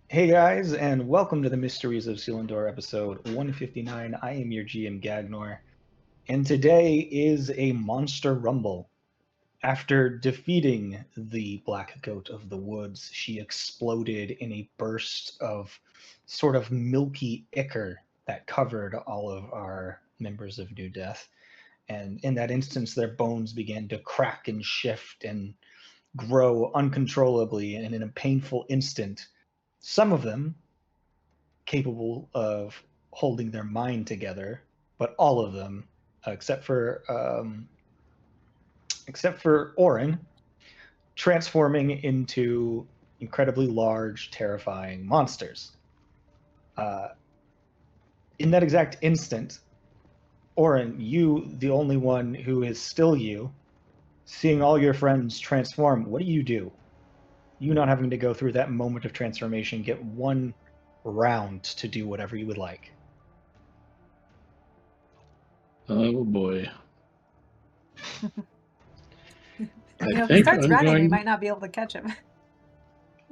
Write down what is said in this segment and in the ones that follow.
Hey guys, and welcome to the Mysteries of Selindor episode 159. I am your GM Gagnor, and today is a monster rumble. After defeating the Black Goat of the Woods, she exploded in a burst of sort of milky ichor that covered all of our members of New Death. And in that instance, their bones began to crack and shift and grow uncontrollably, and in a painful instant, some of them capable of holding their mind together, but all of them, except for Orin, transforming into incredibly large, terrifying monsters. Uh, in that exact instant, Orin, you, the only one who is still you, seeing all your friends transform, what do you do? You not having to go through that moment of transformation, get one round to do whatever you would like. Oh boy. If he starts running, we might not be able to catch him.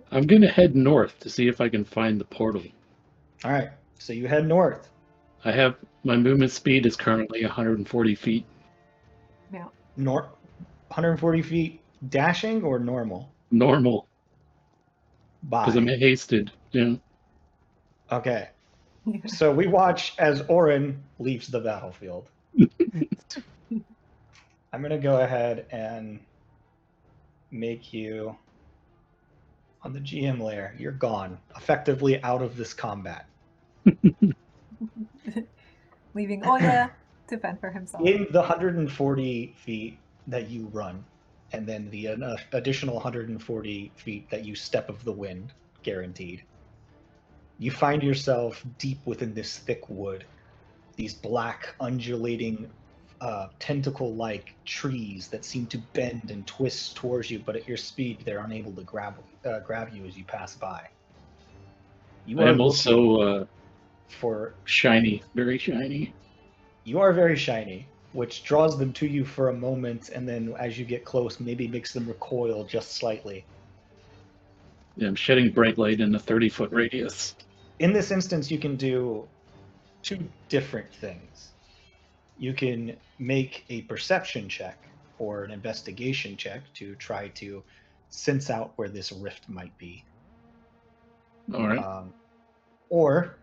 I'm going to head north to see if I can find the portal. All right, so you head north. My movement speed is currently 140 feet. Yeah. 140 feet dashing or normal? Normal, because I'm Bye. hasted. Yeah. Okay. So we watch as Orin leaves the battlefield. I'm going to go ahead and make you, on the GM layer, you're gone, effectively out of this combat. Leaving Oya to fend for himself. In the 140 feet that you run, and then the additional 140 feet that you step of the wind, guaranteed, you find yourself deep within this thick wood. These black, undulating, tentacle-like trees that seem to bend and twist towards you, but at your speed, they're unable to grab you as you pass by. You I are am also for shiny, very shiny. You are very shiny, which draws them to you for a moment, and then as you get close, maybe makes them recoil just slightly. Yeah, I'm shedding bright light in a 30-foot radius. In this instance, you can do two different things. You can make a perception check or an investigation check to try to sense out where this rift might be. All right. Or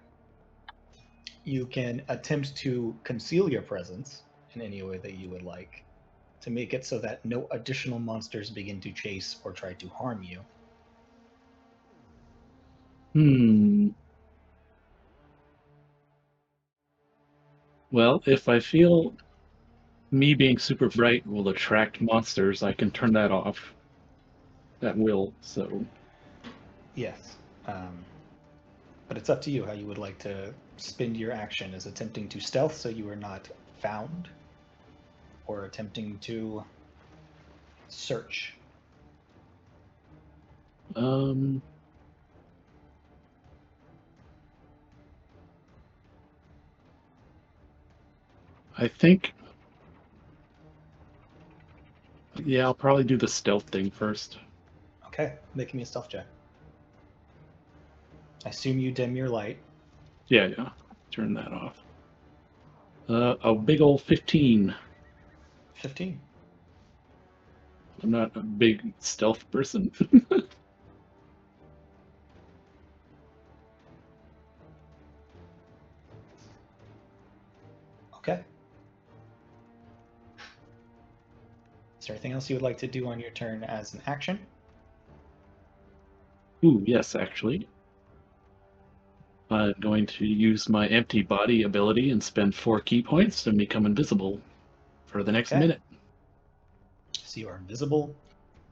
you can attempt to conceal your presence in any way that you would like to make it so that no additional monsters begin to chase or try to harm you. Well, if I feel me being super bright will attract monsters, I can turn that off at will, so... Yes. But it's up to you how you would like to spend your action, as attempting to stealth so you are not found, or attempting to search. I think... Yeah, I'll probably do the stealth thing first. Okay, make me a stealth check. I assume you dim your light. Yeah. Turn that off. A big old 15. 15. I'm not a big stealth person. Okay. Is there anything else you would like to do on your turn as an action? Ooh, yes, actually. I'm going to use my empty body ability and spend 4 key points and become invisible for the next minute. So you are invisible,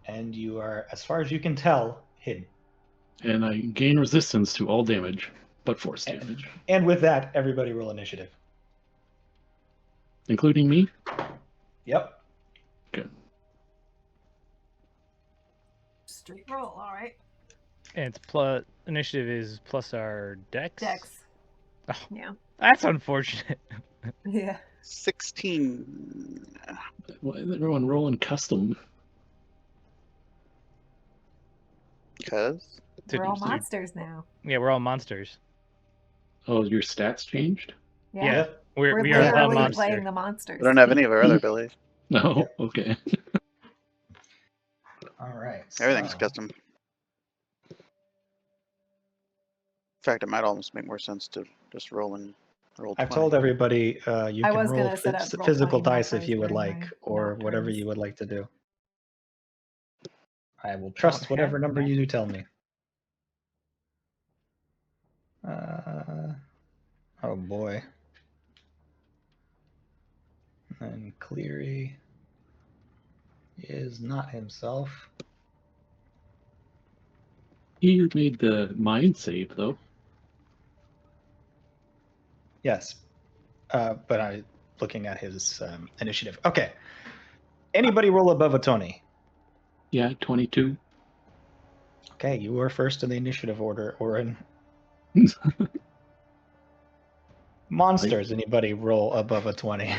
and you are, as far as you can tell, hidden. And I gain resistance to all damage, but force damage. And with that, everybody roll initiative. Including me? Yep. Good. Straight roll, all right. And it's plus initiative is plus our dex. Oh, yeah. That's unfortunate. Yeah. 16. Why is everyone rolling custom? Because We're all monsters now. Yeah, we're all monsters. Oh, your stats changed? Yeah. Yep. We're we are a literally monster. playing the monsters. we don't have any of our other abilities. No? Okay. All right. Everything's so- custom. In fact, it might almost make more sense to just roll 20. I've told everybody you I can was roll gonna set up roll physical 20 dice if modifiers you would during like, my or nap whatever turns. you would like to do. I will trust have whatever number that. you do tell me. Oh boy. And Cleary is not himself. He made the mind save, though. Yes. But I looking at his initiative. Okay. Anybody roll above a 20? Yeah, 22. Okay, you were first in the initiative order, Orin. Monsters, anybody roll above a 20?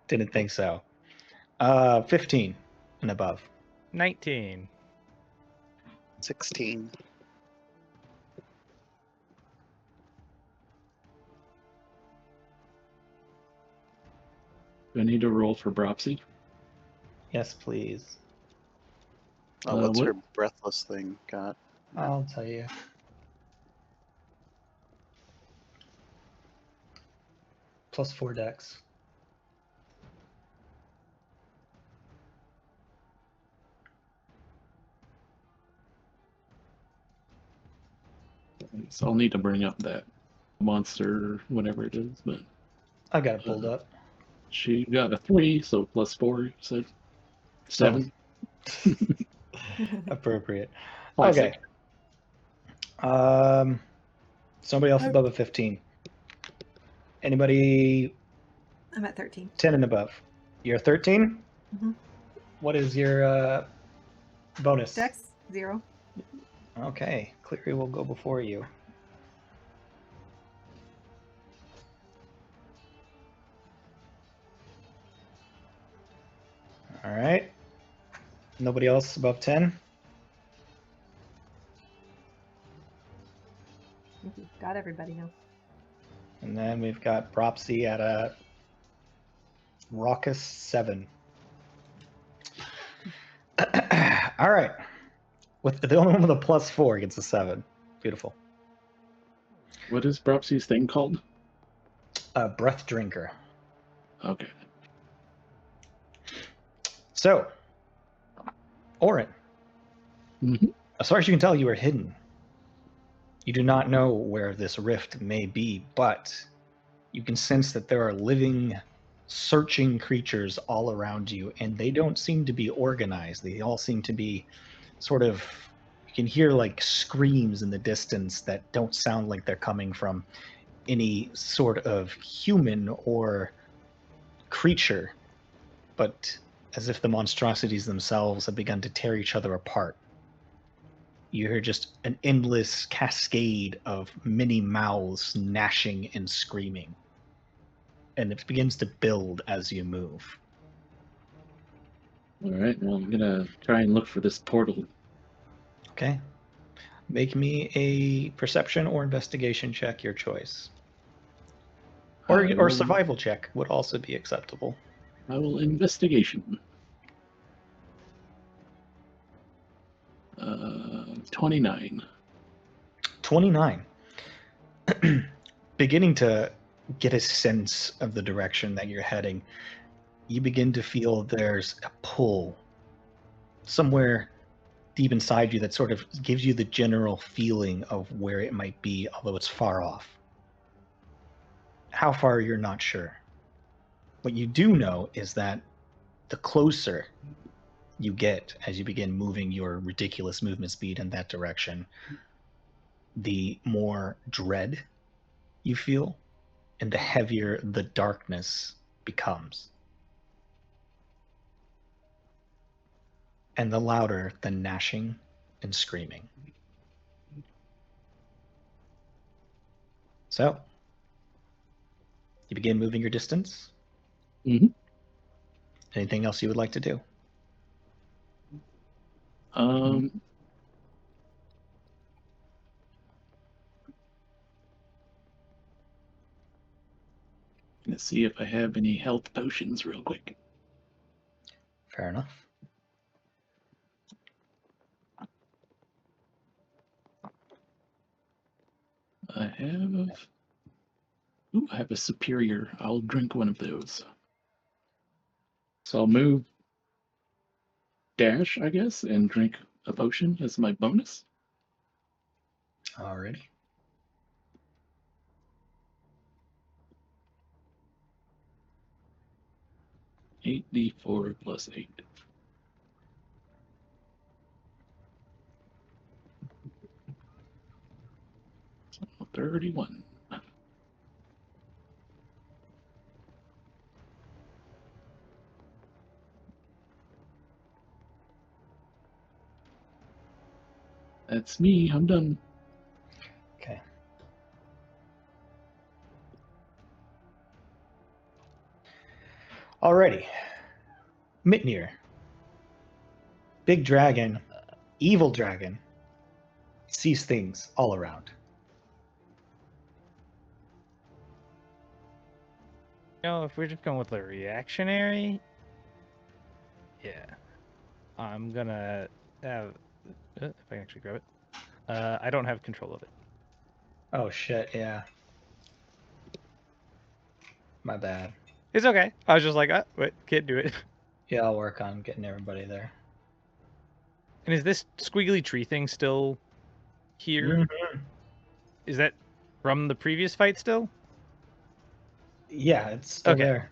Didn't think so. 15 and above. 19. 16. Do I need to roll for Bropsy? Yes, please. Oh, what's what? her breathless thing got? I'll tell you. +4 dex. So I'll need to bring up that monster, whatever it is, but I've got it pulled up. she got a 3, so +4, you said 7. Appropriate. Classic. Okay. Somebody else above a 15. Anybody I'm at 13. 10 and above? You're 13? Mhm. What is your bonus? Dex 0. Okay, Cleary will go before you. All right. Nobody else above 10? Thank you. Got everybody now. And then we've got Bropsy at a raucous 7. All right. With the only one with a +4 gets a 7. Beautiful. What is Bropsy's thing called? Breath Drinker. Okay. So, Orin, Mm-hmm. as far as you can tell, you are hidden. You do not know where this rift may be, but you can sense that there are living, searching creatures all around you, and they don't seem to be organized. They all seem to be sort of, you can hear like screams in the distance that don't sound like they're coming from any sort of human or creature, but as if the monstrosities themselves have begun to tear each other apart. You hear just an endless cascade of many mouths gnashing and screaming. And it begins to build as you move. All right. Well, I'm gonna try and look for this portal. Okay? Make me a perception or investigation check, your choice. Or I will- survival check would also be acceptable. I will investigation. 29. 29. Beginning to get a sense of the direction that you're heading, you begin to feel there's a pull somewhere deep inside you that sort of gives you the general feeling of where it might be, although it's far off. How far, you're not sure. What you do know is that the closer you get as you begin moving your ridiculous movement speed in that direction, the more dread you feel and the heavier the darkness becomes. And the louder the gnashing and screaming. So, you begin moving your distance. Mm-hmm. Anything else you would like to do? Gonna see if I have any health potions real quick. Fair enough. I have. Ooh, I have a superior. I'll drink one of those. So I'll move dash, I guess, and drink a potion as my bonus. Alrighty. Eight d4 plus 8. So 31. That's me. I'm done. Okay. Alrighty. Mitnir. Big dragon, evil dragon, sees things all around. If we're just going with a reactionary, yeah, I'm gonna have. If I can actually grab it, I don't have control of it. Oh shit, yeah. My bad. It's okay. I was just like, wait, can't do it. Yeah, I'll work on getting everybody there. And is this squiggly tree thing still here? Mhm. Is that from the previous fight still? Yeah, it's still Okay. there.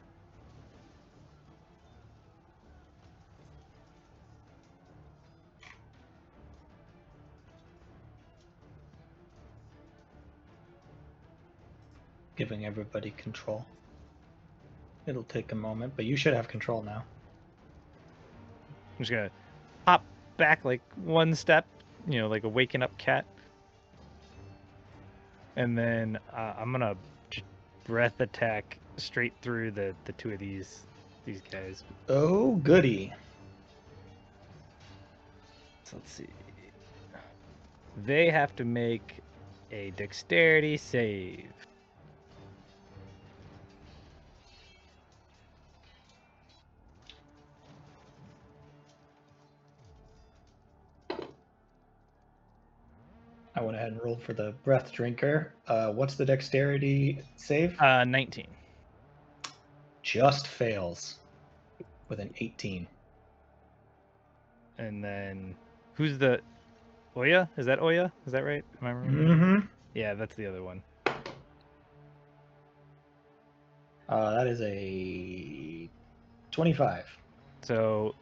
Giving everybody control. It'll take a moment, but you should have control now. I'm just gonna hop back like one step, like a waking up cat. And then I'm gonna breath attack straight through the two of these guys. Oh, goody. So let's see. They have to make a dexterity save. I went ahead and rolled for the breath drinker. What's the dexterity save? 19. Just fails with an 18. And then who's the Oya? Is that Oya? Is that right? Am I remembering? Mm-hmm. Yeah, that's the other one. That is a 25. So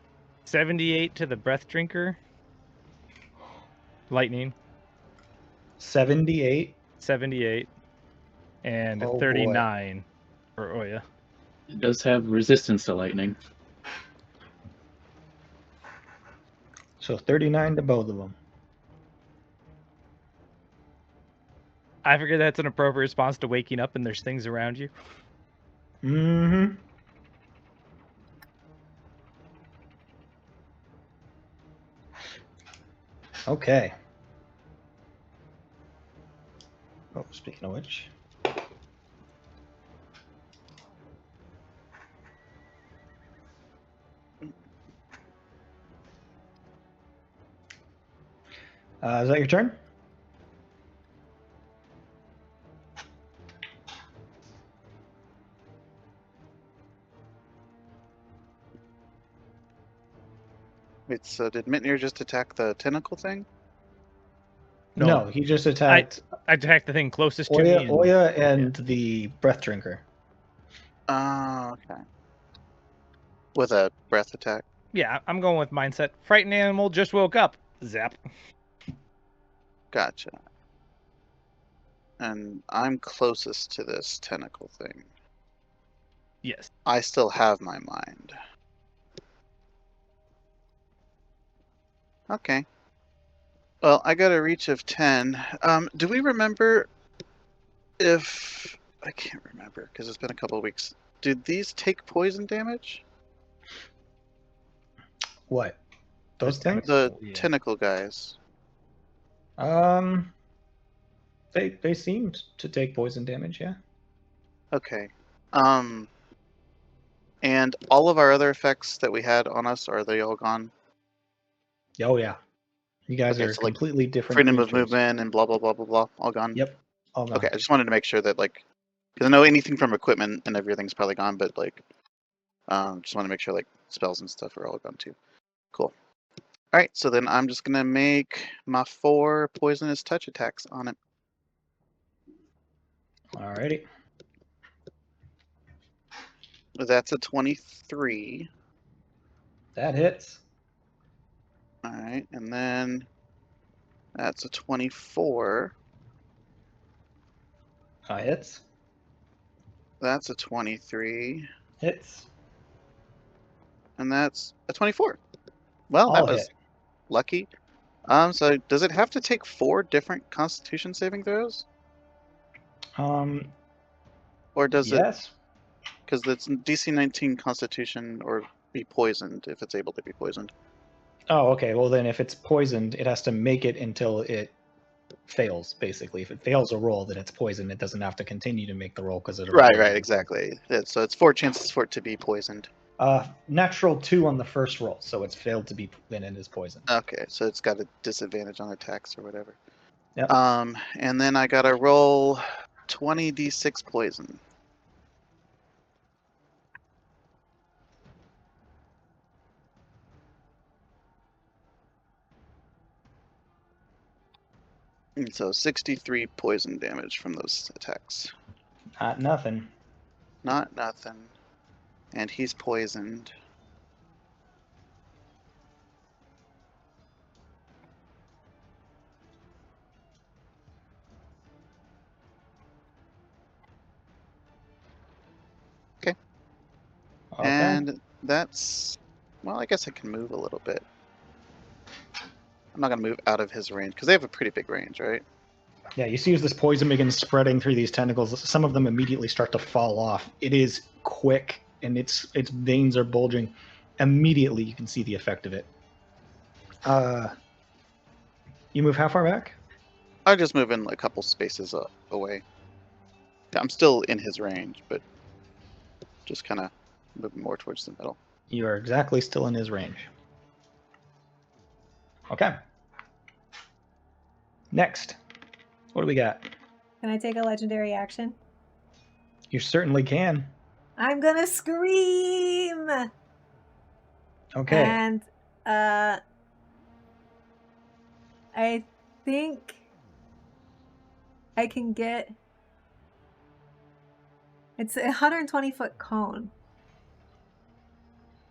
78 to the breath drinker. Lightning. 78. 78. And Oh, boy. 39 for Oya. It does have resistance to lightning. So 39 to both of them. I figure that's an appropriate response to waking up and there's things around you. Mm-hmm. Okay. Oh, speaking of which. Is that your turn? Wait, so did Mitnir just attack the tentacle thing? No, he just attacked I attacked the thing closest to Oya, me. Oya and the breath drinker. Okay. With a breath attack? Yeah, I'm going with mindset. Frightened animal just woke up. Zap. Gotcha. And I'm closest to this tentacle thing. Yes. I still have my mind. Okay. Well, I got a reach of 10. Do we remember if... I can't remember, because it's been a couple of weeks. Did these take poison damage? What? Those things? The Yeah. tentacle guys. They seemed to take poison damage, yeah. Okay. And all of our other effects that we had on us, are they all gone? Oh yeah, you guys Okay, are so, like, completely different Freedom of creatures. movement and blah blah blah blah blah, all gone. Yep, all gone. Okay, I just wanted to make sure that, like, because I know anything from equipment and everything's probably gone, but like, just want to make sure like spells and stuff are all gone too. Cool. All right, so then I'm just gonna make my 4 poisonous touch attacks on it. Alrighty. That's a 23. That hits. All right, and then that's a 24. Hits. That's a 23, Hits. and that's a 24. Well, All that was hit. lucky. So does it have to take 4 different Constitution saving throws, or does it? Yes. Because it's DC 19 Constitution or be poisoned if it's able to be poisoned. Oh, okay. Well, then if it's poisoned, it has to make it until it fails, basically. If it fails a roll, then it's poisoned. It doesn't have to continue to make the roll because it Right, exactly. So it's 4 chances for it to be poisoned. Natural 2 on the first roll, so it's failed to be, then it is poisoned. Okay, so it's got a disadvantage on attacks or whatever. Yep. And then I gotta roll 20d6 poison. And so 63 poison damage from those attacks. Not nothing. Not nothing. And he's poisoned. Okay. And that's... Well, I guess I can move a little bit. I'm not going to move out of his range, because they have a pretty big range, right? Yeah, you see as this poison begins spreading through these tentacles, some of them immediately start to fall off. It is quick, and its veins are bulging. Immediately, you can see the effect of it. You move how far back? I'll just move in a couple spaces away. I'm still in his range, but just kind of moving more towards the middle. You are exactly still in his range. Okay. Next. What do we got? Can I take a legendary action? You certainly can. I'm gonna scream! Okay. And, I think I can get... It's a 120-foot cone.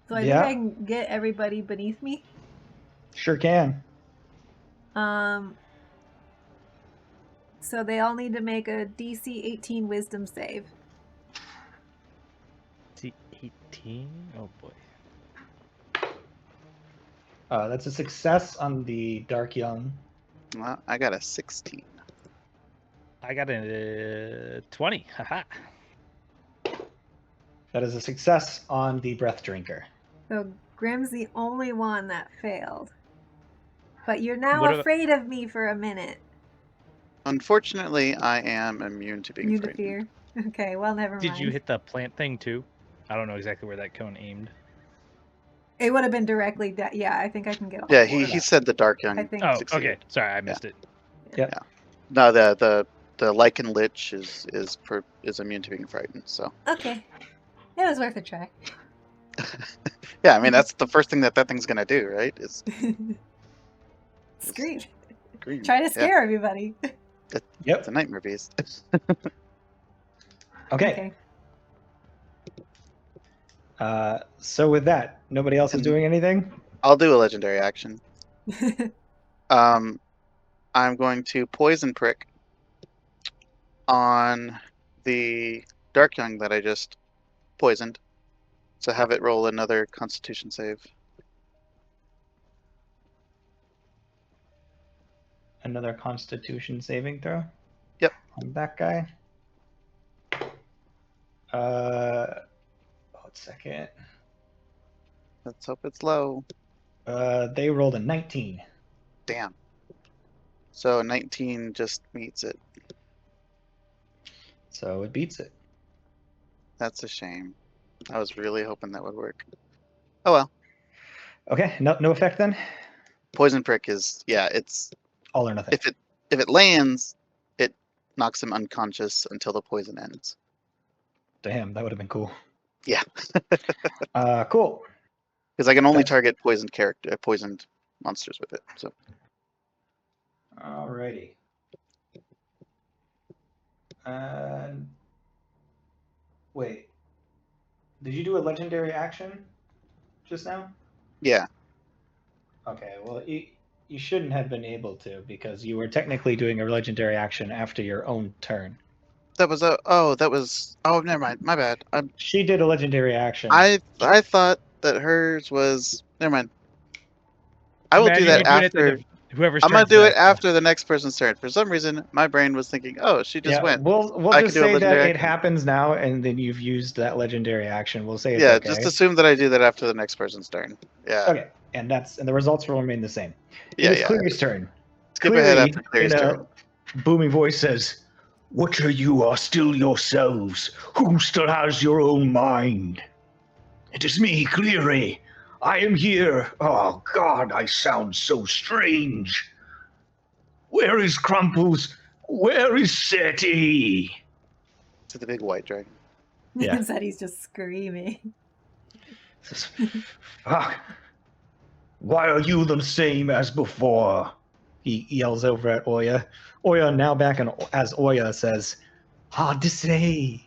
So I think I can get everybody beneath me. Sure can. So they all need to make a DC 18 Wisdom save. DC 18? Oh boy. That's a success on the Dark Young. Well, I got a 16. I got a 20. Haha. That is a success on the Breath Drinker. So Grim's the only one that failed. But you're now What afraid of me for a minute. Unfortunately, I am immune to being Immune to frightened. fear. Okay, well, never mind. Did you hit the plant thing too? I don't know exactly where that cone aimed. It would have been directly that. Yeah, I think I can get all Yeah, four of he that. said the Dark Young. I think. Oh, succeeded. okay. Sorry, I missed it. No, the Lichen Lich is immune to being frightened. So Okay. It was worth a try. yeah, I mean that's the first thing that thing's gonna do, right? Is Scream. scream. Try to scare everybody. Yep. It's a nightmare beast. Okay. So with that, nobody else is And- doing anything? I'll do a legendary action. I'm going to poison prick on the Dark Young that I just poisoned. So have it roll another Constitution save. Another Constitution saving throw? Yep. On that guy? 1 second. Let's hope it's low. They rolled a 19. Damn. So 19 just meets it. So it beats it. That's a shame. I was really hoping that would work. Oh well. Okay, no effect then? Poison prick is it's All or nothing. if it lands, it knocks him unconscious until the poison ends. Damn, that would have been cool. Yeah. Cool. Because I can only That's- target poisoned monsters with it. So Alrighty. And wait, did you do a legendary action just now? yeah. Okay, well, you shouldn't have been able to because you were technically doing a legendary action after your own turn. That was never mind. My bad. She did a legendary action. I thought that hers was never mind. I will do Imagine that you're doing it after. to whoever's I'm gonna turn's do it next. after the next person's turn. For some reason, my brain was thinking, "Oh, she just Yeah, went." we'll I just can do a say that legendary it action. happens now, and then you've used that legendary action. We'll say it's Yeah, okay. just assume that I do that after the next person's turn. Yeah. Okay, and the results will remain the same. Yeah, It is yeah. Cleary's turn. Skip ahead Cleary, after Cleary's in turn. a booming voice, says, "Which of you are still yourselves? Who still has your own mind? It is me, Cleary. I am here. Oh, God, I sound so strange. Where is Crumples? Where is Seti?" To the big white dragon. Yeah. Said he's just screaming. Says, "Fuck. Why are you the same as before?" He yells over at Oya. Oya, now back as Oya, says, "Hard to say.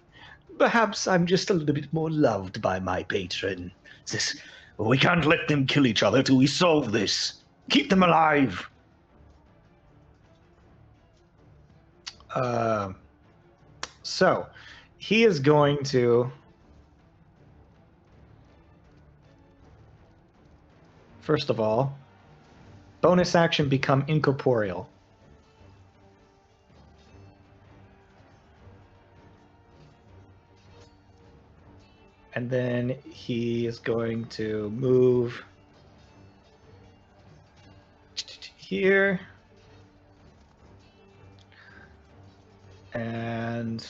Perhaps I'm just a little bit more loved by my patron. Says, we can't let them kill each other till we solve this. Keep them alive." So, he is going to... First of all, bonus action become incorporeal. And then he is going to move here. And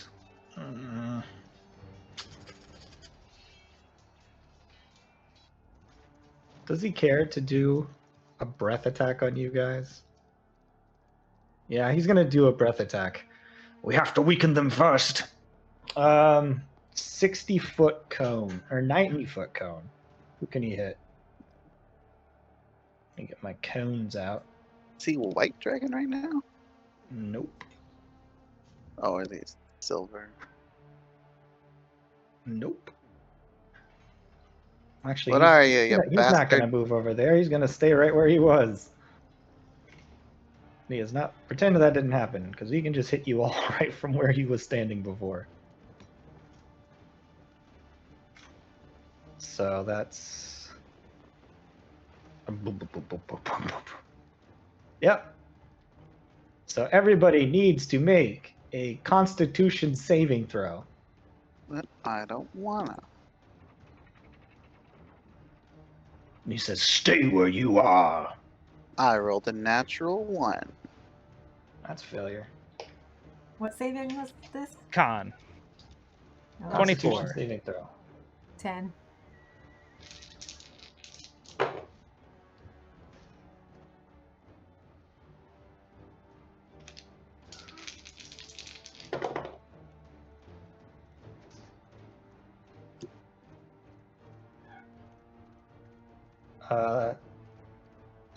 does he care to do a breath attack on you guys? Yeah, he's gonna do a breath attack. We have to weaken them first. 60-foot cone or 90-foot cone. Who can he hit? Let me get my cones out. See white dragon right now? Nope. Oh, are these silver? Nope. Actually, What are you, you he's not going to bastard? move over there. He's going to stay right where he was. He is not. Pretend that didn't happen, because he can just hit you all right from where he was standing before. So that's... Yep. So everybody needs to make a Constitution saving throw. But I don't wanna. And he says, "Stay where you are." I rolled a natural 1. That's failure. What saving was this? Con. Oh, 24. Constitution saving throw. 10.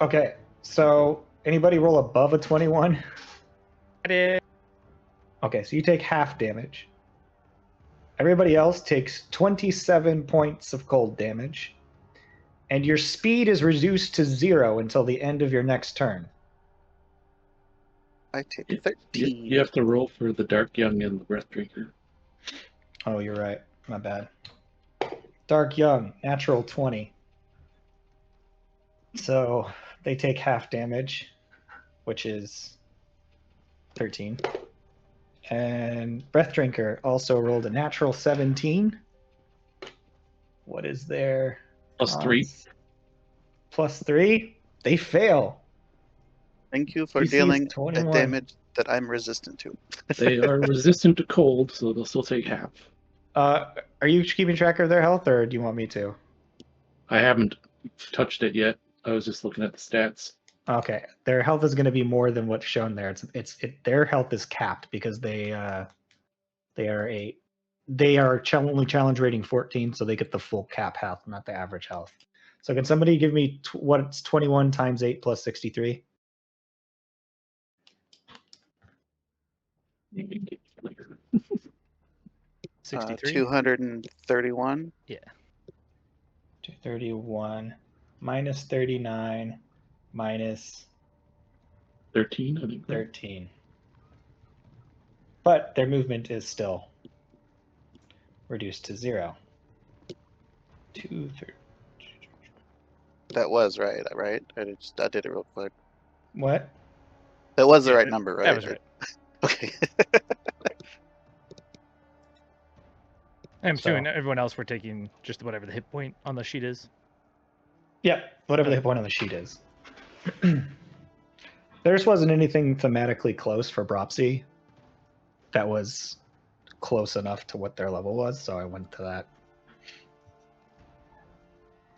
Okay, so anybody roll above a 21? I did. Okay, so you take half damage. Everybody else takes 27 points of cold damage. And your speed is reduced to 0 until the end of your next turn. I take You 13. have to roll for the Dark Young and the Breath Drinker. Oh, you're right. My bad. Dark Young, natural 20. So they take half damage, which is 13. And Breath Drinker also rolled a natural 17. What is their +3. Plus 3? They fail. Thank you for DC is dealing a 21. damage that I'm resistant to. They are resistant to cold, so they'll still take half. Are you keeping track of their health, or do you want me to? I haven't touched it yet. I was just looking at the stats. Okay, their health is going to be more than what's shown there. Their health is capped because they are only challenge rating 14, so they get the full cap health, not the average health. So can somebody give me what's 21 times 8 plus 63? You can get later. 63. 231. Yeah. 231 minus 39 minus 13, I think. 13. But their movement is still reduced to 0. 2, 3. That was right, right? I did it real quick. What? That was the Yeah, right number, right? That was right. Okay. I'm So- assuming everyone else we're taking just whatever the hit point on the sheet is. Yep, whatever the hit point on the sheet is. There just wasn't anything thematically close for Bropsy that was close enough to what their level was, so I went to that.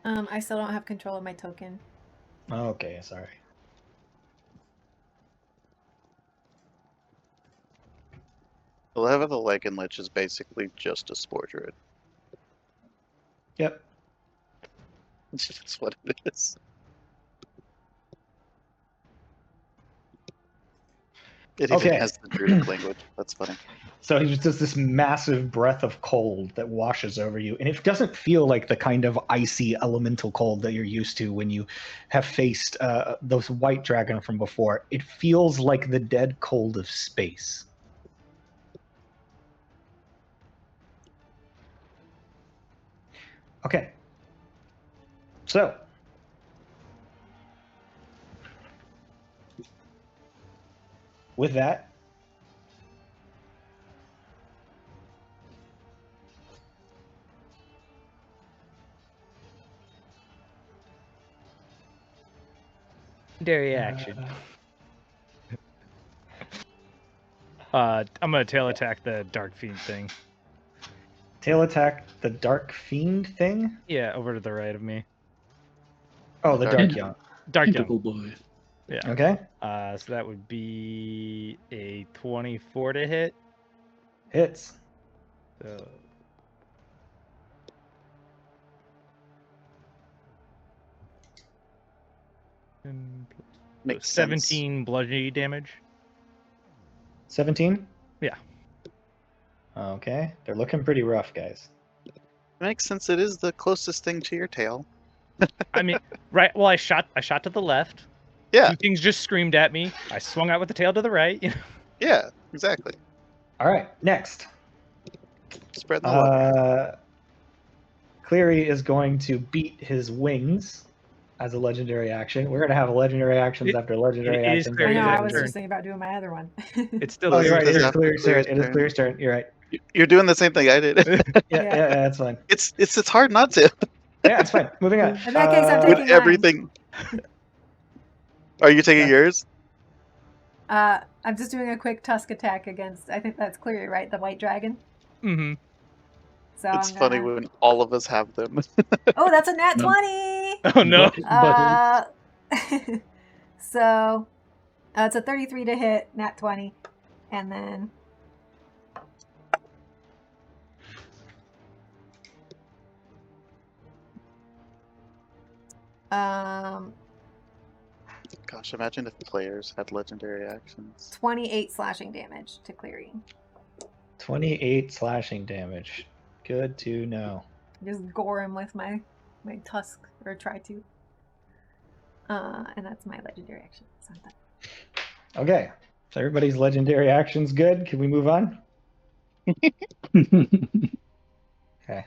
I still don't have control of my token. Okay, sorry. The Love of the Lycan Lich is basically just a Spore Druid. Yep. That's what it is. It even Okay. has the Druidic language. That's funny. So he's just this massive breath of cold that washes over you, and it doesn't feel like the kind of icy elemental cold that you're used to when you have faced those white dragon from before. It feels like the dead cold of space. Okay. So with that, Dairy action. I'm gonna tail attack the Dark Fiend thing. tail attack the dark fiend thing. Yeah, over to the right of me. Oh, the Dark dark Young. young. Dark Young. Tentacle boy. Yeah. Okay, So that would be a 24 to hit. hits. So Makes sense. 17 bludgeoning damage. 17. Yeah. Okay, they're looking pretty rough, guys. Makes sense. It is the closest thing to your tail. I mean, right. Well, I shot to the left. Yeah. Two things just screamed at me. I swung out with the tail to the right. Yeah, exactly. All right, next. Spread the love. Cleary is going to beat his wings as a legendary action. We're going to have legendary actions after legendary it is actions. clear I know, Cleary's I was turn. just thinking about doing my other one. It's still Oh, you're right. It Does is after Cleary's turn. Cleary's It is turn. Cleary's turn. You're right. You're doing the same thing I did. Yeah, that's fine. It's hard not to. Yeah, it's fine. Moving on. In that case, I'm With taking everything. Are you taking Yeah. yours? I'm just doing a quick tusk attack against, I think that's Cleary, right? The white dragon. Mm-hmm. So It's I'm funny gonna... when all of us have them. Oh, that's a nat No. 20! Oh no. So it's a 33 to hit, nat 20, and then Gosh, imagine if players had legendary actions. 28 slashing damage to Cleary. 28 slashing damage. Good to know. Just gore him with my tusk, or try to. And that's my legendary action. So I'm done. Okay, so everybody's legendary actions good. Can we move on? Okay.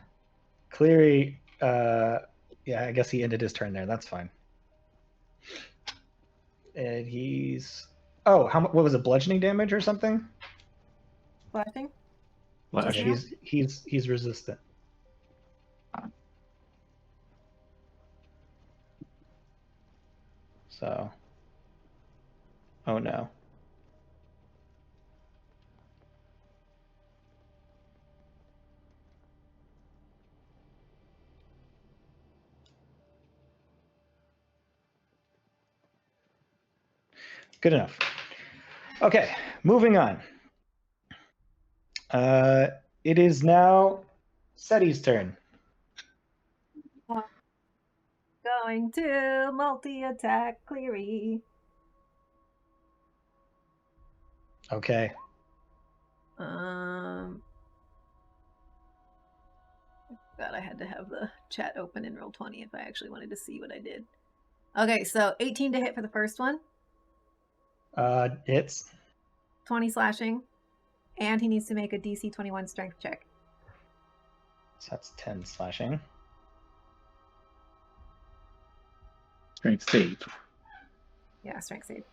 Cleary, yeah, I guess he ended his turn there. That's fine. And he's... Oh, what was it, bludgeoning damage or something? Flashing? Flash. Yeah. He's resistant. So... Oh no. Good enough. Okay, moving on. It is now Seti's turn. Going to multi-attack Cleary. Okay. God, I had to have the chat open in Roll20 if I actually wanted to see what I did. Okay, so 18 to hit for the first one, Hits. 20 slashing, and he needs to make a DC 21 strength check. So that's 10 slashing. Strength save. Yeah, strength save.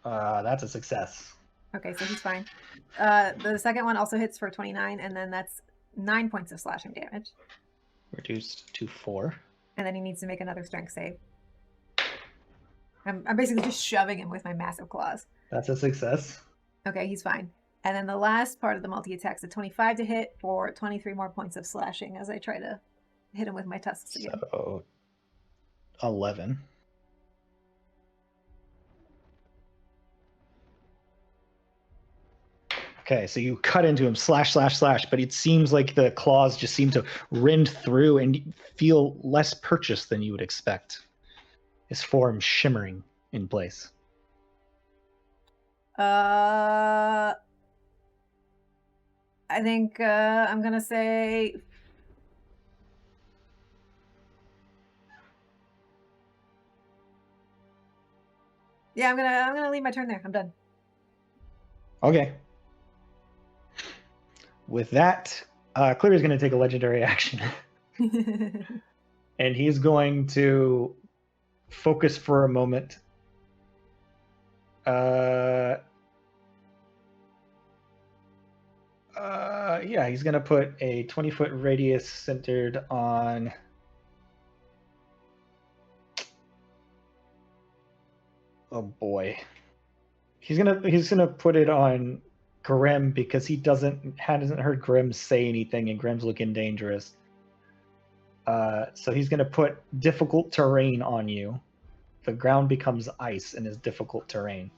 That's a success. Okay, so he's fine. The second one also hits for 29, and then that's 9 points of slashing damage. Reduced to 4. And then he needs to make another strength save. I'm basically just shoving him with my massive claws. That's a success. Okay, he's fine. And then the last part of the multi-attack's a 25 to hit for 23 more points of slashing as I try to hit him with my tusks again. So 11. Okay, so you cut into him, slash, slash, slash, but it seems like the claws just seem to rend through and feel less purchased than you would expect. His form shimmering in place. I think I'm gonna say yeah, I'm gonna leave my turn there. I'm done. Okay. With that, Cleary's going to take a legendary action. And he's going to focus for a moment. Yeah, he's going to put a 20-foot radius centered on... Oh boy. He's gonna put it on Grim because he hasn't heard Grim say anything, and Grim's looking dangerous. So he's gonna put difficult terrain on you. The ground becomes ice and is difficult terrain.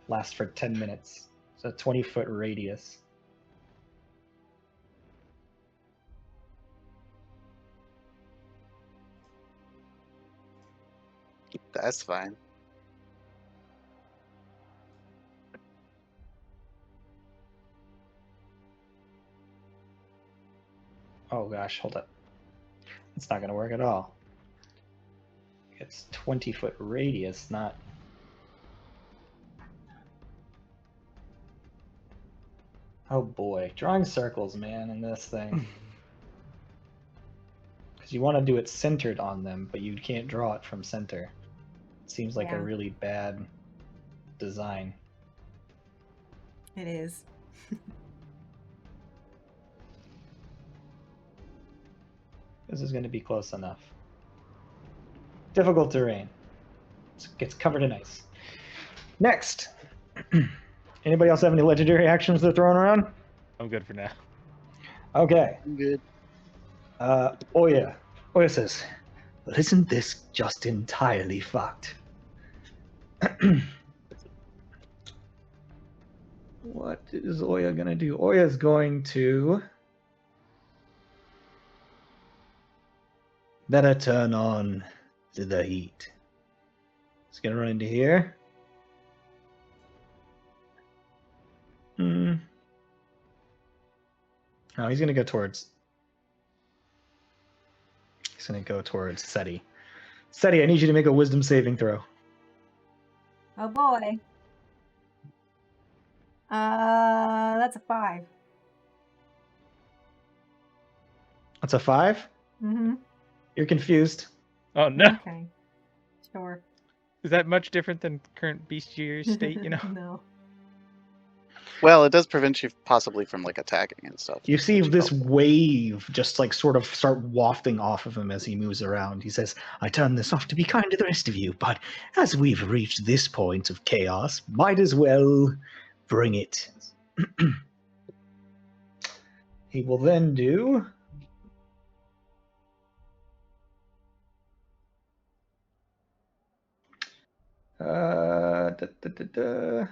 Lasts for 10 minutes. So 20-foot radius. That's fine. Oh gosh, hold up. It's not going to work at all. It's 20-foot radius, not... Oh boy, drawing circles, man, in this thing. Because you want to do it centered on them, but you can't draw it from center. It seems like Yeah. a really bad design. It is. This is going to be close enough. Difficult terrain. It gets covered in ice. Next. Anybody else have any legendary actions they're throwing around? I'm good for now. Okay. I'm good. Oya. Oya says, well, isn't this just entirely fucked? What is Oya going to do? Oya's going to... Better turn on the heat. It's going to run into here. No, he's going to go towards... He's going to go towards Seti. Seti, I need you to make a wisdom saving throw. Oh boy. That's a 5. That's a 5? Mm-hmm. You're confused. Oh no! Okay. Sure. Is that much different than current bestiary state? You know. No. Well, it does prevent you possibly from like attacking and stuff. You see which is this helpful. wave just like sort of start wafting off of him as he moves around. He says, I turn this off to be kind to the rest of you, but as we've reached this point of chaos, might as well bring it. He will then do... Da, da, da, da.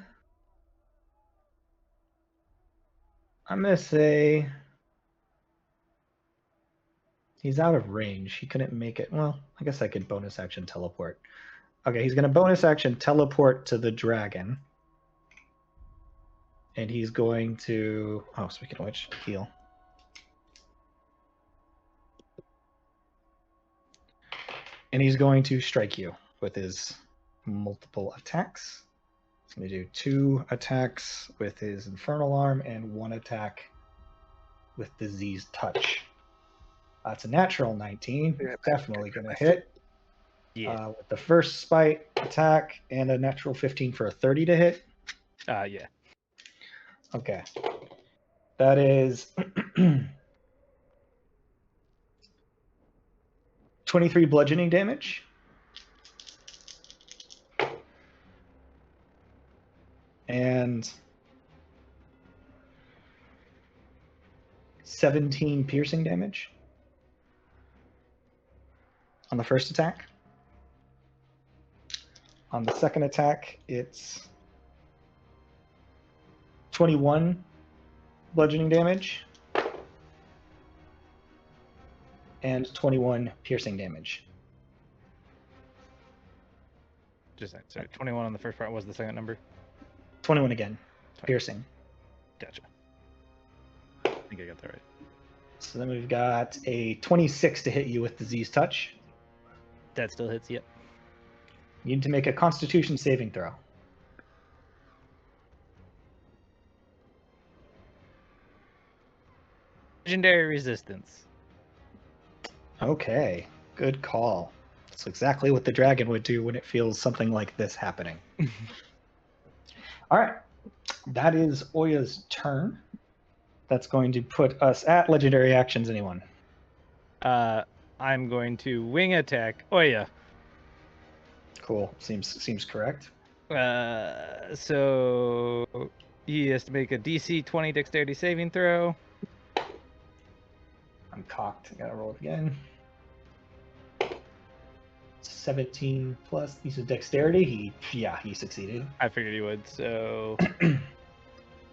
I'm gonna say he's out of range. He couldn't make it. Well, I guess I could bonus action teleport. Okay, he's gonna bonus action teleport to the dragon. And he's going to, oh, speaking of which, heal. And he's going to strike you with his multiple attacks. He's going to do 2 attacks with his Infernal Arm and 1 attack with Diseased Touch. That's a natural 19. Definitely going to hit. Yeah. With the first spite attack and a natural 15 for a 30 to hit. Yeah. Okay. That is 23 bludgeoning damage. And 17 piercing damage on the first attack. On the second attack, it's 21 bludgeoning damage and 21 piercing damage. Just sorry, 21 on the first part. What was the second number? 21 again, piercing. Gotcha. I think I got that right. So then we've got a 26 to hit you with Disease Touch. That still hits, yep. You need to make a Constitution saving throw. Legendary resistance. Okay, good call. That's exactly what the dragon would do when it feels something like this happening. All right, that is Oya's turn. That's going to put us at legendary actions. Anyone? I'm going to wing attack Oya. Cool. Seems correct. So he has to make a DC 20 dexterity saving throw. I'm cocked. I gotta roll it again. 17 plus. He's a dexterity. He succeeded. I figured he would. So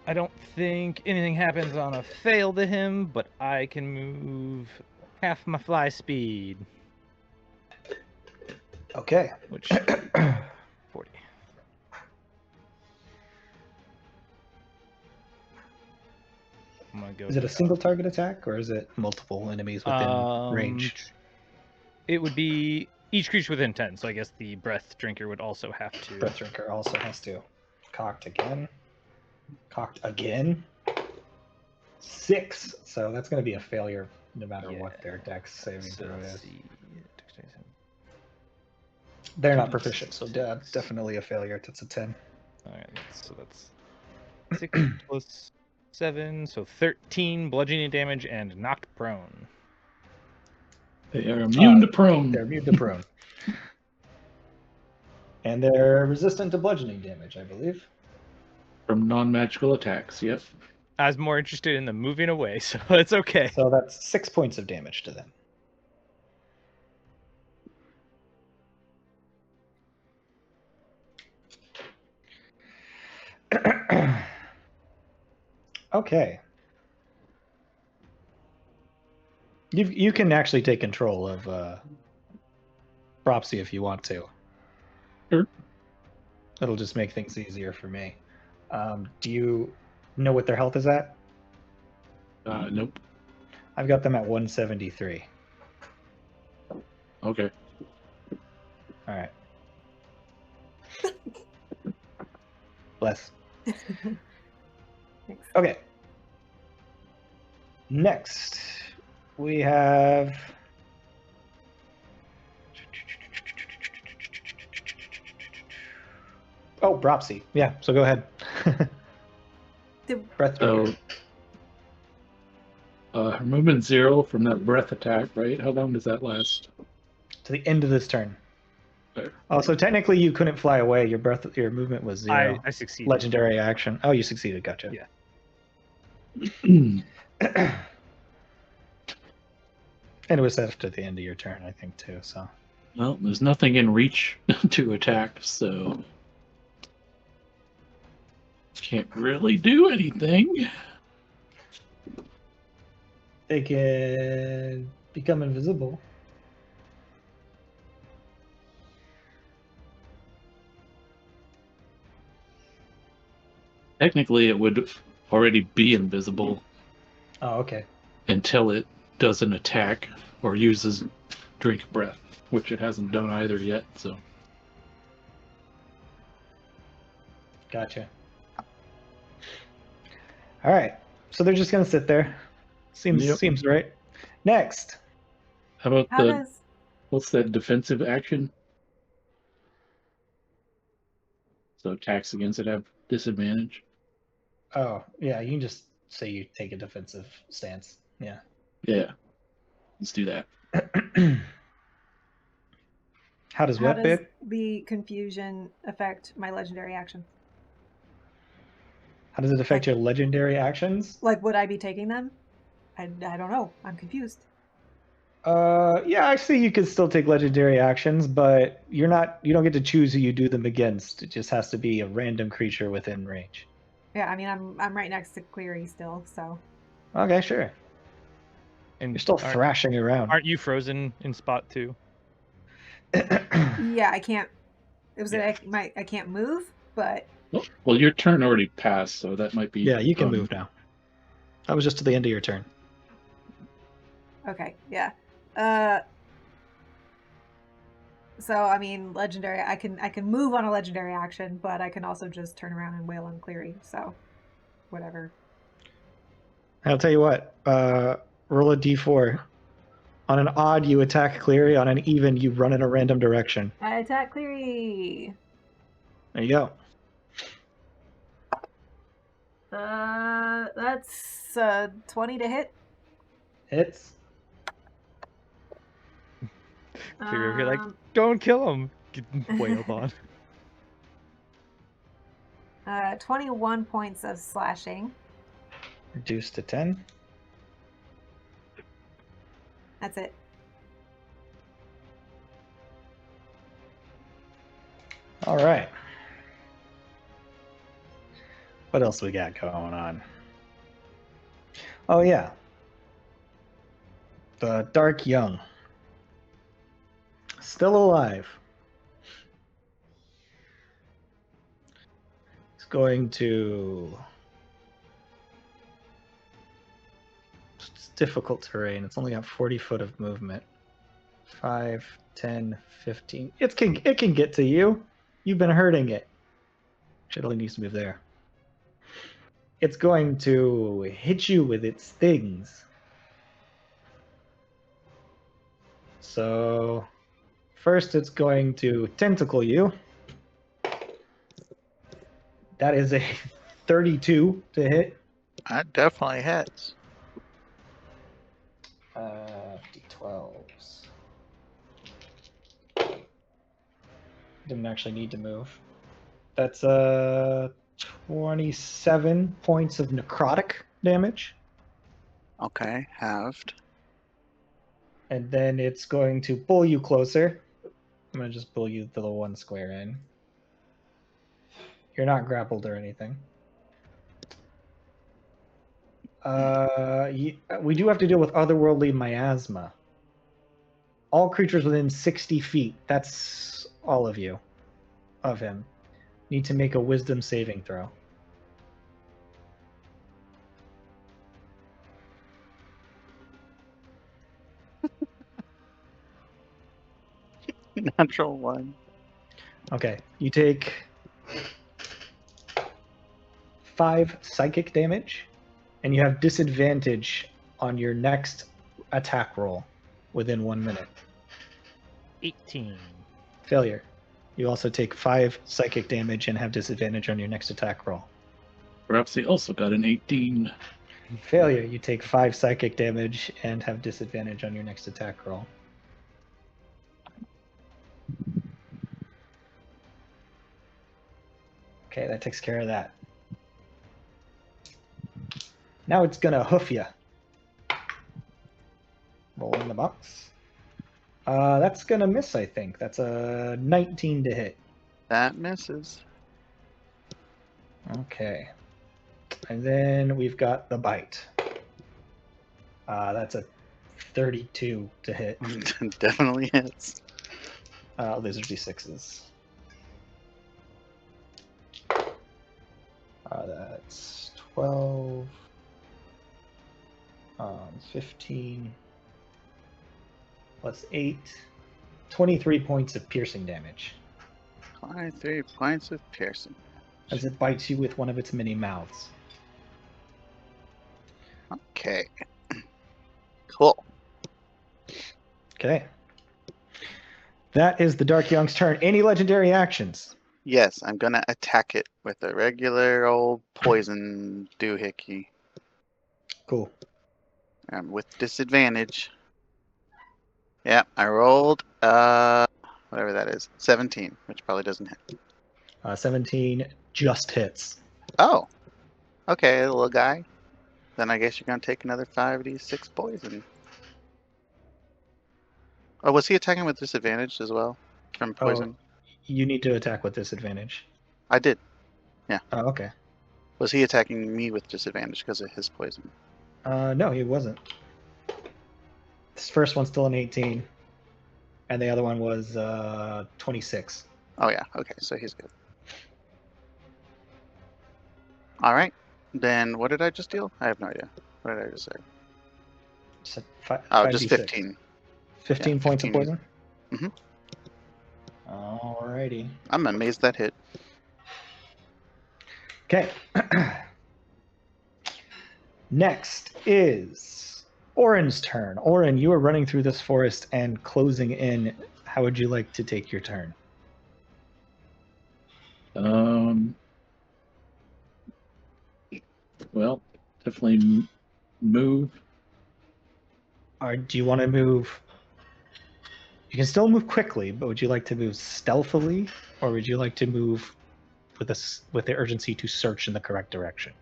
I don't think anything happens on a fail to him, but I can move half my fly speed, Okay. which 40. I'm gonna go. Is it a single target attack or is it multiple enemies within range? It would be each creature within 10, so I guess the breath drinker would also have to. Breath Drinker also has to. Cocked again. Cocked again. 6. So that's going to be a failure no matter what their dex saving So throw let's is. see. Dexterity saving. They're not proficient, so definitely a failure. That's a 10. Alright, so that's 6 plus 7, so 13 bludgeoning damage and knocked prone. They are immune to prone. They're immune to prone. And they're resistant to bludgeoning damage, I believe. From non-magical attacks, yep. I was more interested in the moving away, so it's okay. So that's 6 points of damage to them. Okay. You can actually take control of Propsy if you want to. Sure. It'll just make things easier for me. Do you know what their health is at? Nope. I've got them at 173. Okay. All right. Bless. Thanks. Okay. Next, we have. Oh, Bropsy. Yeah, so go ahead. Breath So, her movement 0 from that breath attack, right? How long does that last? to the end of this turn. Okay. Oh, so technically you couldn't fly away. Your movement was 0. I succeeded. Legendary action. Oh, you succeeded. Gotcha. Yeah. And it was after the end of your turn, I think, too. So Well, there's nothing in reach to attack, so can't really do anything. They can become invisible. Technically, it would already be invisible Oh, okay. until it does an attack or uses drink breath, which it hasn't done either yet. So Gotcha. All right. So they're just gonna sit there. Yep. Seems right. Next. how about How the does what's that defensive action? So attacks against it have disadvantage. Oh, yeah. You can just say you take a defensive stance. Yeah. Yeah, let's do that. How does how what, does babe? the confusion affect my legendary action? How does it affect your legendary actions? Like, would I be taking them? I don't know. I'm confused. Yeah, I see you could still take legendary actions, but you don't get to choose who you do them against. It just has to be a random creature within range. Yeah, I mean, I'm right next to Cleary still, so. Okay, sure. And You're still aren't, thrashing around. aren't you frozen in spot 2? Yeah, I can't. It was Yeah. I can't move, but Well, your turn already passed, so that might be. Yeah, you can move now. That was just to the end of your turn. okay, yeah. So I mean, legendary. I can move on a legendary action, but I can also just turn around and wail on Cleary. So, whatever. I'll tell you what. Roll a d4. On an odd, you attack Cleary. On an even, you run in a random direction. I attack Cleary. There you go. That's 20 to hit. Hits. Cleary would be like, Um, don't kill him. Get wailed on. 21 points of slashing. Reduced to 10. That's it. All right. What else we got going on? Oh, yeah. The Dark Young. Still alive. He's going to... It's difficult terrain. It's only got 40 foot of movement. 5, 10, 15. It can get to you. You've been hurting it. It only needs to move there. It's going to hit you with its things. So first it's going to tentacle you. That is a 32 to hit. That definitely hits. D12s. Didn't actually need to move. That's 27 points of necrotic damage. Okay, halved. And then it's going to pull you closer. I'm going to just pull you the one square in. You're not grappled or anything. We do have to deal with otherworldly miasma. All creatures within 60 feet, that's all of you, of him, need to make a wisdom saving throw. Natural one. Okay, you take 5 psychic damage, and you have disadvantage on your next attack roll within 1 minute. 18. Failure. You also take 5 psychic damage and have disadvantage on your next attack roll. Perhaps they also got an 18. Failure. You take 5 psychic damage and have disadvantage on your next attack roll. Okay, that takes care of that. Now it's gonna hoof you. Roll in the box. That's gonna miss, I think. That's a 19 to hit. That misses. Okay. And then we've got the bite. That's a 32 to hit. Definitely hits. Those are d6s. That's 12, 15, plus 8, 23 points of piercing damage 23 points of piercing. as it bites you with one of its many mouths. Okay. Cool. Okay. That is the Dark Young's turn. Any legendary actions? Yes, I'm gonna attack it with a regular old poison doohickey. Cool. With disadvantage. Yeah, I rolled whatever that is. 17, which probably doesn't hit. 17 just hits. Oh. Okay, little guy. Then I guess you're gonna take another 5d6 poison. Oh, was he attacking with disadvantage as well? From poison? You need to attack with disadvantage. I did. Oh, okay. Was he attacking me with disadvantage because of his poison? No, he wasn't. This first one's still an 18, and the other one was 26. Oh yeah, okay, so he's good. Alright. Then what did I just deal? I have no idea. What did I just say? So Oh, just 15. 15 Yeah, points 15. of poison? Mhm. Alrighty. I'm amazed that hit. Okay. Next is Orin's turn. Orin, you are running through this forest and closing in. How would you like to take your turn? Well, definitely move. Or do you want to move? You can still move quickly, but would you like to move stealthily, or would you like to move with the urgency to search in the correct direction?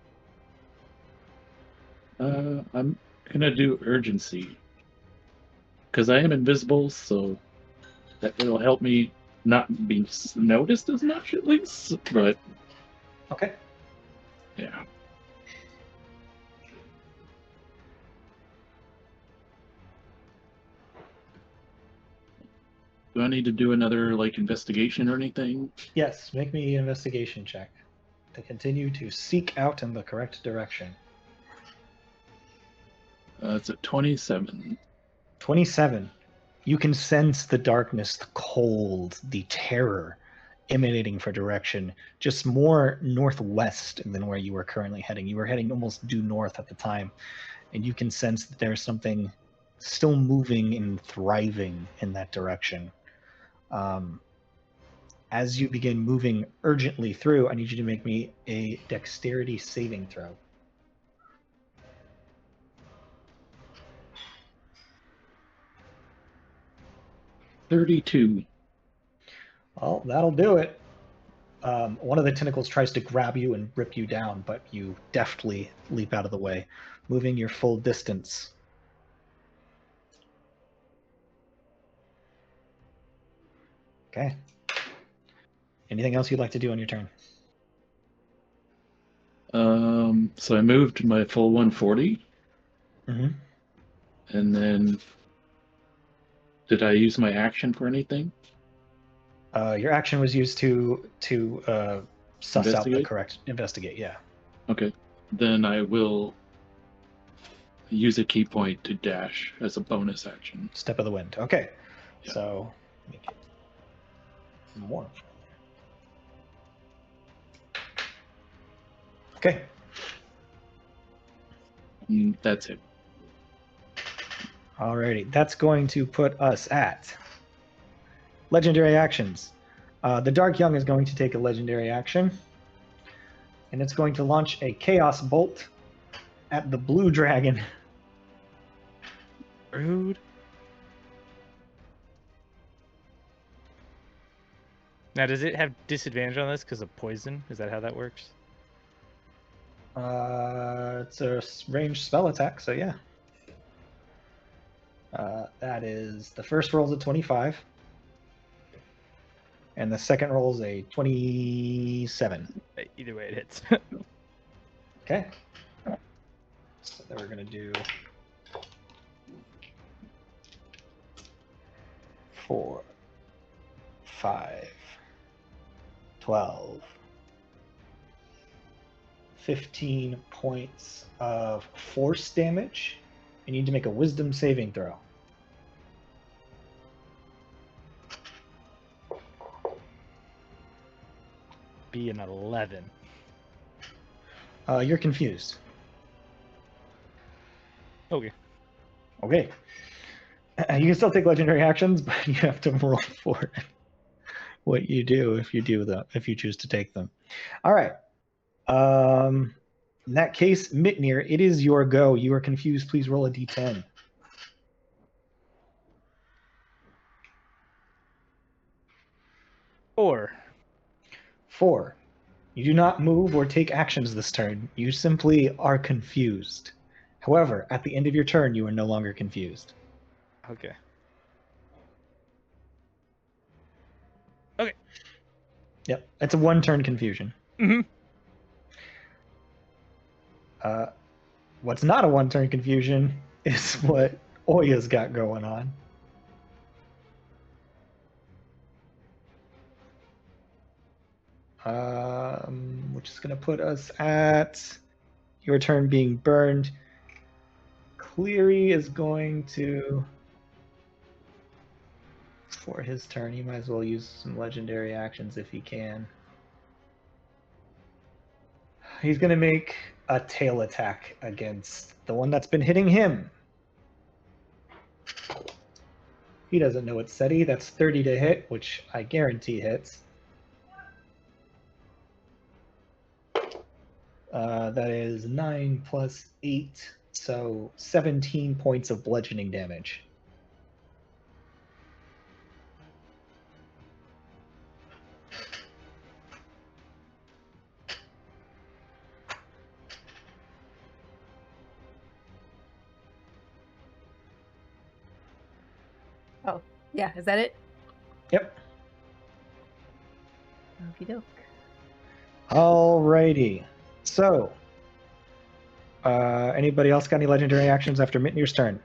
I'm gonna do urgency because I am invisible, so that will help me not be noticed as much, at least. But Okay. yeah, do I need to do another like investigation or anything? Yes, make me an investigation check to continue to seek out in the correct direction. It's at 27. 27. You can sense the darkness, the cold, the terror emanating for direction, just more northwest than where you were currently heading. You were heading almost due north at the time, and you can sense that there's something still moving and thriving in that direction. As you begin moving urgently through, I need you to make me a dexterity saving throw. 32. Well, that'll do it. One of the tentacles tries to grab you and rip you down, but you deftly leap out of the way, moving your full distance. Okay. Anything else you'd like to do on your turn? So I moved my full 140, Mm-hmm. and then did I use my action for anything? Your action was used to suss out the Investigate? correct investigate. Yeah. Okay, then I will use a key point to dash as a bonus action. Step of the wind. Okay. Yeah. So make it more. Okay. That's it. Alrighty. That's going to put us at legendary actions. The Dark Young is going to take a legendary action, and it's going to launch a Chaos Bolt at the Blue Dragon. Rude. Now, does it have disadvantage on this because of poison? Is that how that works? It's a ranged spell attack, so yeah. That is the first roll is a 25, and the second roll is a 27. Either way, it hits. Okay. So then we're gonna do 4, 5, 12, 15 points of force damage. You need to make a wisdom saving throw. Be an 11. You're confused. Okay. Okay. You can still take legendary actions, but you have to roll for what you do if you choose to take them. All right. In that case, Mitnir, it is your go. You are confused. Please roll a d10. 4. 4. You do not move or take actions this turn. You simply are confused. However, at the end of your turn, you are no longer confused. Okay. Yep, it's a one-turn confusion. Mm-hmm. What's not a one-turn confusion is what Oya's got going on. Which is going to put us at your turn being burned. Cleary is going to, for his turn, he might as well use some legendary actions if he can. He's going to make a tail attack against the one that's been hitting him. He doesn't know it's SETI. That's 30 to hit, which I guarantee hits. That is 9 plus 8, so 17 points of bludgeoning damage. Oh, yeah. Is that it? Yep. Okie doke. Alrighty. So, anybody else got any legendary actions after Mitnir's turn?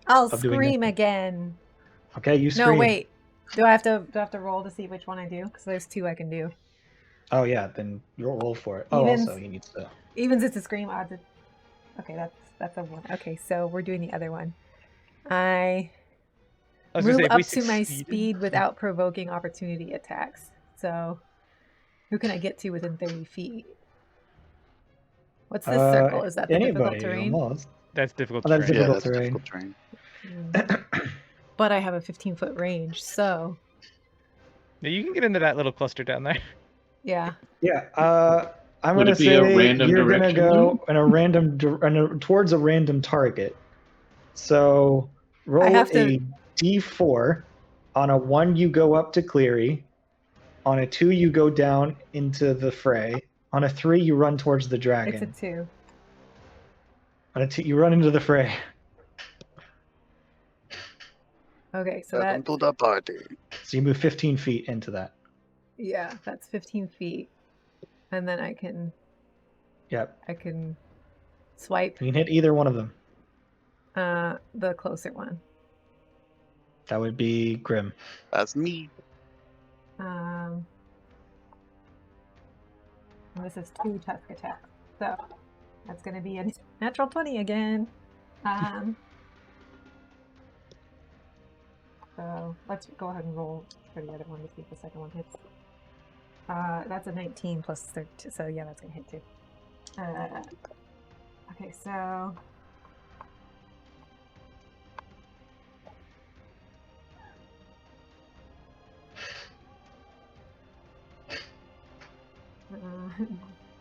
I'll Of doing scream this. again. Okay, you scream. No, wait. Do I have to roll to see which one I do? Because there's 2 I can do. Oh yeah, then you'll roll for it. Oh, Evens. also he needs to. Evens, it's a scream. Odds. Okay, that's a 1. Okay, so we're doing the other one. I was gonna move say, if up we to my succeeded- speed without provoking opportunity attacks. So, who can I get to within 30 feet? What's this circle? Is that the anybody, difficult terrain? Almost. That's difficult Oh, that's terrain. Yeah, difficult that's terrain. difficult terrain. But I have a 15-foot range, so Now you can get into that little cluster down there. yeah. Yeah. I'm Would gonna it be a say random you're gonna direction, go in a random towards a random target. So roll have to- a d4. On a 1, you go up to Cleary. On a 2, you go down into the fray. On a 3, you run towards the dragon. It's a 2. On a 2, you run into the fray. Okay, so Welcome that to the party. So you move 15 feet into that. yeah, that's 15 feet, and then I can Yep. swipe You can hit either one of them. the closer one. That would be Grim. That's me. And this is 2 tusk attacks, so that's going to be a natural 20 again. So let's go ahead and roll for the other one to see if the second one hits. That's a 19 plus 13, so yeah, that's going to hit too. Okay, so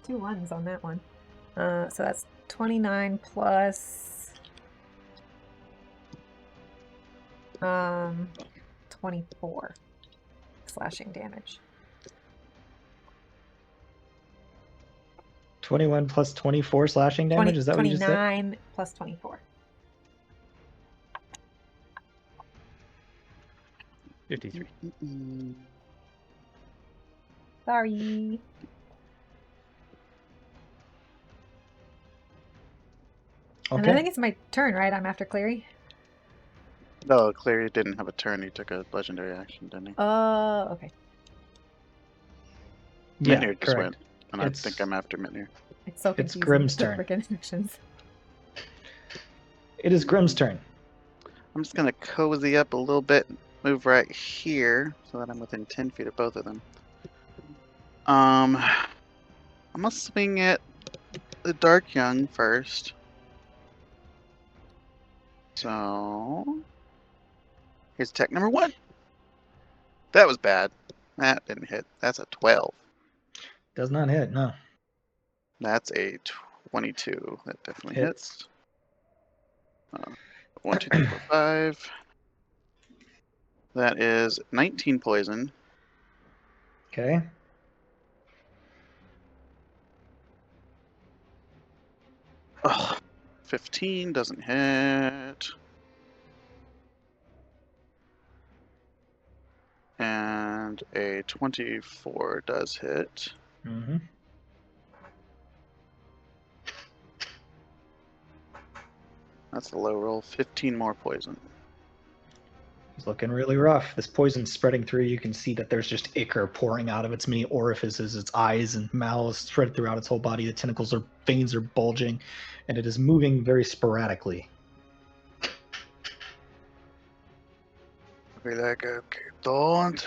two ones on that one. So that's 29 plus 24 slashing damage. 21 plus 24 slashing damage? Is that what you just said? 29 plus 24. 53. Sorry. And I Okay. think it's my turn, right? I'm after Clary. No, Clary didn't have a turn. He took a legendary action, didn't he? Oh, okay. Yeah, Mitnir just correct. went, and I think I'm after Mitnir. It's so It's confusing. Grimm's the turn. freaking actions. It is Grimm's turn. I'm just gonna cozy up a little bit, move right here, so that I'm within 10 feet of both of them. I'm gonna swing at the Dark Young first. So here's attack number 1. That was bad. That didn't hit. That's a 12. Does not hit, no. That's a 22. That definitely Hits. hits. 1, 2, 3, 4, 5. That is 19 poison. Okay. Ugh. 15 doesn't hit. And a 24 does hit. Mm-hmm. That's a low roll. 15 more poison. He's looking really rough. This poison's spreading through. You can see that there's just ichor pouring out of its many orifices, its eyes and mouths spread throughout its whole body. The tentacles or veins are bulging, and it is moving very sporadically. Be like, okay, don't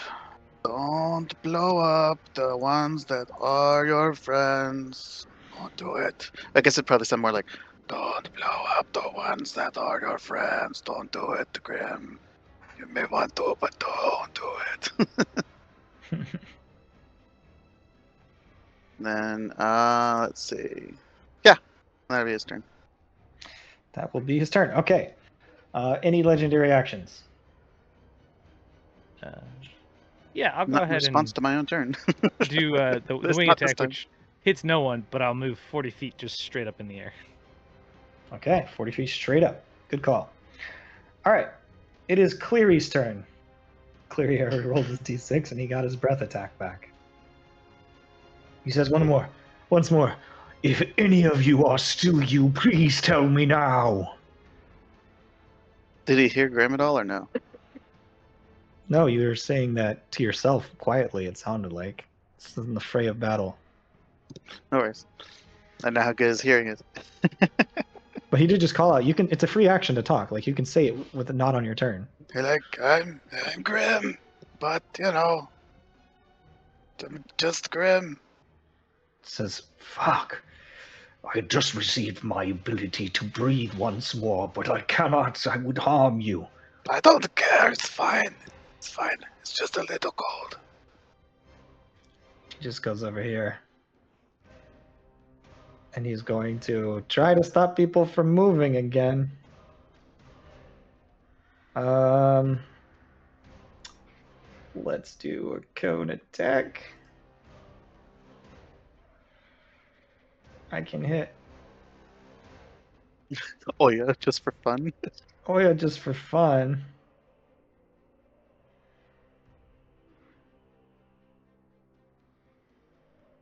blow up the ones that are your friends. Don't do it. I guess it'd probably sound more like, don't blow up the ones that are your friends. Don't do it, Grim. You may want to, but don't do it. Then, let's see. Yeah, that'll be his turn. That will be his turn. Okay. Any legendary actions? Yeah, I'll go Not in ahead response and to my own turn. do the This- wing not this attack, time. which hits no one, but I'll move 40 feet just straight up in the air. Okay, 40 feet straight up. Good call. All right. It is Cleary's turn. Cleary already rolled his d6 and he got his breath attack back. He says once more. If any of you are still you, please tell me now. Did he hear Grim at all or no? No, you were saying that to yourself quietly, it sounded like. This isn't the fray of battle. No worries. I know how good his hearing is. But he did just call out. It's a free action to talk. Like, you can say it with a nod on your turn. You're like, I'm Grim, but, you know, I'm just Grim. It says, fuck. I just received my ability to breathe once more, but I cannot. I would harm you. I don't care, it's fine. It's fine. It's just a little cold. He just goes over here. And he's going to try to stop people from moving again. Let's do a cone attack. I can hit. Oh yeah, just for fun. Oh yeah, just for fun.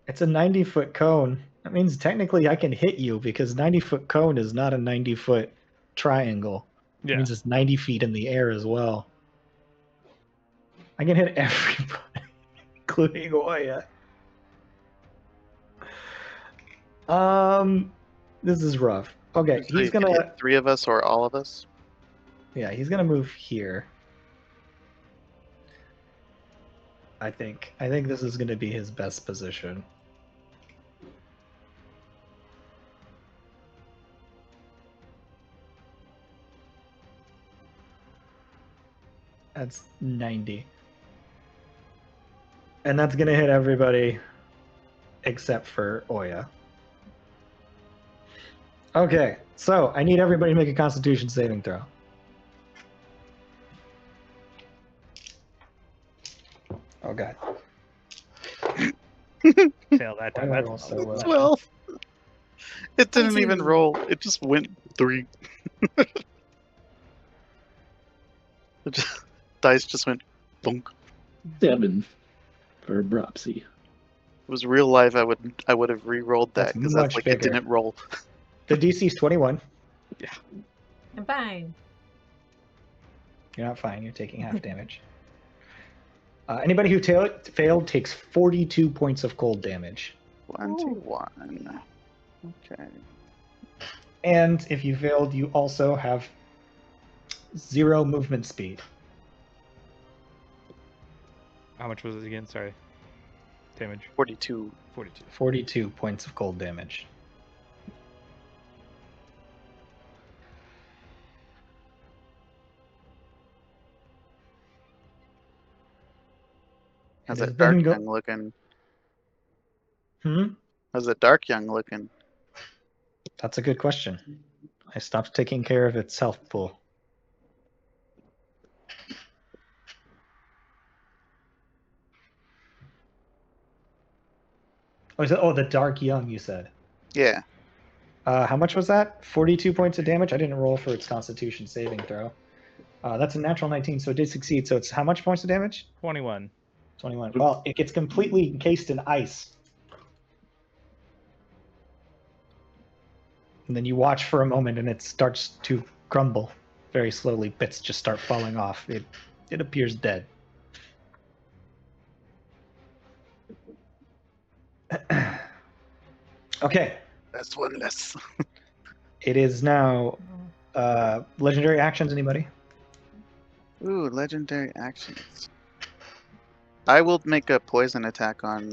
It's a 90-foot cone. That means technically I can hit you because 90-foot cone is not a 90-foot triangle. It Yeah. means it's 90 feet in the air as well. I can hit everybody, including Oya. This is rough. Okay, So he's you can gonna. hit 3 of us or all of us. Yeah, he's gonna move here. I think this is gonna be his best position. That's 90. And that's gonna hit everybody except for Oya. Okay, so I need everybody to make a Constitution saving throw. Oh god. Fail that time. Why do I That's roll so well? 12. It didn't even 22. roll. It just went 3. Dice just went Bonk. 7 for Bropsy. If it was real life, I would have re-rolled that That's because much that's like bigger. it didn't roll. The DC is 21. I'm fine. You're not fine. You're taking half damage. Anybody who failed takes 42 points of cold damage. 21. Okay. And if you failed, you also have 0 movement speed. How much was it again? Sorry. Damage. 42. 42. 42 points of cold damage. How's It has that dark been young looking? Hmm? How's that dark young looking? That's a good question. I stopped taking care of its health pool. The dark young, you said. Yeah. How much was that? 42 points of damage? I didn't roll for its constitution saving throw. That's a natural 19, so it did succeed. So it's how much points of damage? 21. 21. Well, it gets completely encased in ice. And then you watch for a moment and it starts to crumble very slowly. Bits just start falling off. It appears dead. Okay. That's one less. It is now legendary actions. Anybody? Ooh, legendary actions. I will make a poison attack on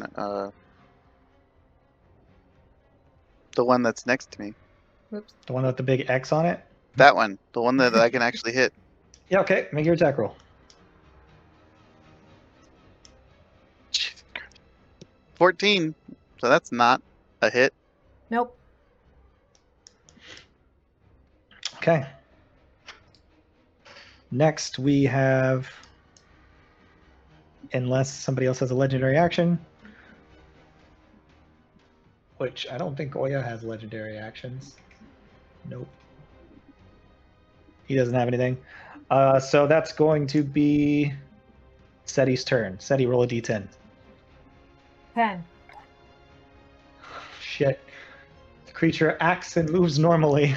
the one that's next to me. Whoops. The one with the big X on it? That one. The one that I can actually hit. Yeah, okay. Make your attack roll. 14. So that's not a hit. Nope. Okay. Next, we have, unless somebody else has a legendary action, which I don't think Oya has legendary actions. Nope. He doesn't have anything. So that's going to be Seti's turn. Seti, roll a d10. 10. Shit. The creature acts and moves normally.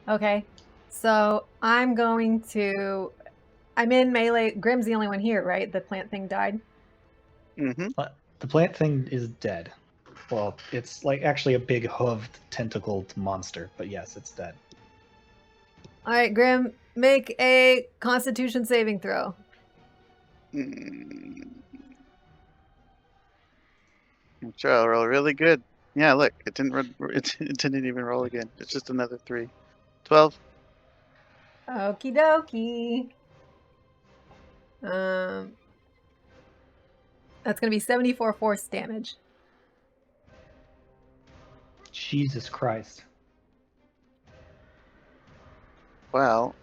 Okay. So I'm going to. I'm in melee. Grim's the only one here, right? The plant thing died. Mm-hmm. The plant thing is dead. Well, it's like actually a big hooved, tentacled monster, but yes, it's dead. All right, Grim, make a Constitution saving throw. I'm sure I'll roll really good. Yeah, look, it didn't even roll again. It's just another 3. 12. Okie dokie. That's gonna be 74 force damage. Jesus Christ. Well,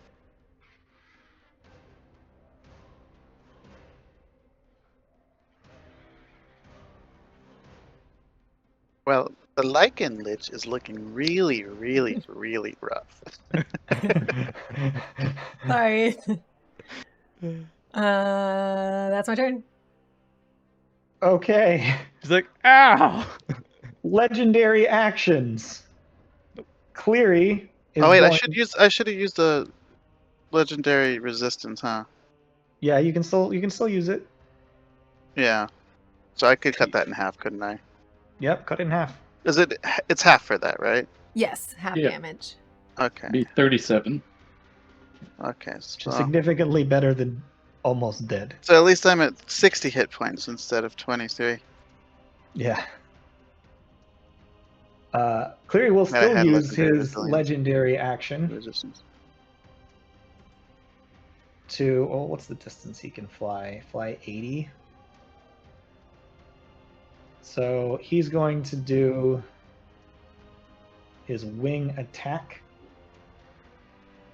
the Lichen Lich is looking really, really, really rough. Sorry. That's my turn. Okay. He's like, ow! Legendary actions. Cleary is Oh wait, I going... should have used the legendary resistance, huh? Yeah, you can still use it. Yeah. So I could cut that in half, couldn't I? Yep, cut it in half. It's half for that, right? Yes, half Yeah. damage. Okay. Be 37. Okay. Which is So, significantly better than almost dead. so at least I'm at 60 hit points instead of 23. Yeah. Cleary will Yeah, I still had use legendary his resilience. legendary action Resistance. to... Oh, what's the distance he can fly? Fly 80? So he's going to do his wing attack,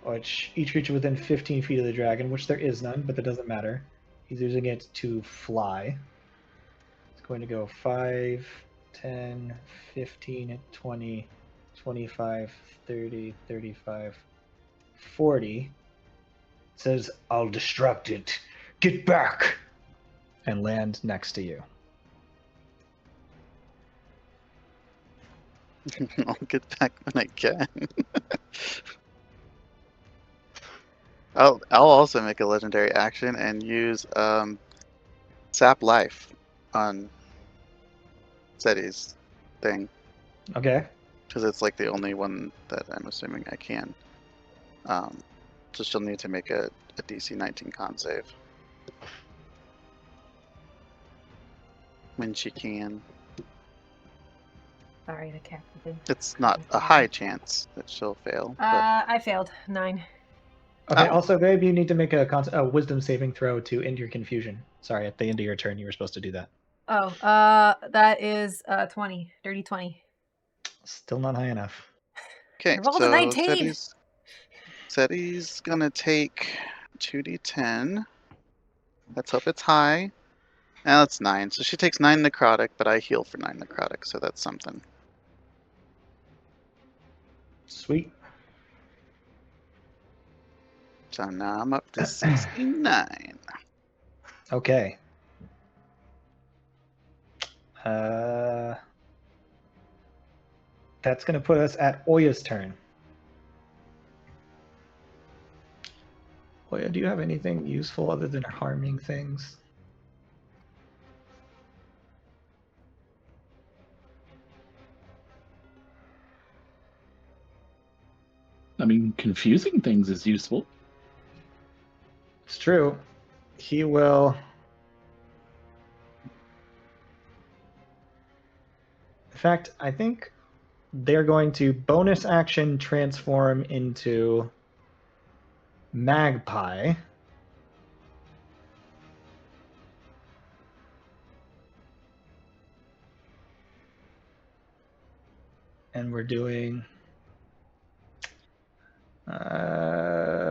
which each creature within 15 feet of the dragon, which there is none, but that doesn't matter. He's using it to fly. It's going to go 5, 10, 15, 20, 25, 30, 35, 40. It says, I'll destruct it. Get back! And land next to you. I'll get back when I can. I'll also make a legendary action and use sap life on Seti's thing. Okay. Because it's like the only one that I'm assuming I can. So she'll need to make a DC 19 con save. When she can. Sorry, the cat. It's not a high chance that she'll fail. But I failed 9. Okay, Oh. also, babe, you need to make a wisdom saving throw to end your confusion. Sorry, at the end of your turn, you were supposed to do that. Oh, that is 20, dirty 20. Still not high enough. okay, I rolled a so 19. Seti's gonna take 2d10. Let's hope it's high. And that's 9. So she takes 9 necrotic, but I heal for 9 necrotic, so that's something. Sweet. So now I'm up to 69. Okay. That's going to put us at Oya's turn. Oya, do you have anything useful other than harming things? I mean, confusing things is useful. It's true. He will... In fact, I think they're going to bonus action transform into Magpie. And we're doing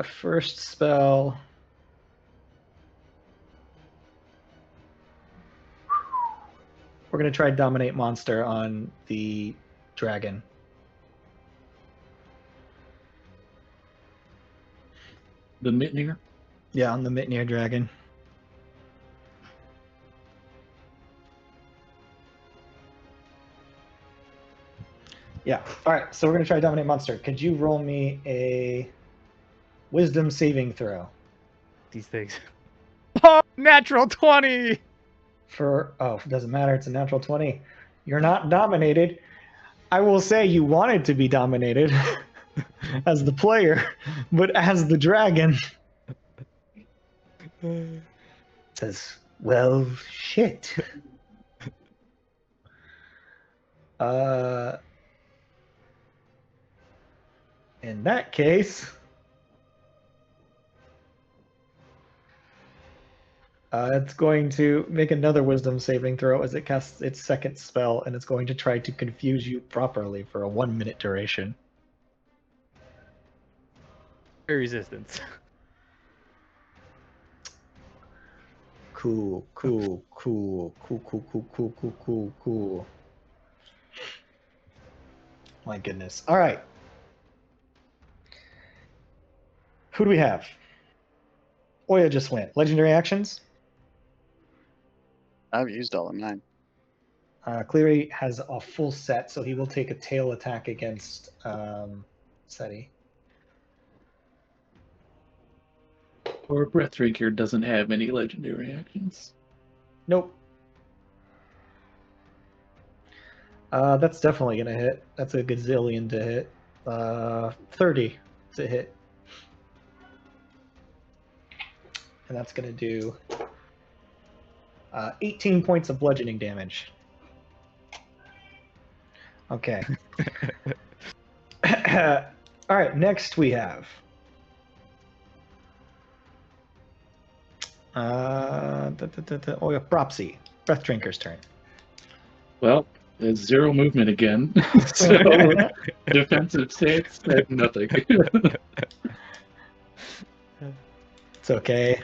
first spell. We're going to try Dominate Monster on the dragon. The Mitnir. Yeah, on the Mitnir dragon. Yeah. All right. So we're going to try Dominate Monster. Could you roll me a Wisdom saving throw? These things. Oh, natural 20! It doesn't matter. It's a natural 20. You're not dominated. I will say you wanted to be dominated as the player, but as the dragon. Says, well, shit. In that case, it's going to make another wisdom saving throw as it casts its second spell, and it's going to try to confuse you properly for a 1 minute duration. Resistance. Cool. My goodness. All right. Who do we have? Oya just went. Legendary actions? I've used all of mine. Cleary has a full set, so he will take a tail attack against Seti. Or Breathraker doesn't have any legendary actions. Nope. That's definitely going to hit. That's a gazillion to hit. 30 to hit. And that's going to do 18 points of bludgeoning damage. Okay. All right, next we have Propsy. Breath Drinker's turn. Well, it's 0 movement again. So defensive stance, nothing. It's okay.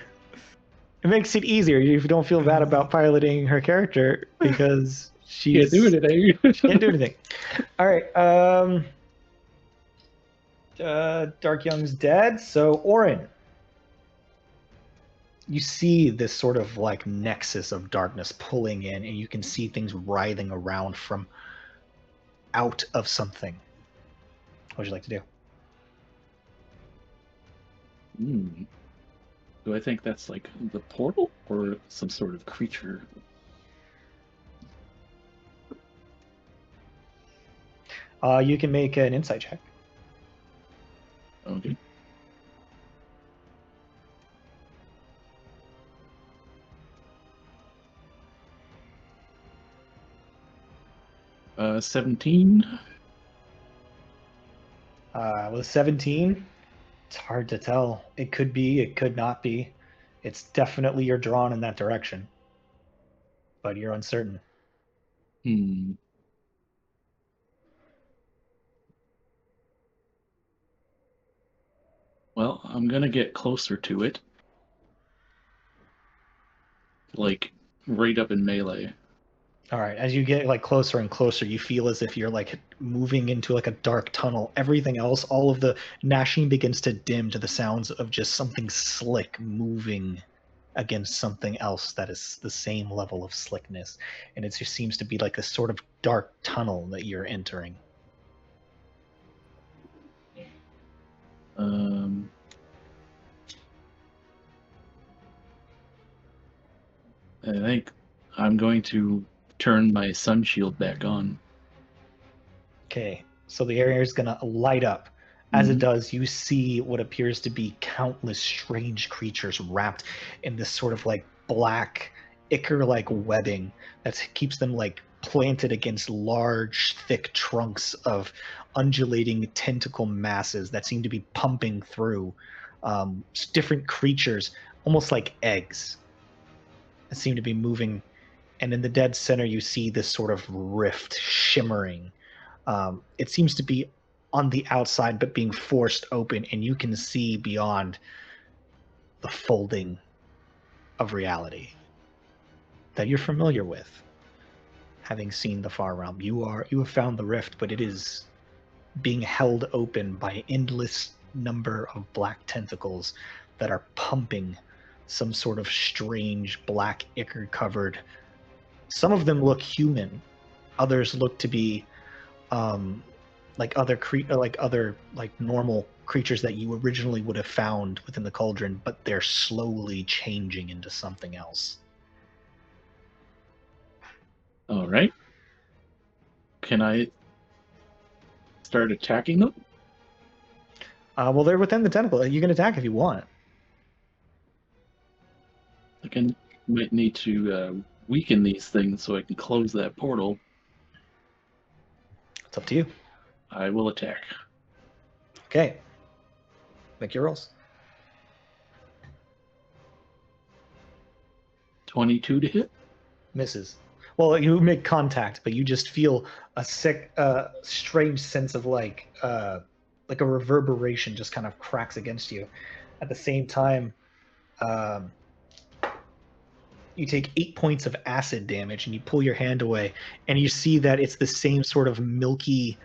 It makes it easier if you don't feel bad about piloting her character because she's Can't do anything. can't do anything. All right. Dark Young's dead, so Orin. you see this sort of like nexus of darkness pulling in, and you can see things writhing around from out of something. What would you like to do? Do I think that's like the portal or some sort of creature? You can make an insight check. Okay. Uh, 17. With 17, it's hard to tell. It could be, it could not be. It's definitely you're drawn in that direction, but you're uncertain. Well, I'm gonna get closer to it. Like, right up in melee. All right, as you get like closer and closer, you feel as if you're like moving into like a dark tunnel. Everything else, all of the gnashing begins to dim to the sounds of just something slick moving against something else that is the same level of slickness. And it just seems to be like a sort of dark tunnel that you're entering. I think I'm going to turn my sun shield back on. Okay, so the area is going to light up. As it does, you see what appears to be countless strange creatures wrapped in this sort of like black ichor-like webbing that keeps them like planted against large, thick trunks of undulating tentacle masses that seem to be pumping through different creatures, almost like eggs, that seem to be moving. And in the dead center, you see this sort of rift shimmering. It seems to be on the outside, but being forced open, and you can see beyond the folding of reality that you're familiar with, having seen the far realm. You have found the rift, but it is being held open by an endless number of black tentacles that are pumping some sort of strange black ichor covered. Some of them look human, others look to be like other normal creatures that you originally would have found within the cauldron, but they're slowly changing into something else. All right. Can I start attacking them? Well, they're within the tentacle. You can attack if you want. I might need to weaken these things so I can close that portal. It's up to you. I will attack. Okay. Make your rolls. 22 to hit. Misses. Well, you make contact, but you just feel a sick, strange sense of like a reverberation just kind of cracks against you. At the same time, you take 8 points of acid damage, and you pull your hand away, and you see that it's the same sort of milky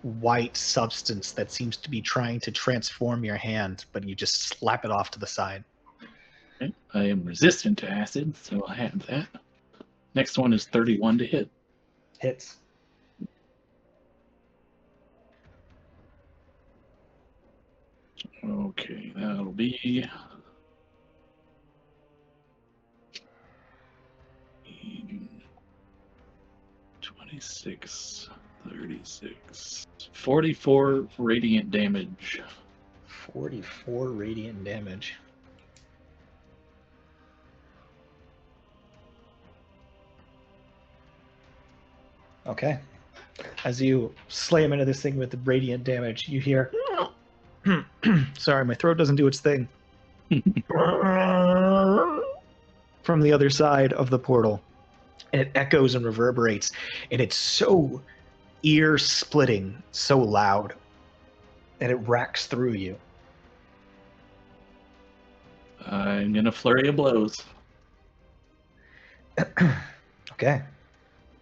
white substance that seems to be trying to transform your hand, but you just slap it off to the side. Okay. I am resistant to acid, so I'll have that. Next one is 31 to hit. Hits. Okay, that'll be 26, 36, 44 radiant damage. 44 radiant damage. Okay. As you slay him into this thing with the radiant damage, you hear... Sorry, my throat doesn't do its thing. From the other side of the portal. And it echoes and reverberates. And it's so ear-splitting, so loud, that it racks through you. I'm gonna flurry of blows. Okay.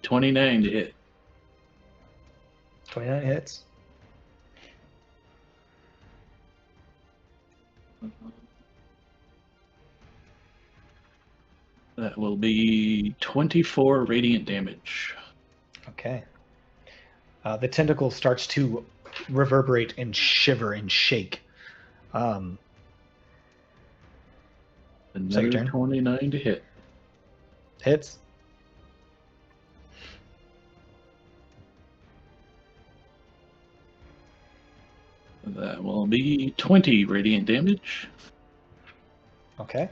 29 to hit. 29 hits. That will be 24 radiant damage. Okay. The tentacle starts to reverberate and shiver and shake. So your Another turn. 29 to hit. Hits. That will be 20 radiant damage. Okay.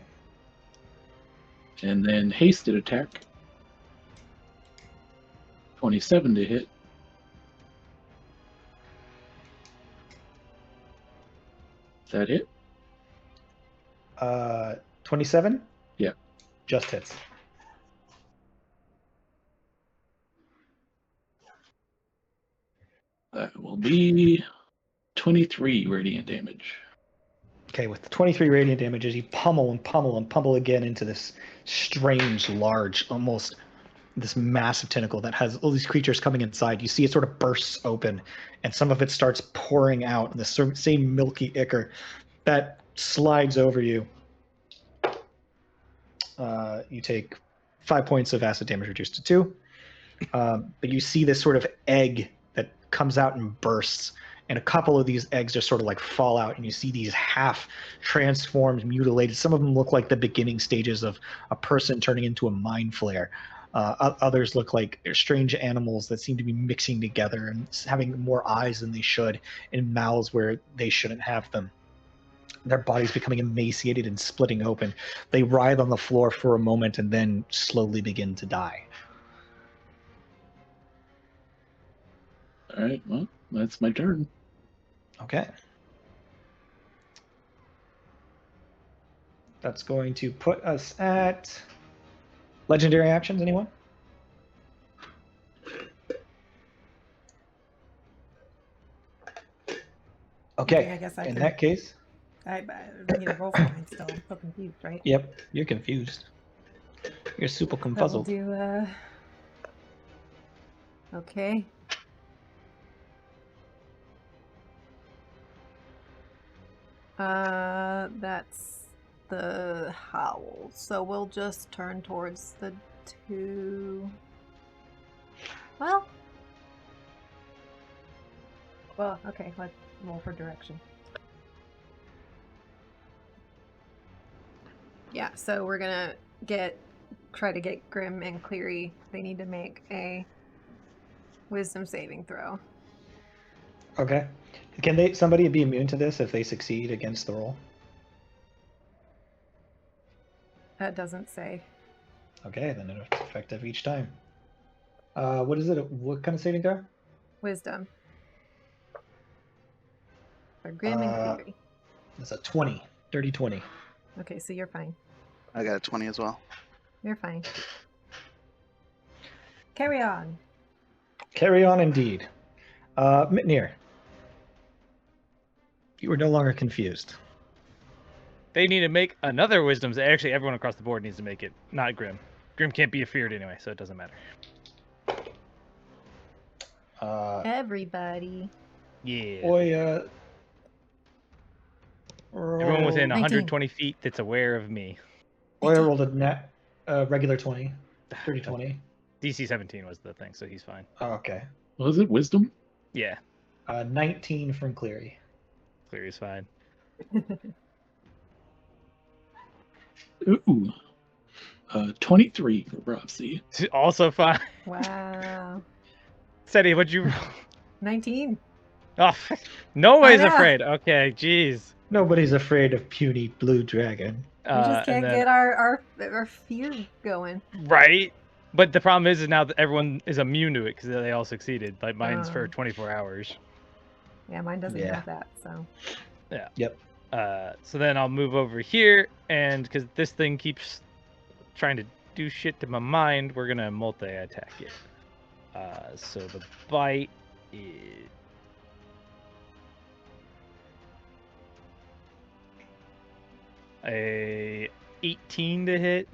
And then hasted attack. 27 to hit. Is that it? 27? Yeah. Just hits. That will be 23 radiant damage. Okay, with 23 radiant damage, as you pummel and pummel and pummel again into this strange, large, almost this massive tentacle that has all these creatures coming inside. You see it sort of bursts open, and some of it starts pouring out in the same milky ichor that slides over you. You take 5 points of acid damage, reduced to 2. But you see this sort of egg that comes out and bursts, and a couple of these eggs just sort of like fall out, and you see these half transformed, mutilated. Some of them look like the beginning stages of a person turning into a mind flare. Others look like strange animals that seem to be mixing together and having more eyes than they should, and mouths where they shouldn't have them. Their bodies becoming emaciated and splitting open. They writhe on the floor for a moment and then slowly begin to die. All right, well, that's my turn. Okay. That's going to put us at legendary actions. Anyone? Okay. I guess I In can. that case, I need to roll for mine still. I'm so confused, right? yep, you're confused. You're super That will confuzzled. do. Okay. That's the howl. So we'll just turn towards the 2. Well, okay. Let's roll for direction. Yeah. So we're gonna try to get Grim and Cleary. They need to make a wisdom saving throw. Okay. Can somebody be immune to this if they succeed against the roll? That doesn't say. Okay, then it's effective each time. What is it? What kind of saving throw? Wisdom. For Grim and Cleary. It's a 20. Dirty 20. Okay, so you're fine. I got a 20 as well. You're fine. Carry on. Carry on indeed. Mitnir. You are no longer confused. They need to make another wisdom. Actually, everyone across the board needs to make it, not Grim. Grim can't be feared anyway, so it doesn't matter. Everybody. Yeah. Boy, Everyone within 19. 120 feet that's aware of me. Oya rolled a regular 20. Dirty 20. DC 17 was the thing, so he's fine. Oh, okay. Was it wisdom? Yeah, 19 from Cleary. Cleary's fine. Ooh. 23 for Prophecy. Also fine. Wow. Seti, what'd you roll? 19. Oh, nobody's yeah. afraid. Okay, jeez. Nobody's afraid of puny blue dragon. We just can't and then- get our feud going. Right? But the problem is now that everyone is immune to it because they all succeeded. Like mine's for Oh. 24 hours. Yeah, mine doesn't Yeah. have that, so. Yeah. Yep. So then I'll move over here, and because this thing keeps trying to do shit to my mind, we're gonna multi-attack it. So the bite is a 18 to hit.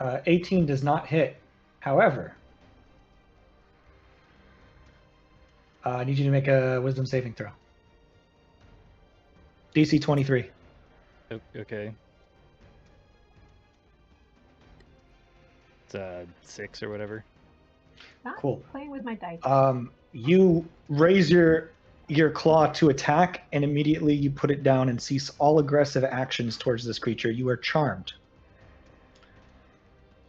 18 does not hit. However, I need you to make a wisdom saving throw. DC 23. Okay. It's 6 or whatever. Not Cool. playing with my dice. You raise your claw to attack, and immediately you put it down and cease all aggressive actions towards this creature. You are charmed.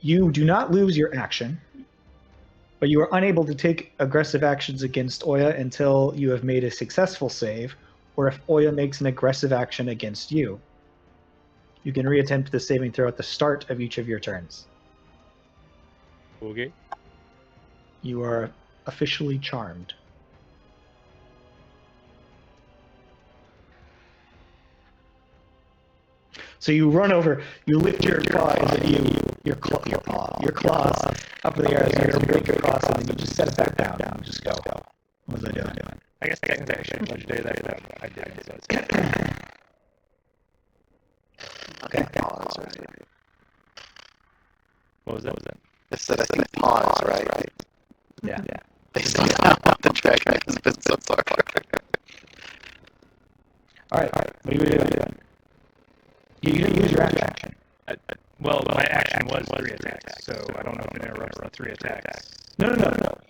You do not lose your action, but you are unable to take aggressive actions against Oya until you have made a successful save, or if Oya makes an aggressive action against you. You can reattempt the saving throw at the start of each of your turns. Okay. You are officially charmed. So you run over, you lift your claws, your claws up in the air as you break across, and then you just set it back down. And just go. What was I doing? I guess technically I should legendary that, but I didn't. So it's Okay. Pause, right? what was that? I said I think pause, right? Yeah. Based on how the dragon has been so far. All right. What are you doing? You didn't use your action. Well, my action was 3 attacks, so I don't know if it interrupts the 3 attacks. No.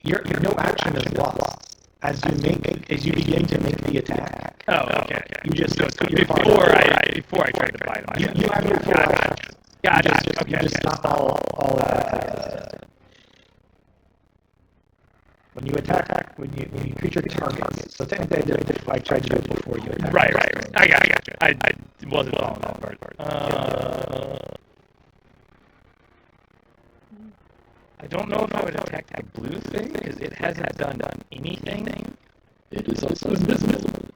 Your no action is lost as you begin to make the attack. Oh, okay. You just So put your paw before down. I tried to bite him. You have your full action. Gotcha. You just stop all attacks. When you attack, when you creature targets. So technically, I tried to do it before you attack. Right. I got you. I wasn't following that part. I don't know if I would attack the blue thing because it hasn't done anything. It is also invisible.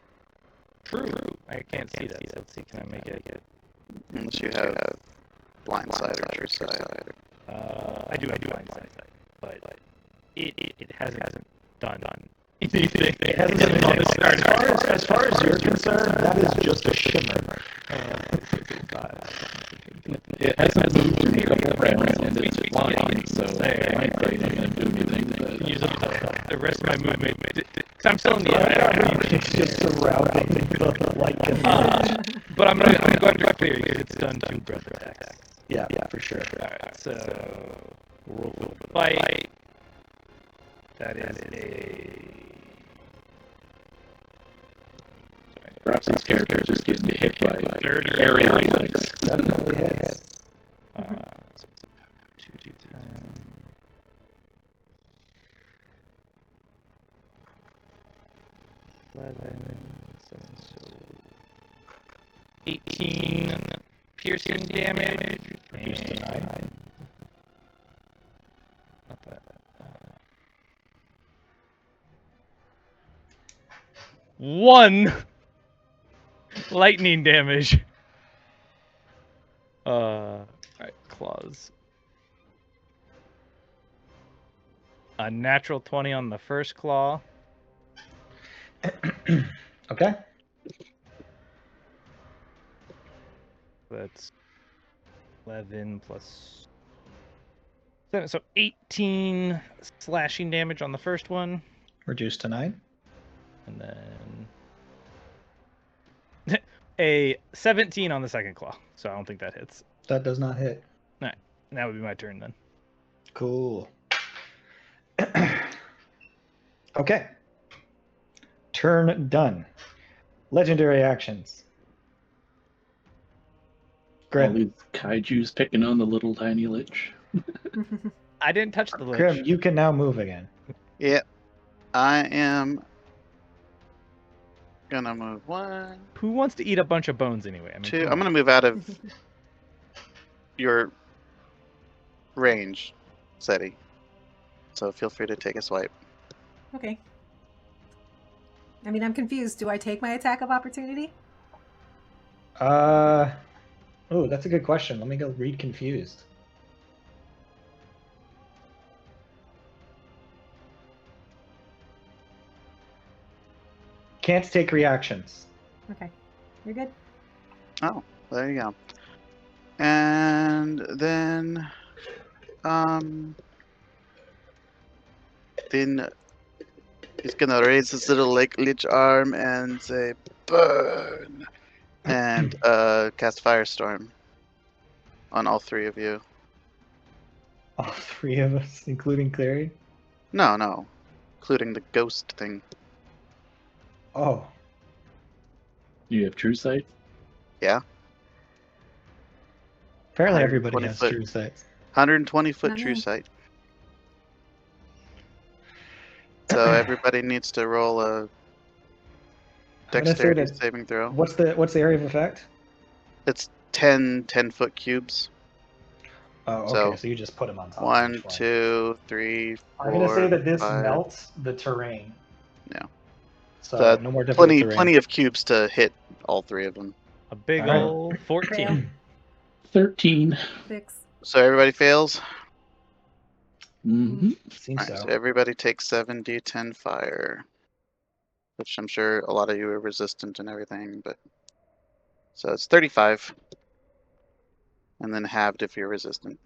True. I can't see that. So let's see. Can I make it? Unless you have blind side or true side. I do blind sight, but it hasn't done anything. It hasn't done anything on the start. As far as you're concerned, that is just a shimmer. It hasn't moved in a couple of rounds, and it's flying, so I might not even do anything. But, Use up the rest of my movement. Because I'm still in the air. It's just surrounding the light. But I'm going to clear because it's done 2 breath attacks. Yeah, for sure. Alright, so roll the bite. That is a. perhaps these characters just getting hit by 30 area attacks. Definitely hits. So it's 2d10. 11, so 18 piercing damage. Reduced to 9. Not that. 1 lightning damage. Alright, claws. A natural 20 on the first claw. Okay. That's 11 plus 7, so 18 slashing damage on the first one, Reduced to 9. and then a 17 on the second claw. So I don't think that hits. That does not hit. Alright, that would be my turn then. Cool. Okay. Turn done. Legendary actions. All Grim. these kaiju's picking on the little tiny lich. I didn't touch the lich. Grim, you can now move again. Yep. I am gonna move 1, Who wants to eat a bunch of bones anyway? I mean, 2. come I'm on. gonna move out of your range, Seti. So feel free to take a swipe. Okay. I mean, I'm confused. Do I take my attack of opportunity? Oh, that's a good question. Let me go read Confused. Can't take reactions. Okay. You're good? Oh, there you go. And then he's gonna raise his little lich arm and say burn, and cast Firestorm on all 3 of you. All three of us, including Clary? No, including the ghost thing. Oh, You have true sight? Yeah, apparently everybody 120 has foot. true sight. 120-foot Not true me. sight. So everybody needs to roll a I'm gonna say dexterity that. saving throw. What's the area of effect? It's 10 10-foot cubes. Oh, So, okay. So you just put them on top of 1, each one. 2, 3, 4, I'm gonna say that this 5. melts the terrain. Yeah. So no more difficult terrain. Plenty of cubes to hit all three of them. A big All right. ol' 14. 13. 6. So everybody fails. Mm-hmm. Seems Alright, so. so everybody takes 7d10 fire, which I'm sure a lot of you are resistant and everything, but so it's 35, and then halved if you're resistant.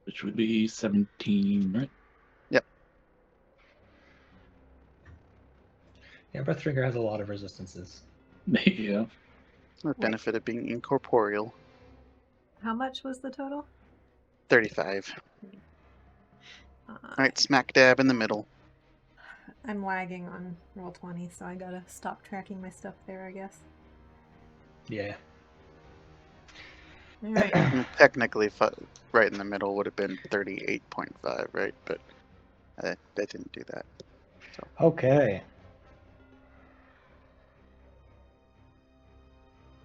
Which would be 17, right? Yeah, Breathbringer has a lot of resistances. Yeah. The benefit of being incorporeal. How much was the total? 35. Uh, Alright, smack dab in the middle. I'm lagging on Roll20, so I gotta stop tracking my stuff there, I guess. Yeah. Alright. I mean, technically, right in the middle would have been 38.5, right? But they didn't do that. Okay.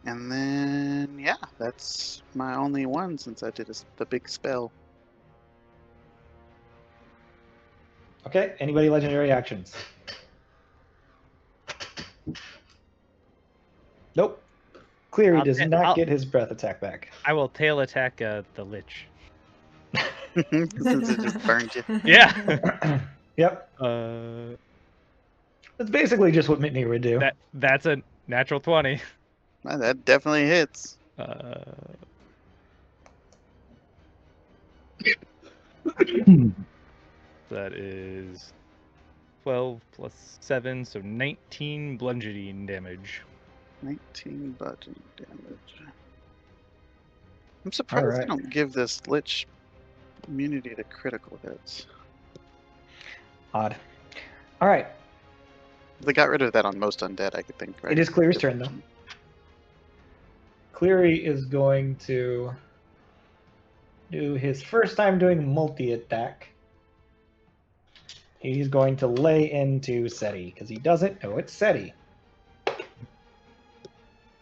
And then, yeah, that's my only one since I did the big spell. Okay. Anybody legendary actions? Nope. Cleary does not get his breath attack back. I will tail attack the lich. Since it just burned you. Yeah. Yep. That's basically just what Mitney would do. That's a natural 20. Well, that definitely hits. That is 12 plus 7, so 19 bludgeoning damage. 19 bludgeoning damage. I'm surprised they Alright. don't give this lich immunity to critical hits. Odd. Alright. They got rid of that on most undead, I could think, right? It is Cleary's turn, though. Cleary is going to do his first time doing multi-attack. He's going to lay into Seti, because he doesn't know it's Seti.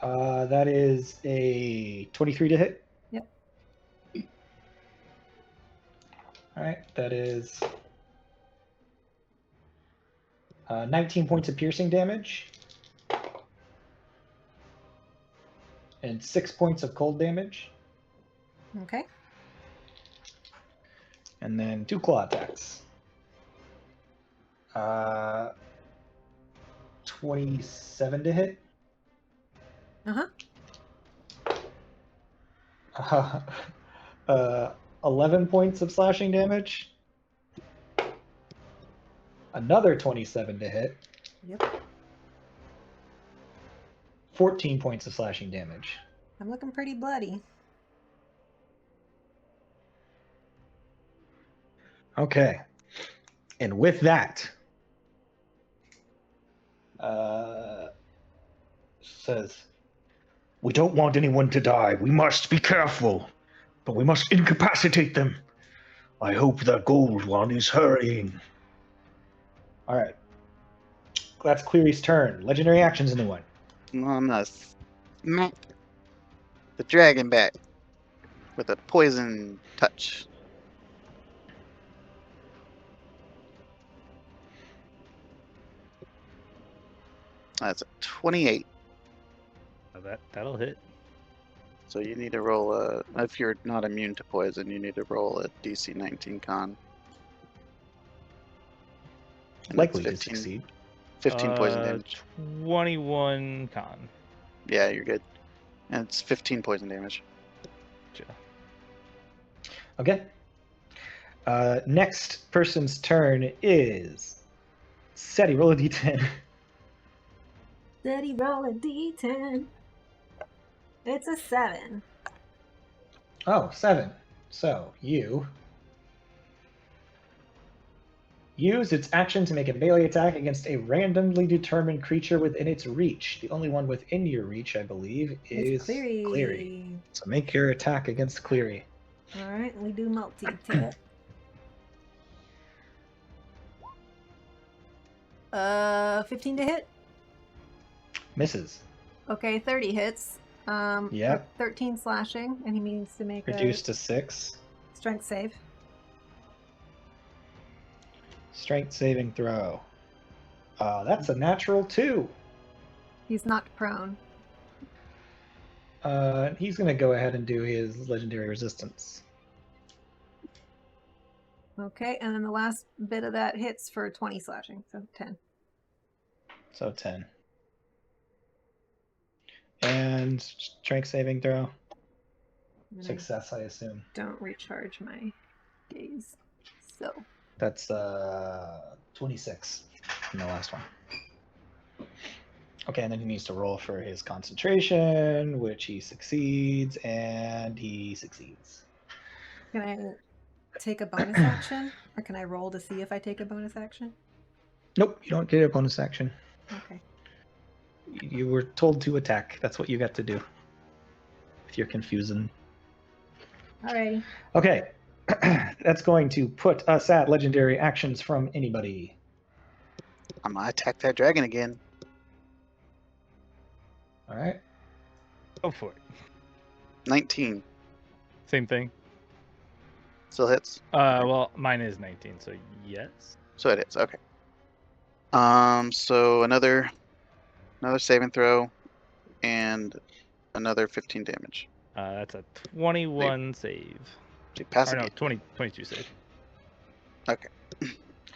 That is a 23 to hit. Yep. Alright, that is 19 points of piercing damage. And 6 points of cold damage. Okay. And then 2 claw attacks. 27 to hit. Uh-huh. 11 points of slashing damage. Another 27 to hit. Yep. 14 points of slashing damage. I'm looking pretty bloody. Okay. And with that, says, "We don't want anyone to die. We must be careful, but we must incapacitate them. I hope the gold one is hurrying." All right. That's Cleary's turn. Legendary actions, anyone? I'm gonna smack the dragon back with a poison touch. That's a 28. That'll hit. So you need to roll a. If you're not immune to poison, you need to roll a DC 19 con. And Likely that's to succeed. 15 poison damage. 21 con. Yeah, you're good. And it's 15 poison damage. Okay. Next person's turn is Seti. Roll a d10. Steady roll a d10. It's a 7. Oh, 7. So you Use its action to make a melee attack against a randomly determined creature within its reach. The only one within your reach, I believe, is Cleary. So make your attack against Cleary. All right, we do multi-attack. 15 to hit. Misses. Okay, 30 hits. Yep. 13 slashing, and he needs to make Reduced to 6. a strength save. Strength saving throw. That's a natural 2. He's knocked prone. He's going to go ahead and do his legendary resistance. Okay, and then the last bit of that hits for 20 slashing, so 10. So 10. And strength saving throw. And Success, I assume. don't recharge my gaze. So That's 26 in the last one. Okay, and then he needs to roll for his concentration, which he succeeds, and he succeeds. can I take a bonus action, or can I roll to see if I take a bonus action? Nope, you don't get a bonus action. Okay. You were told to attack. That's what you got to do. If you're confusing. Alrighty. Okay, that's going to put us at legendary actions from anybody. I'm gonna attack that dragon again. All right. Go for it. 19. Same thing. Still hits. Well, mine is 19, so yes. So it is. Okay. So another saving throw, and another 15 damage. That's a 21 save. So you pass Or no, again. 22 save.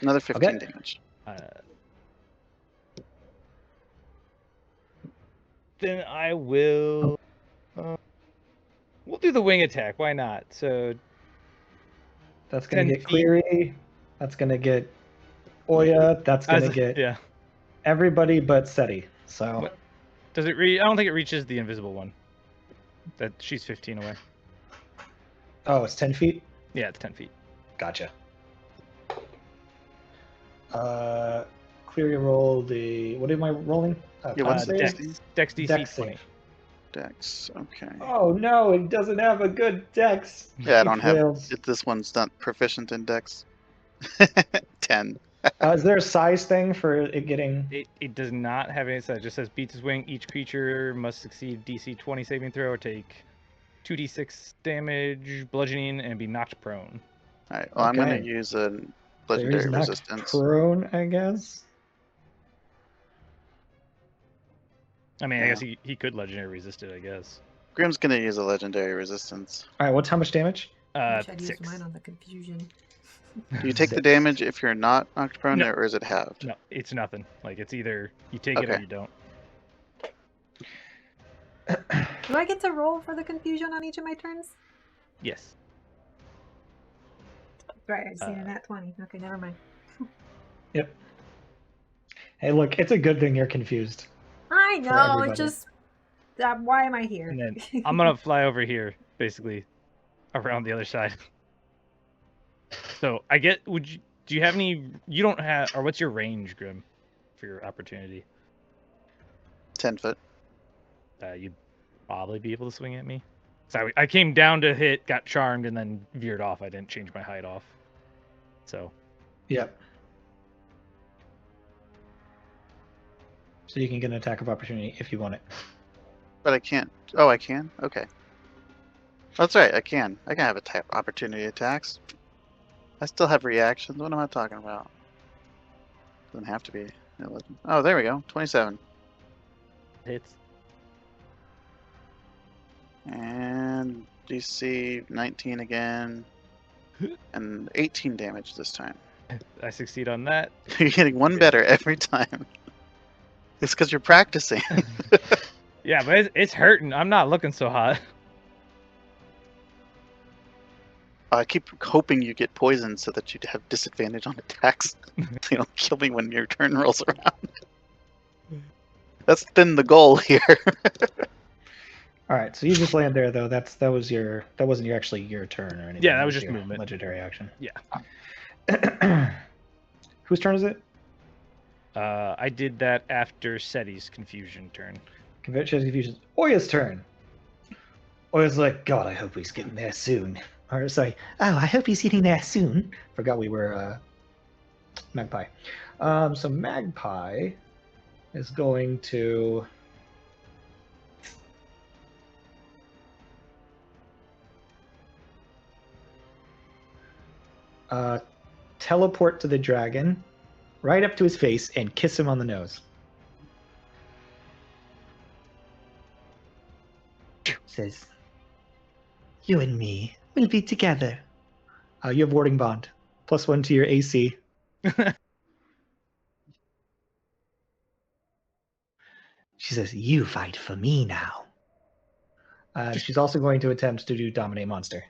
Another 15 Okay. damage. Then I will. We'll do the wing attack. Why not? So That's going 10 to get feet. Cleary. That's going to get Oya. That's going to get yeah. everybody but Seti. So What? Does it I don't think it reaches the invisible one. That she's 15 away. Oh, it's 10 feet? Yeah, it's 10 feet. Gotcha. Cleary roll the... What am I rolling? Yeah, what's con the save? Dex DC Dex 20. save. Dex. Okay. Oh no, it doesn't have a good dex. Yeah, I He don't have. fails. This one's not proficient in Dex. 10. Is there a size thing for it getting... It does not have any size. It just says beats his wing. Each creature must succeed DC 20 saving throw or take 2d6 damage, bludgeoning, and be knocked prone. All right. Well, I'm gonna Okay. use a There is legendary knocked resistance. prone, I guess? I mean, I Yeah. guess he could legendary resist it, I guess. Grim's gonna use a legendary resistance. Alright, what's how much damage? Wish I'd 6. used mine on the confusion. Do you take the 6. damage if you're not knocked prone, No. or is it halved? No, it's nothing. Like, it's either you take it or Okay. you don't. Do I get to roll for the confusion on each of my turns? Yes. Right, I just need a nat 20. Okay, never mind. Yep. Hey, look, it's a good thing you're confused. I know, everybody. it just... why am I here? And then I'm gonna fly over here, basically, around the other side. So I get. Do you have any? You don't have. Or what's your range, Grim, for your opportunity? 10 foot. You'd probably be able to swing at me. So I came down to hit, got charmed, and then veered off. I didn't change my height off. So Yep. So you can get an attack of opportunity if you want it. But I can't. Oh, I can? Okay. That's right, I can. I can have opportunity attacks. I still have reactions. What am I talking about? Doesn't have to be 11. Oh, there we go. 27. hits. And DC 19 again. And 18 damage this time. I succeed on that. You're getting one better every time. It's because you're practicing. Yeah, but it's hurting. I'm not looking so hot. I keep hoping you get poisoned so that you'd have disadvantage on attacks. So you don't kill me when your turn rolls around. That's been the goal here. All right, so you just land there though. That wasn't actually your turn or anything. Yeah, that was just your movement. Legendary action. Yeah. Whose turn is it? I did that after Seti's confusion turn. Confusion. Oya's turn. Oya's like, God, I hope he's getting there soon. Or sorry, oh, I hope he's getting there soon. Forgot we were Magpie. So Magpie is going to teleport to the dragon, right up to his face, and kiss him on the nose. Says, you and me will be together. You have warding bond. +1 to your AC. She says, you fight for me now. She's also going to attempt to do Dominate Monster.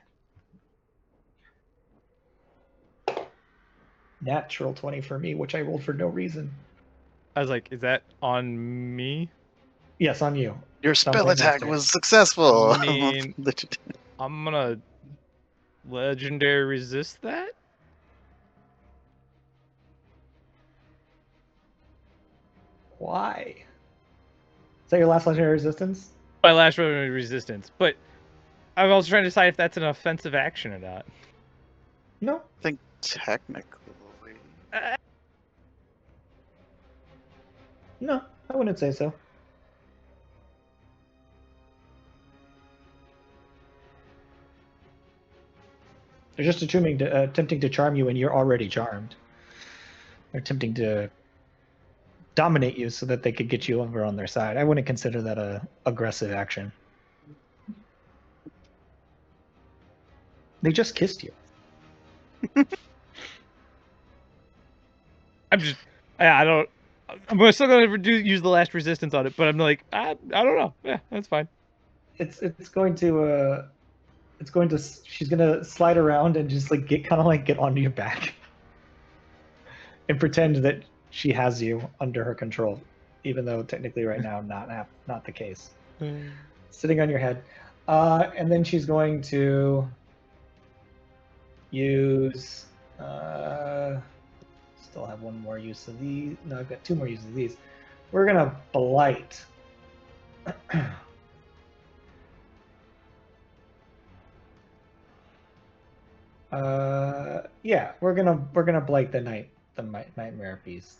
Natural 20 for me, which I rolled for no reason. I was like, is that on me? Yes, on you. Your spell Dominate attack Monster. was successful. I mean- I'm gonna legendary resist that? Why? Is that your last legendary resistance? My last legendary resistance. But I'm also trying to decide if that's an offensive action or not. No. I think technically. No, I wouldn't say so. They're just attempting to charm you, and you're already charmed. They're attempting to dominate you so that they could get you over on their side. I wouldn't consider that a aggressive action. They just kissed you. I'm still gonna use the last resistance on it, but I'm like, I don't know. Yeah, that's fine. She's gonna slide around and just like get onto your back and pretend that she has you under her control, even though technically right now not the case. Sitting on your head, and then she's going to use. Still have one more use of these. No, I've got two more uses of these. We're gonna blight. Yeah, we're gonna blight the nightmare beast.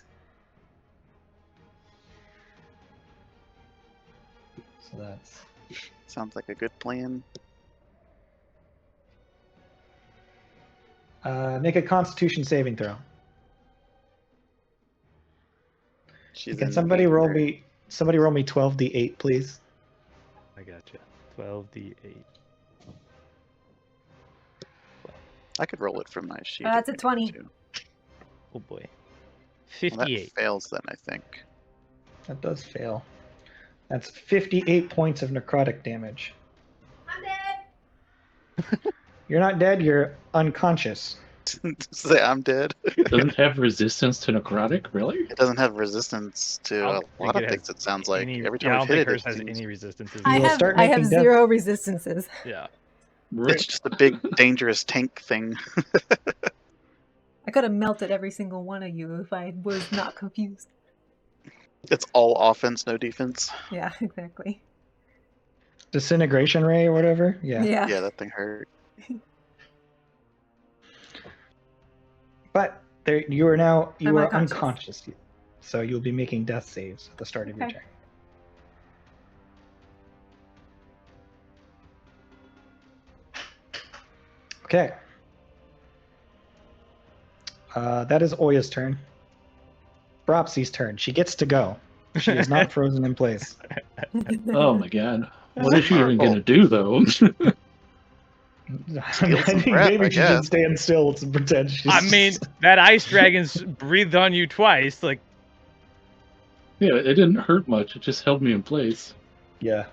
So that's Sounds like a good plan. make a Constitution saving throw. She's Can in somebody roll danger. me 12d8, please? I gotcha. 12d8. I could roll it from my sheet. It's if a I need 20. to. Oh boy. Well, that 58. fails then, I think. That does fail. That's 58 points of necrotic damage. I'm dead. You're not dead, you're unconscious. Say I'm dead. Doesn't have resistance to necrotic, really? It doesn't have resistance I to a don't lot think of it things. has It sounds like Any, every yeah, I time don't we've hit think it, hers has seems- any resistances. I will have start I have making death- 0 resistances. Yeah. it's just a big dangerous tank thing. I could have melted every single one of you if I was not confused. It's all offense, no defense. Yeah, exactly. Disintegration ray or whatever? Yeah. Yeah, that thing hurt. But there you are now I'm are unconscious. unconscious. So you'll be making death saves at the start of your Okay. turn. Okay. That is Oya's turn. Bropsy's turn. She gets to go. She is not frozen in place. Oh my god. What is she even gonna do, though? I Steal some think breath, maybe I she should guess. stand still to pretend she's. I mean, that ice dragon's breathed on you twice. Like, Yeah, it didn't hurt much. It just held me in place. Yeah.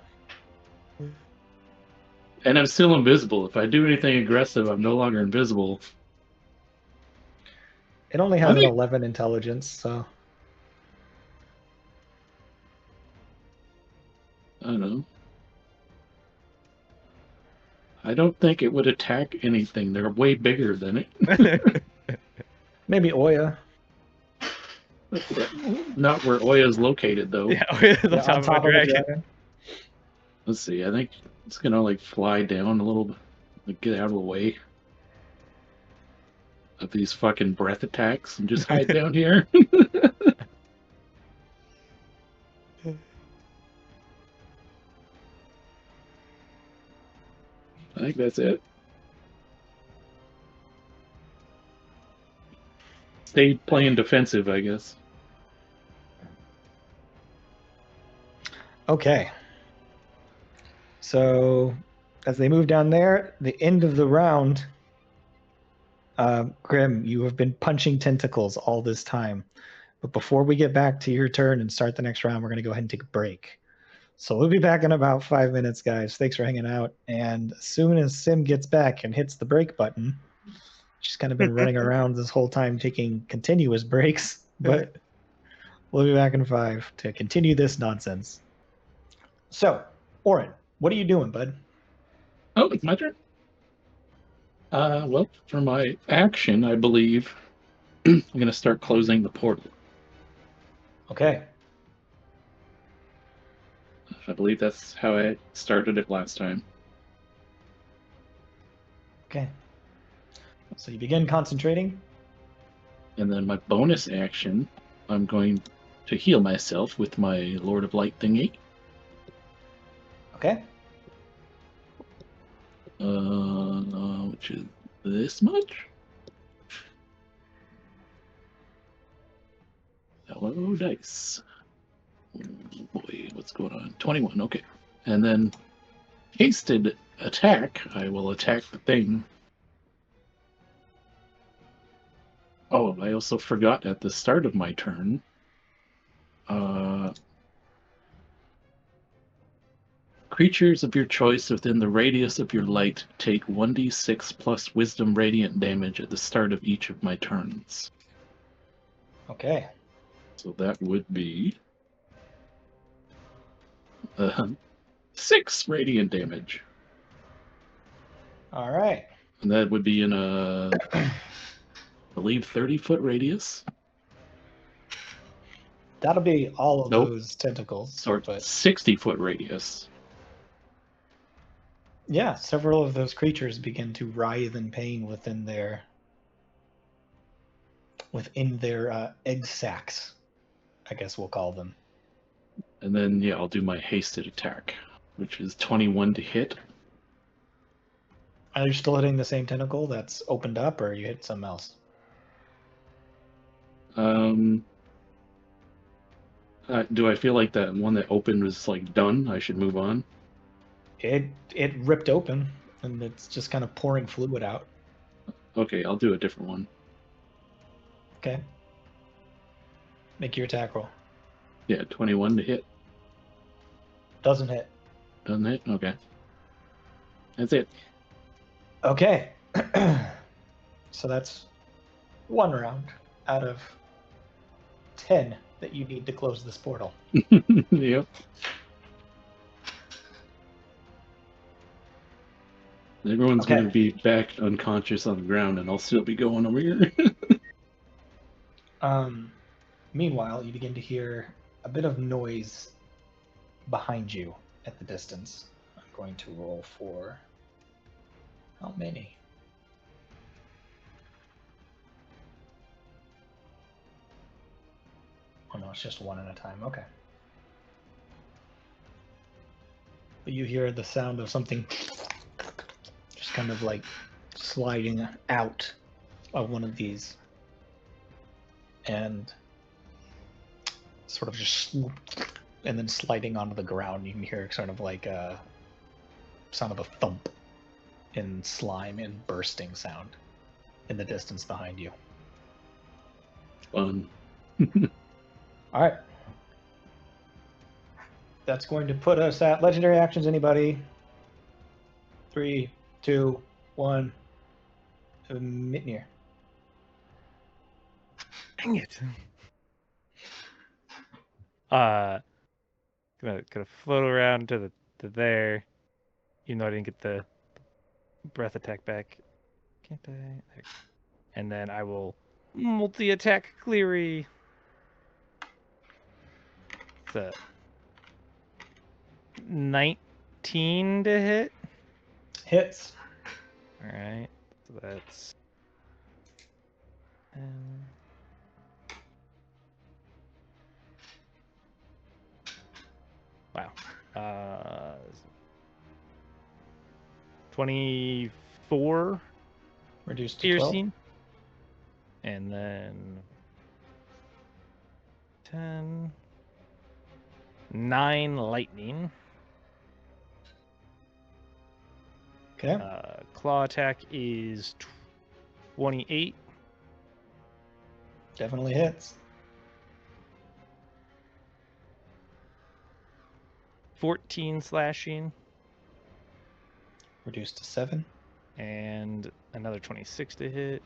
And I'm still invisible. If I do anything aggressive, I'm no longer invisible. It only has I an think- 11 intelligence, so. I don't know. I don't think it would attack anything. They're way bigger than it. Maybe Oya. Not where Oya's located, though. Yeah, we're the Yeah, top on of top a of a dragon. dragon. Let's see. I think it's gonna like fly down a little bit, like get out of the way of these fucking breath attacks and just hide down here. I think that's it. Stay playing defensive, I guess. Okay. So, as they move down there, the end of the round, Grim, you have been punching tentacles all this time. But before we get back to your turn and start the next round, we're going to go ahead and take a break. So we'll be back in about 5 minutes, guys. Thanks for hanging out. And as soon as Sim gets back and hits the break button, she's kind of been running around this whole time taking continuous breaks, but we'll be back in 5 to continue this nonsense. So, Oren, what are you doing, bud? Oh, it's my turn. Well, for my action, I believe I'm gonna start closing the portal. Okay. I believe that's how I started it last time. Okay. So you begin concentrating. And then my bonus action, I'm going to heal myself with my Lord of Light thingy. Okay. Which is this much? Hello, dice. Oh boy, what's going on? 21, okay. And then hasted attack, I will attack the thing. Oh, I also forgot at the start of my turn. Creatures of your choice within the radius of your light take 1d6 plus wisdom radiant damage at the start of each of my turns. Okay. So that would be 6 radiant damage. All right. And that would be in a, I believe, 30-foot radius. That'll be all of Nope. those tentacles. Or But 60-foot radius. yeah, several of those creatures begin to writhe in pain within their egg sacs, I guess we'll call them. And then, yeah, I'll do my hasted attack, which is 21 to hit. Are you still hitting the same tentacle that's opened up, or you hit something else? Do I feel like that one that opened was like done? I should move on. It ripped open, and it's just kind of pouring fluid out. Okay, I'll do a different one. Okay. Make your attack roll. Yeah, 21 to hit. Doesn't hit. Doesn't hit? Okay. That's it. Okay. So that's 1 round out of 10 that you need to close this portal. Yep. Everyone's Okay. going to be back unconscious on the ground, and I'll still be going over here. Meanwhile, you begin to hear a bit of noise behind you at the distance. I'm going to roll for how many? Oh no, it's just one at a time. Okay. But you hear the sound of something just kind of like sliding out of one of these. And sort of just swoop and then sliding onto the ground. You can hear sort of like a sound of a thump and slime and bursting sound in the distance behind you. Fun. All right. That's going to put us at legendary actions. Anybody? 3, 2, 1. Mitnir. Dang it. Gonna float around to there. Even though I didn't get the breath attack back. Can't I? There. And then I will multi-attack Cleary. It's a 19 to hit. Hits. All right. So that's. Wow. 24 Reduced to 12. piercing. And then 10. 9 lightning. Okay. Claw attack is 28. Definitely hits. 14 slashing. Reduced to 7. And another 26 to hit.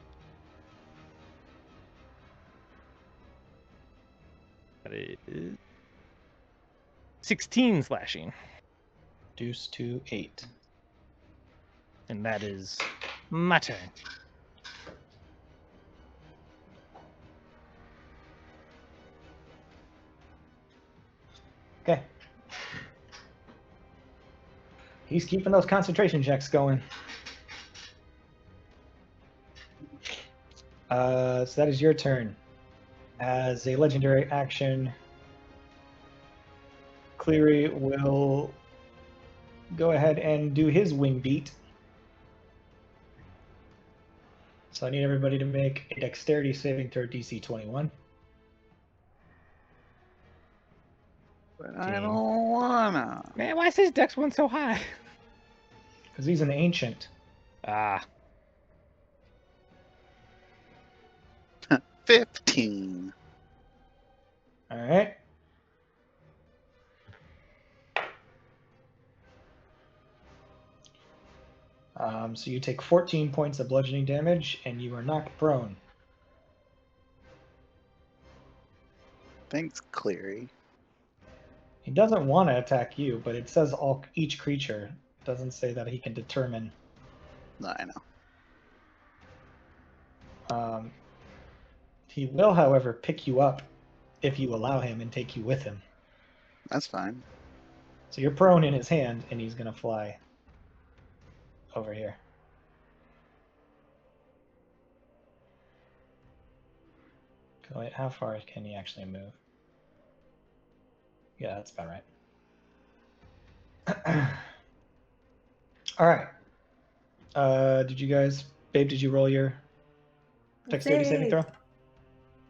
That is 16 slashing. Reduced to 8. And that is my turn. Okay. He's keeping those concentration checks going. So that is your turn. As a legendary action, Cleary will go ahead and do his wing beat. So I need everybody to make a dexterity saving throw DC 21. But I don't wanna. Man, why is his dex one so high? Because he's an ancient. Ah, 15. Alright. So you take 14 points of bludgeoning damage, and you are knocked prone. Thanks, Cleary. He doesn't want to attack you, but it says each creature. It doesn't say that he can determine. No, I know. He will, however, pick you up if you allow him and take you with him. That's fine. So you're prone in his hand, and he's going to fly over here. Wait, how far can he actually move? Yeah, that's about right. All right. Did you guys, Babe, did you roll your dexterity saving throw?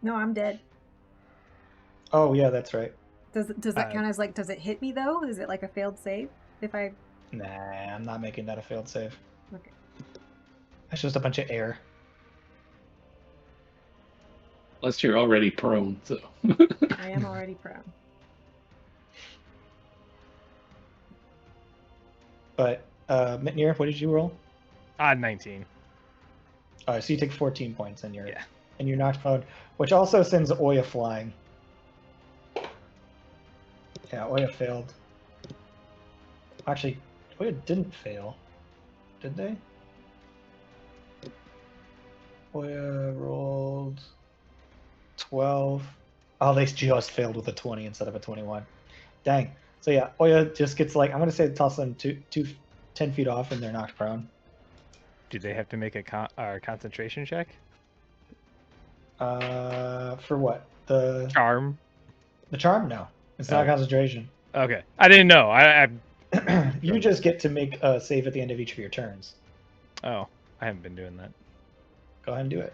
No, I'm dead. Oh, yeah, that's right. Does that count as like? Does it hit me though? Is it like a failed save if I? Nah, I'm not making that a failed save. Okay. That's just a bunch of air. Unless you're already prone, so. I am already prone. But, Mitnir, what did you roll? 19. So you take 14 points and Yeah. you're knocked prone, which also sends Oya flying. Yeah, Oya failed. Actually, Oya didn't fail. Did they? Oya rolled 12. Oh, they just failed with a 20 instead of a 21. Dang. So yeah, Oya just gets like, I'm going to say toss them 10 feet off and they're knocked prone. Do they have to make a concentration check? For what? The Charm? charm? No. It's not Oh. concentration. Okay. I didn't know. I You just get to make a save at the end of each of your turns. Oh, I haven't been doing that. Go ahead and do it.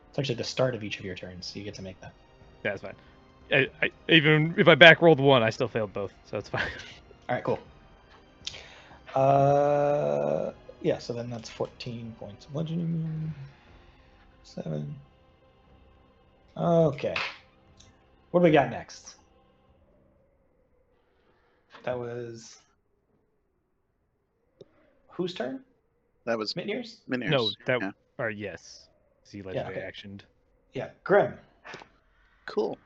It's actually the start of each of your turns, so you get to make that. Yeah, that's fine. I even if I back rolled one, I still failed both, so it's fine. All right, cool. Yeah, so then that's 14 points of bludgeoning. 7. Okay. What do we got next? That was whose turn? That was Mitnir's? Miniers. No, that yeah. or yes. See legendary okay. actioned. Yeah, Grim. Cool.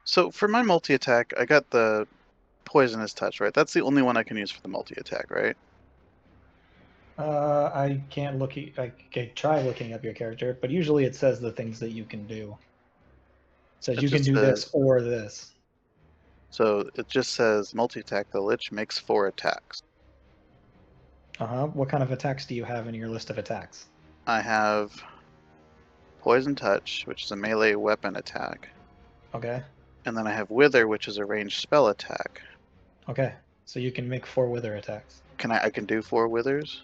So for my multi-attack, I got the poisonous touch, right? That's the only one I can use for the multi-attack, right? I can't look. I can try looking up your character, but usually it says the things that you can do. It says It you can just do says- this or this. So it just says multi-attack. The Lich makes 4 attacks. What kind of attacks do you have in your list of attacks? I have Poison Touch, which is a melee weapon attack. Okay. And then I have Wither, which is a ranged spell attack. Okay. So you can make 4 wither attacks. I can do 4 Withers?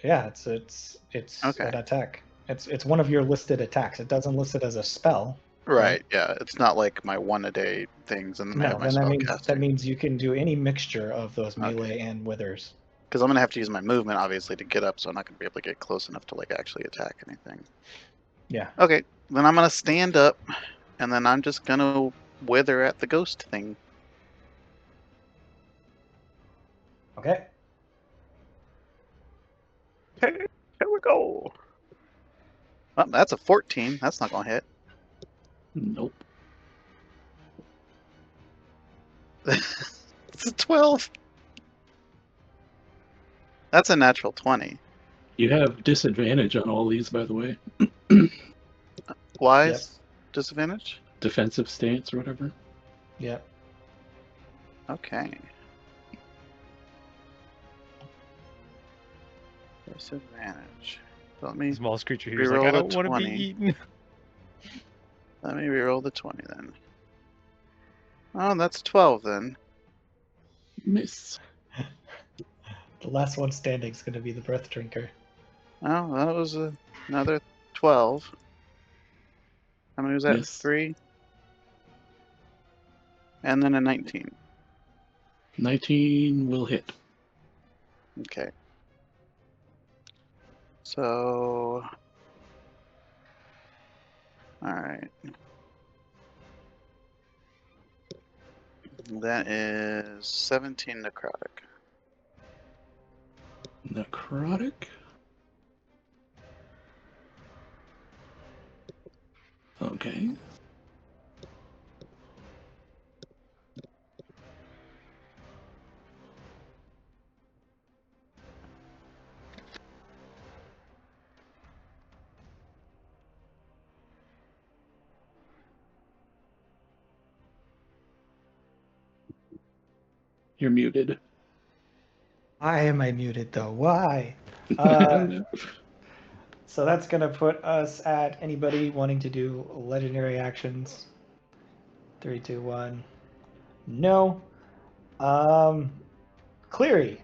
Yeah, it's Okay. an attack. It's one of your listed attacks. It doesn't list it as a spell. Right, yeah. It's not like my 1-a-day things and then I No, have my then that spellcaster. means you can do any mixture of those Okay. melee and withers. Because I'm going to have to use my movement, obviously, to get up, so I'm not going to be able to get close enough to like actually attack anything. Yeah. Okay, then I'm going to stand up, and then I'm just going to wither at the ghost thing. Okay. Here we go. Oh, that's a 14. That's not going to hit. Nope. It's a 12. That's a natural 20. You have disadvantage on all these, by the way. Why Yep. is disadvantage? Defensive stance or whatever. Yep. Okay. Disadvantage. Let me Smallest creature here is like, Reroll I the don't want to 20. be eaten. reroll the 20 then. Oh, that's 12 then. Miss. The last one standing is going to be the breath drinker. Oh, that was another 12. How many was that? Miss. 3? And then a 19. 19 will hit. Okay. So... Alright. That is 17 necrotic. Necrotic. Okay. You're muted. Why am I muted though? Why? I don't know. So that's going to put us at anybody wanting to do legendary actions. 3, 2, 1. No. Cleary.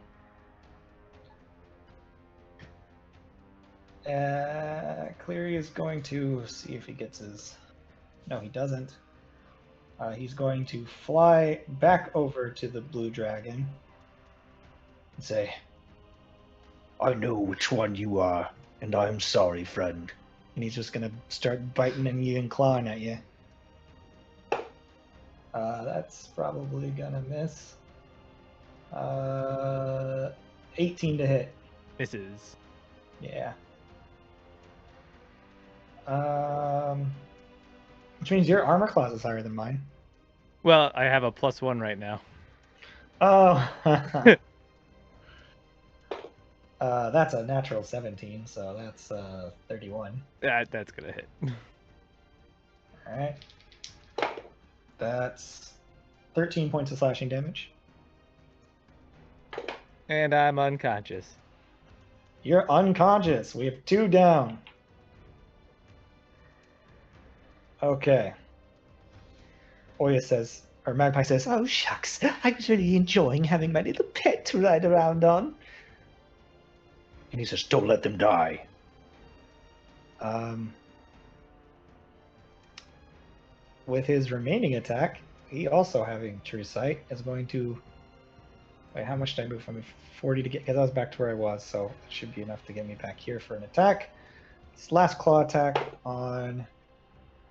Cleary is going to see if he gets his... No, he doesn't. He's going to fly back over to the blue dragon and say, I know which one you are, and I'm sorry, friend. And he's just going to start biting and you and clawing at you. That's probably going to miss. 18 to hit. Misses. Yeah. Which means your armor class is higher than mine. Well, I have a +1 right now. Oh. That's a natural 17, so that's 31. That's gonna hit. Alright. That's 13 points of slashing damage. And I'm unconscious. You're unconscious. We have 2 down. Okay. Oya says, or Magpie says, oh shucks, I was really enjoying having my little pet to ride around on. And he says, don't let them die. With his remaining attack, he also having True Sight, is going to... Wait, how much did I move from 40 to get... Because I was back to where I was, so it should be enough to get me back here for an attack. This last claw attack on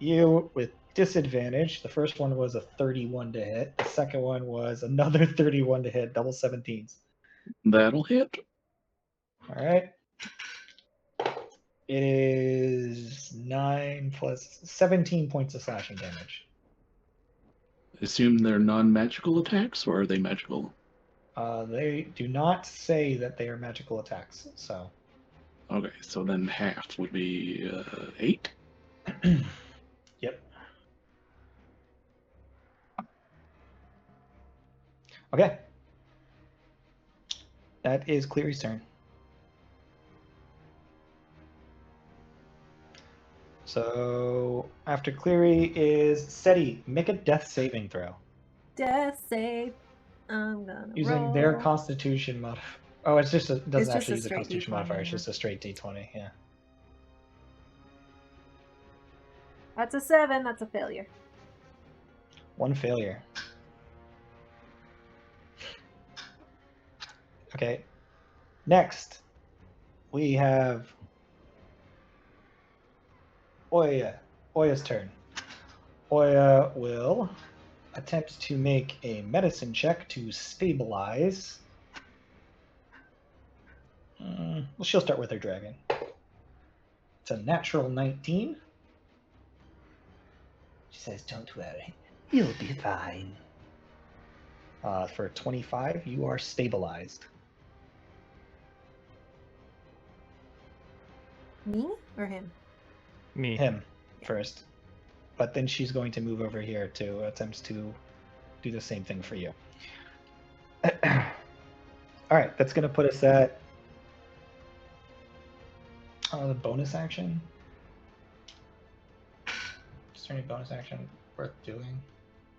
you with disadvantage. The first one was a 31 to hit. The second one was another 31 to hit, double 17s. That'll hit. All right. It is 9 plus 17 points of slashing damage. assume they're non-magical attacks, or are they magical? They do not say that they are magical attacks, so. Okay, so then half would be 8. Yep. Okay. That is Cleary's turn. So after Cleary is Seti. Make a death saving throw. Death save. I'm gonna Using roll. their Constitution modifier. Oh, it's just doesn't It's just actually a use a straight Constitution D20, modifier. It's yeah. just a straight D20. Yeah. That's a 7. That's a failure. One failure. Okay. Next, we have Oya. Oya's turn. Oya will attempt to make a medicine check to stabilize. Well, she'll start with her dragon. It's a natural 19. She says, "Don't worry, you'll be fine." For 25, you are stabilized. Me or him? Me. Him first. But then she's going to move over here to attempt to do the same thing for you. Alright, that's going to put us at the bonus action. Is there any bonus action worth doing?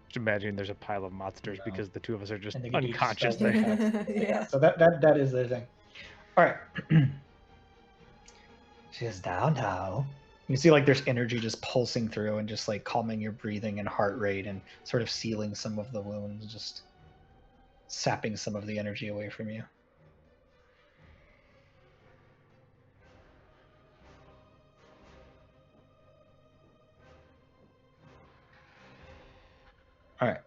Just imagine there's a pile of monsters No. because the two of us are just And they can do unconscious spells there. and attacks. Yeah. So that is the thing. Alright. She is down now. You see like there's energy just pulsing through and just like calming your breathing and heart rate and sort of sealing some of the wounds, just sapping some of the energy away from you. All right.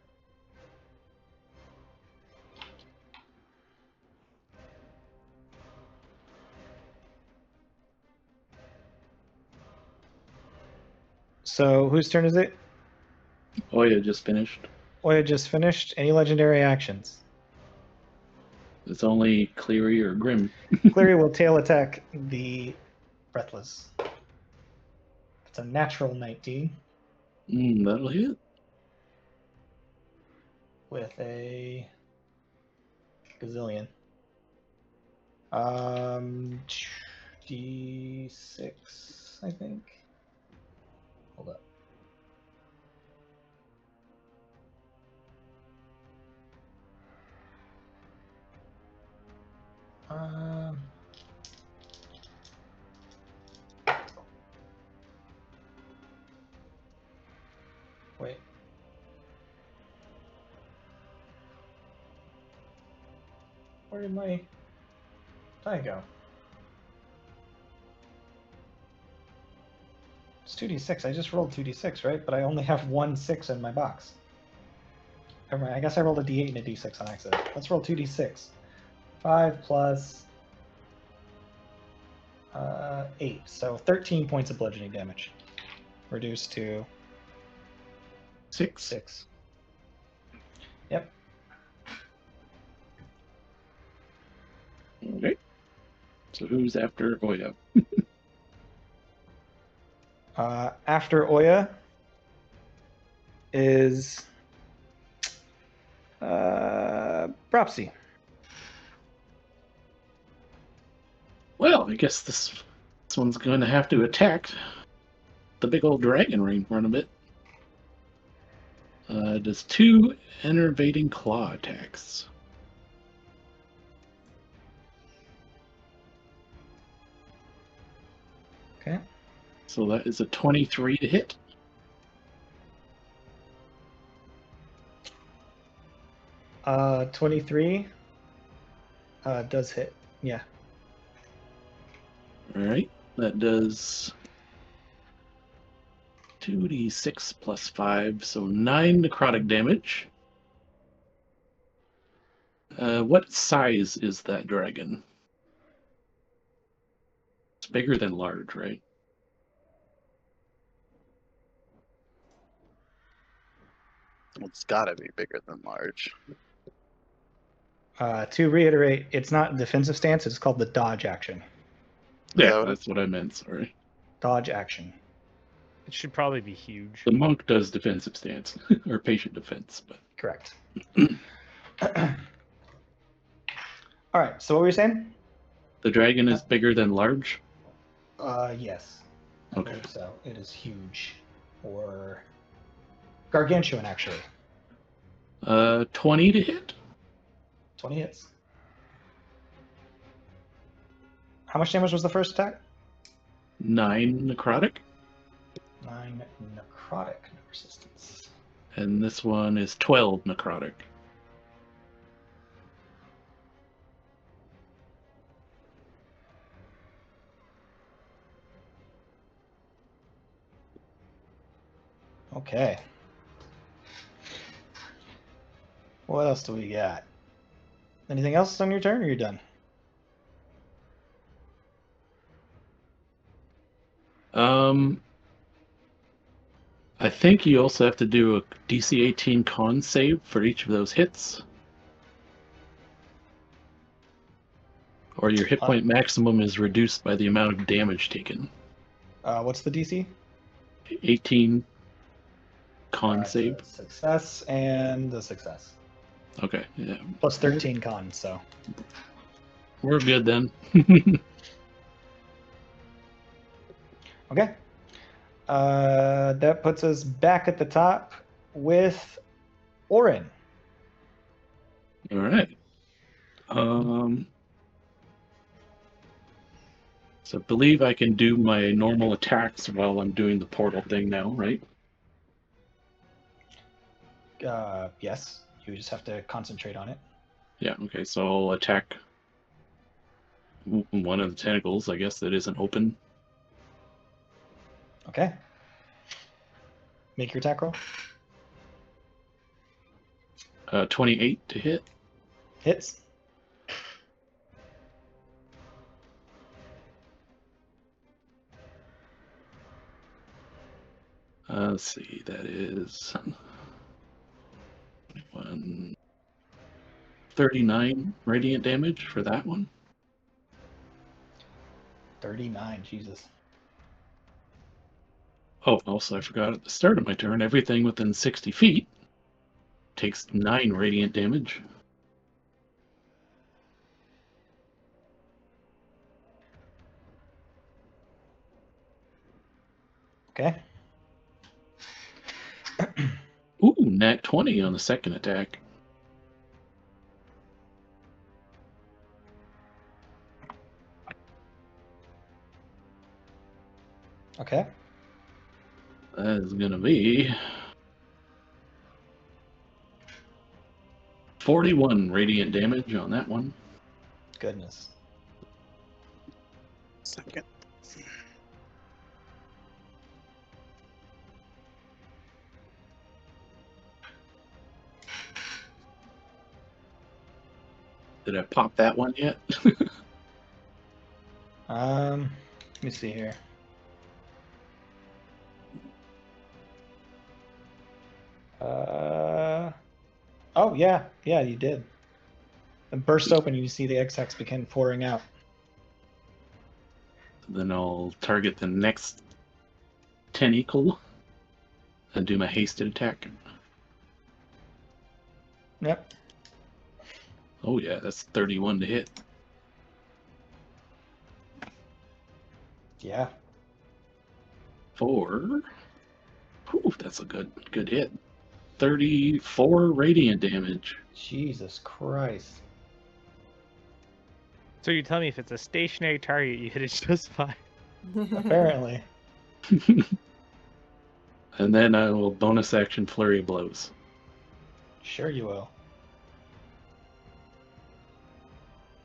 So whose turn is it? Oya just finished. Oya just finished. Any legendary actions? It's only Cleary or Grim. Cleary will tail attack the Breathless. It's a natural 19 That'll hit. with a gazillion. D6, I think. Hold up. Wait. Where did my die go? It's 2d6. I just rolled 2d6, right? But I only have 1 6 in my box. Never mind. I guess I rolled a d8 and a d6 on accident. Let's roll 2d6. 5 plus 8. So 13 points of bludgeoning damage. Reduced to 6. Yep. Okay. So who's after Oya? After Oya is Propsy. Well, I guess this one's going to have to attack the big old dragon ring for a bit. Does 2 enervating claw attacks. Okay. So that is a 23 to hit. Uh, 23 does hit. Yeah. Alright, that does 2d6 plus 5, so 9 necrotic damage. What size is that dragon? It's bigger than large, right? It's gotta be bigger than large. To reiterate, it's not defensive stance. It's called the dodge action. Yeah, that what that's what I meant. Sorry. Dodge action. It should probably be huge. The monk does defensive stance or patient defense, but Correct. All right. So what were you saying? the dragon is bigger than large. Yes. I Okay. believe so. It is huge, or gargantuan actually. 20 to hit. 20 hits. How much damage was the first attack? 9 necrotic, 9 necrotic, no resistance. and this one is 12 necrotic. Okay. What else do we got? Anything else on your turn, or you're done? I think you also have to do a DC 18 con save for each of those hits. Or your hit point maximum is reduced by the amount of damage taken. What's the DC? 18 con Alright, so save. that's success and the success. Okay, yeah. Plus 13 con, so. We're good then. Okay. That puts us back at the top with Orin. All right. So I believe I can do my normal attacks while I'm doing the portal thing now, right? Yes. You just have to concentrate on it. Yeah, okay, so I'll attack one of the tentacles, I guess, that isn't open. Okay. Make your attack roll. 28 to hit. Hits. Let's see, that is 39 radiant damage for that one. 39, Jesus. Oh, also, I forgot at the start of my turn, everything within 60 feet takes 9 radiant damage. Okay. Ooh, nat 20 on the second attack. Okay. That is going to be 41 radiant damage on that one. Goodness. Second. Did I pop that one yet? Let me see here. Oh yeah, you did. It burst open and you see the X-Hex begin pouring out. Then I'll target the next tentacle and do my hasted attack. Yep. Oh yeah, that's 31 to hit. Yeah. 4. Whew, that's a good hit. 34 radiant damage. Jesus Christ. So you tell me if it's a stationary target, you hit it just fine. Apparently. And then I will bonus action flurry of blows. Sure you will.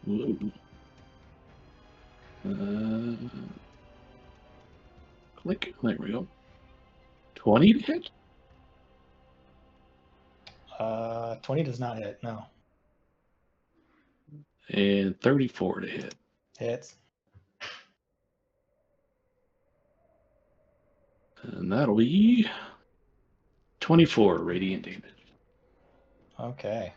Whoa. Click. There we go. 20 to hit? 20 does not hit, no. And 34 to hit. Hits. And that'll be 24 radiant damage. Okay.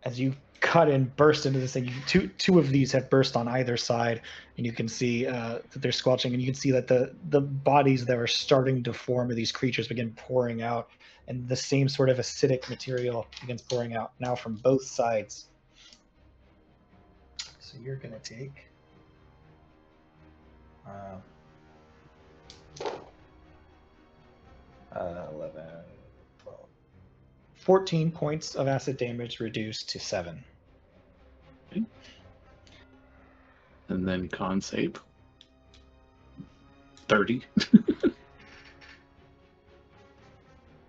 As you cut and burst into this thing, two of these have burst on either side, and you can see that they're squelching, and you can see that the bodies that are starting to form of these creatures begin pouring out, and the same sort of acidic material begins pouring out now from both sides. So you're going to take 11, 12, 14 points of acid damage reduced to 7. Okay. And then con save. 30.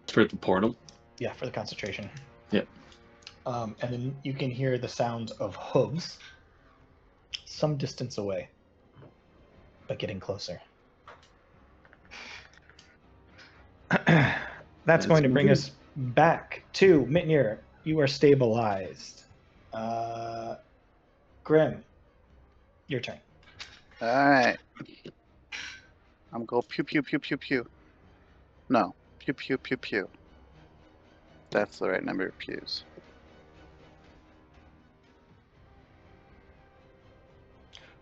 For the portal. Yeah, for the concentration. Yep. And then you can hear the sound of hooves some distance away, but getting closer. That's going to bring us back to Mitnir. You are stabilized. Grim, your turn. Alright. I'm going pew pew pew pew pew. No. Pew pew pew pew. That's the right number of pews.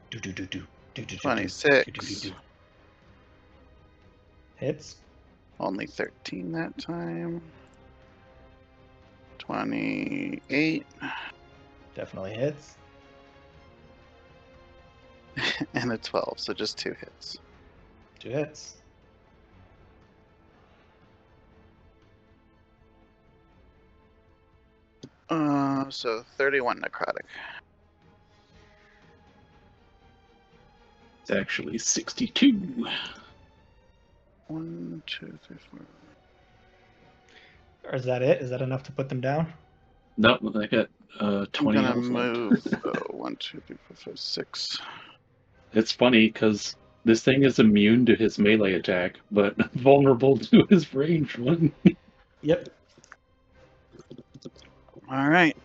Do do do do do do. 26. Hits. Only 13 that time. 28. Definitely hits. And a 12, so just 2 hits. 2 hits. So 31 necrotic. It's actually 62. 1, 2, 3, 4. Or is that it? Is that enough to put them down? No, I got 20. I'm gonna health left. move 1, 2, 3, 4, 5, 6. It's funny because this thing is immune to his melee attack, but vulnerable to his ranged one. Yep. All right.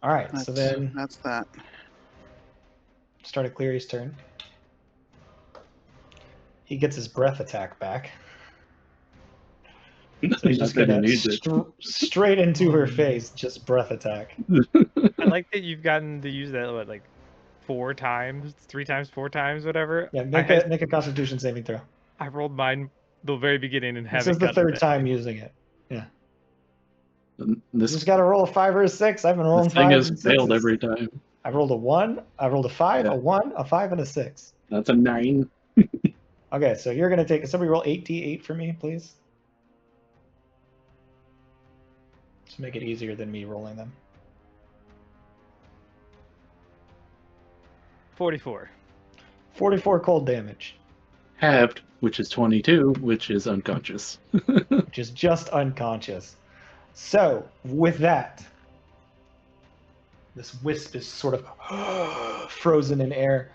All right. So then that's that. start Cleary's turn. He gets his breath attack back. So he's just gonna straight into her face, just breath attack. I like that you've gotten to use that like 4 times, 3 times, 4 times, whatever. Yeah, make a Constitution saving throw. I rolled mine the very beginning and haven't. This is the third time using it. Yeah. This you just got to roll a 5 or a 6. I've been rolling this thing 5s has and 6s. failed every time. I rolled a 1. I rolled a 5, a 1, a 5, and a 6. That's a 9. Okay, so you're gonna take. Somebody roll 8d8 for me, please. To make it easier than me rolling them. 44. 44 cold damage, Halved, which is 22, which is unconscious. which is just unconscious. So, with that, this wisp is sort of frozen in air.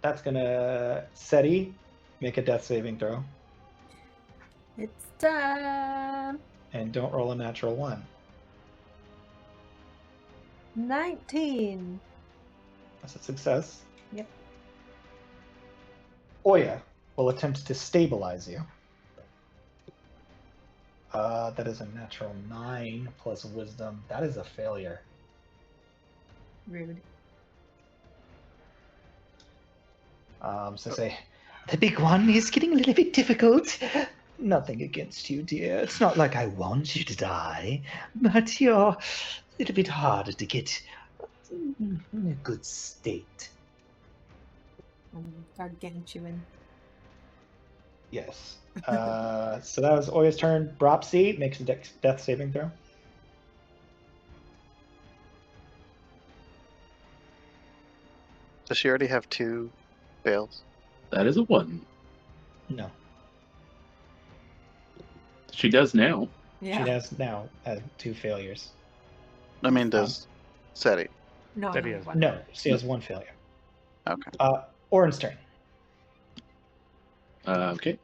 That's gonna SETI make a death saving throw. It's time. And don't roll a natural 1. 19. That's a success. Yep. Oya will attempt to stabilize you. That is a natural 9 plus wisdom. That is a failure. Rude. So say, the big one is getting a little bit difficult. Nothing against you, dear. It's not like I want you to die, but you're a little bit harder to get in a good state. Gargantuan. Yes. So that was Oya's turn. Bropsy makes a death saving throw. Does she already have 2 fails? That is a 1. No. She does now. Yeah. She has now 2 failures. I mean, does SETI? No, That no, he has. one. No, she has 1 failure. Okay. Orin's turn. Okay.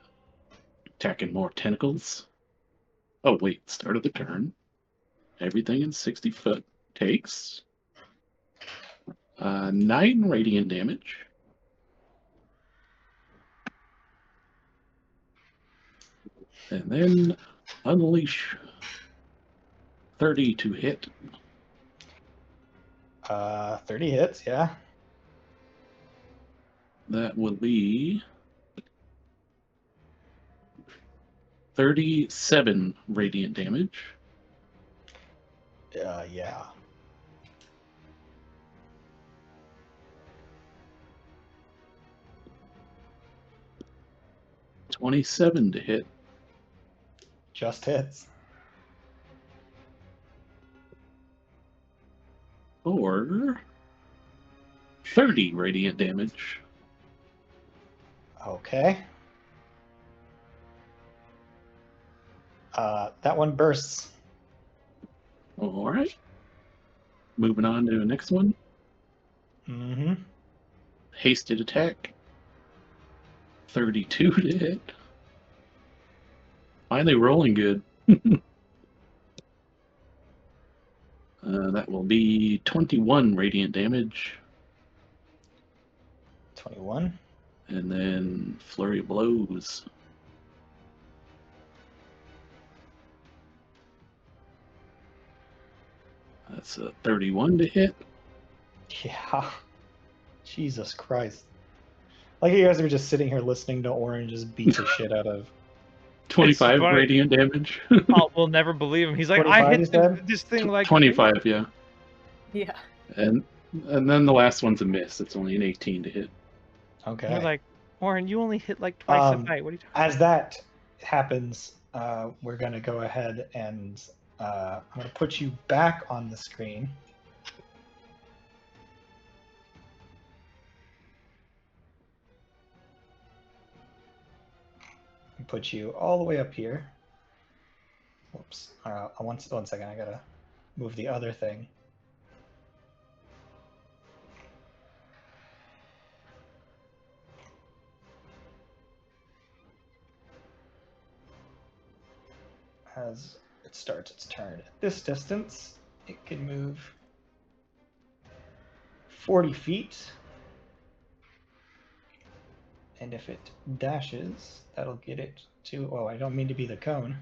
Attacking more tentacles. Oh, wait. Start of the turn. Everything in 60 foot takes 9 radiant damage. And then unleash 30 to hit. 30 hits, yeah. That will be 37 radiant damage. Yeah. $27 to hit. Just hits. Or 30 radiant damage. Okay. That one bursts. All right. Moving on to the next one. Mm-hmm. Hasted attack. 32 to hit. Finally rolling good. That will be 21 radiant damage. 21. And then flurry of blows. That's a 31 to hit. Yeah. Jesus Christ. Like you guys are just sitting here listening to Orin just beat the shit out of. 25 funny. radiant damage. Oh, we'll never believe him. He's like, I 25 you hit said? this thing like 25, yeah. Yeah. And then the last one's a miss. It's only an 18 to hit. Okay. You're like, Warren, you only hit like twice a night. What are you talking As that happens, we're going to go ahead and I'm going to put you back on the screen. And put you all the way up here. Whoops. One second. I got to move the other thing. As it starts its turn at this distance, it can move 40 feet. And if it dashes, that'll get it to... Oh, I don't mean to be the cone.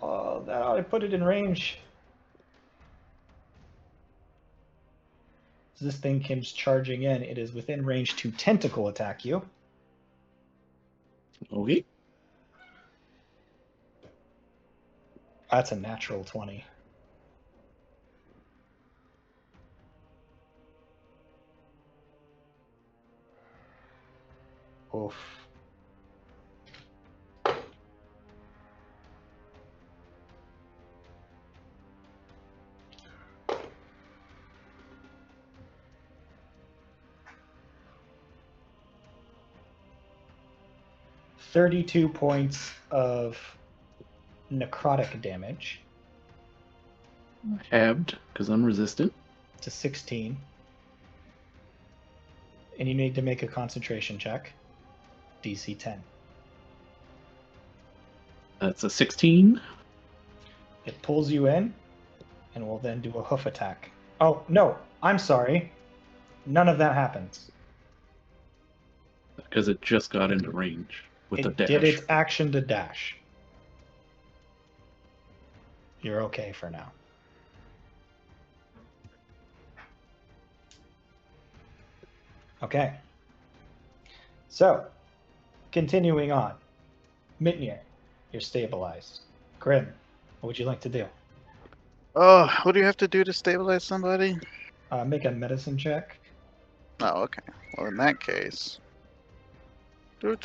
Oh, that ought to put it in range. As this thing comes charging in, it is within range to tentacle attack you. Okay. That's a natural 20. Oof. $32 points of necrotic damage Halved, because I'm resistant. to 16. And you need to make a concentration check. DC 10. That's a 16. It pulls you in, and will then do a hoof attack. Oh, no, I'm sorry. None of that happens. Because it just got into range with the It dash. did its action to dash. You're okay for now. Okay. So, continuing on. Mitnir, you're stabilized. Grim, what would you like to do? Oh, what do you have to do to stabilize somebody? Make a medicine check. Oh, okay. Well, in that case. And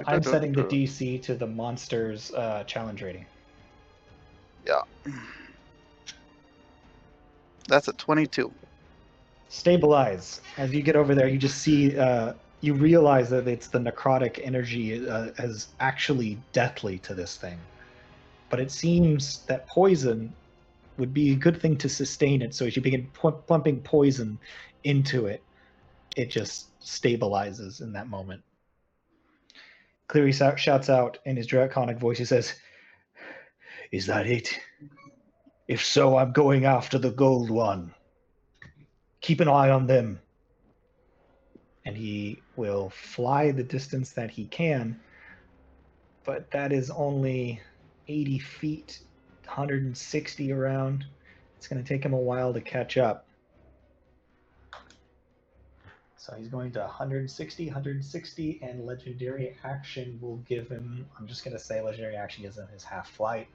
I'm setting the DC to the monster's challenge rating. Yeah. That's a 22. Stabilize. As you get over there, you just see, you realize that it's the necrotic energy is actually deathly to this thing. But it seems that poison would be a good thing to sustain it. So as you begin pumping poison into it, it just stabilizes in that moment. Cleary shouts out in his draconic voice. He says, "Is that it? If so, I'm going after the gold one. Keep an eye on them." and he will fly the distance that he can, but that is only 80 feet, 160 around. It's going to take him a while to catch up. So he's going to 160, and legendary action will give him, I'm just going to say legendary action gives him his half flight,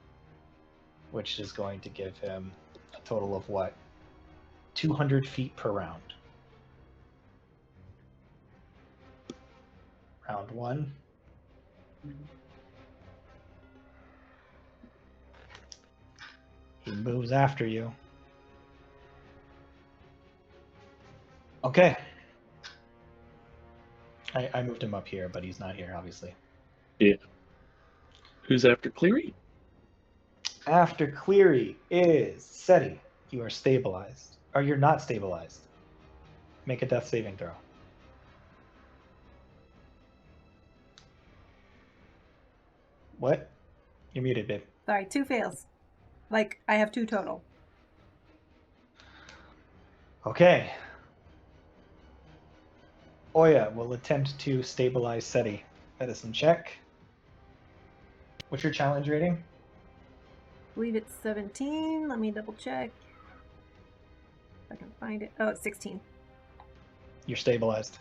which is going to give him a total of what? 200 feet per round. Round one. He moves after you. Okay. I moved him up here, but he's not here, obviously. Yeah. Who's after Cleary? After Cleary is Seti. You are stabilized. Or you're not stabilized. Make a death saving throw. What? You're muted, babe. Sorry, 2 fails. Like, I have 2 total. Okay. Oya will attempt to stabilize Seti. Medicine check. What's your challenge rating? I believe it's 17. Let me double check. If I can find it. Oh, it's 16. You're stabilized.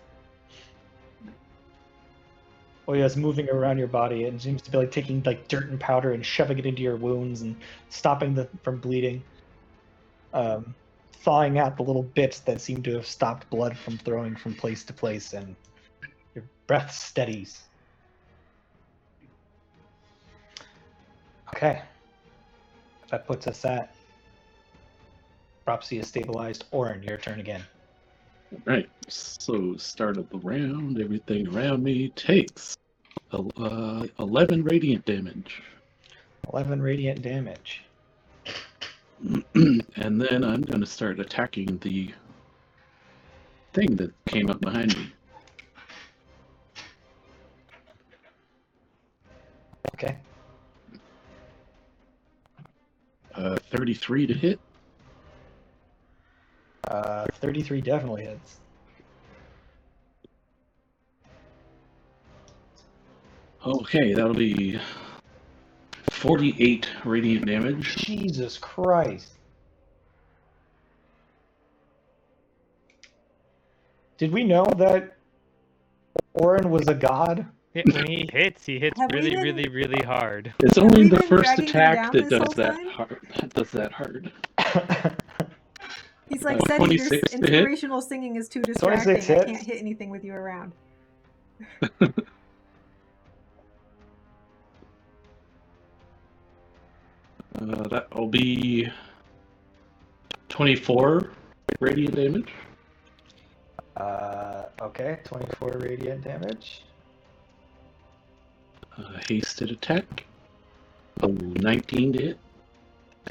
Oya's moving around your body and seems to be like taking like dirt and powder and shoving it into your wounds and stopping them from bleeding. Thawing out the little bits that seem to have stopped blood from throwing from place to place, and your breath steadies. Okay. That puts us at Propsy is stabilized. Orin, your turn again. Right. So start of the round, everything around me takes 11 radiant damage. 11 radiant damage. And then I'm going to start attacking the thing that came up behind me. Okay. 33 to hit. 33 definitely hits. Okay, that'll be 48 radiant damage. Jesus Christ. Did we know that Orin was a god? Yeah, when he hits Have we really, been- really, really hard. It's Have only we the been first dragging him attack down that this does whole that time? hard. That does that hard. He's like, Seti, your 26 to hit. inspirational singing is too distracting. 26 I hits. can't hit anything with you around. That'll be 24 radiant damage. Okay, 24 radiant damage. Hasted attack. Oh, 19 to hit.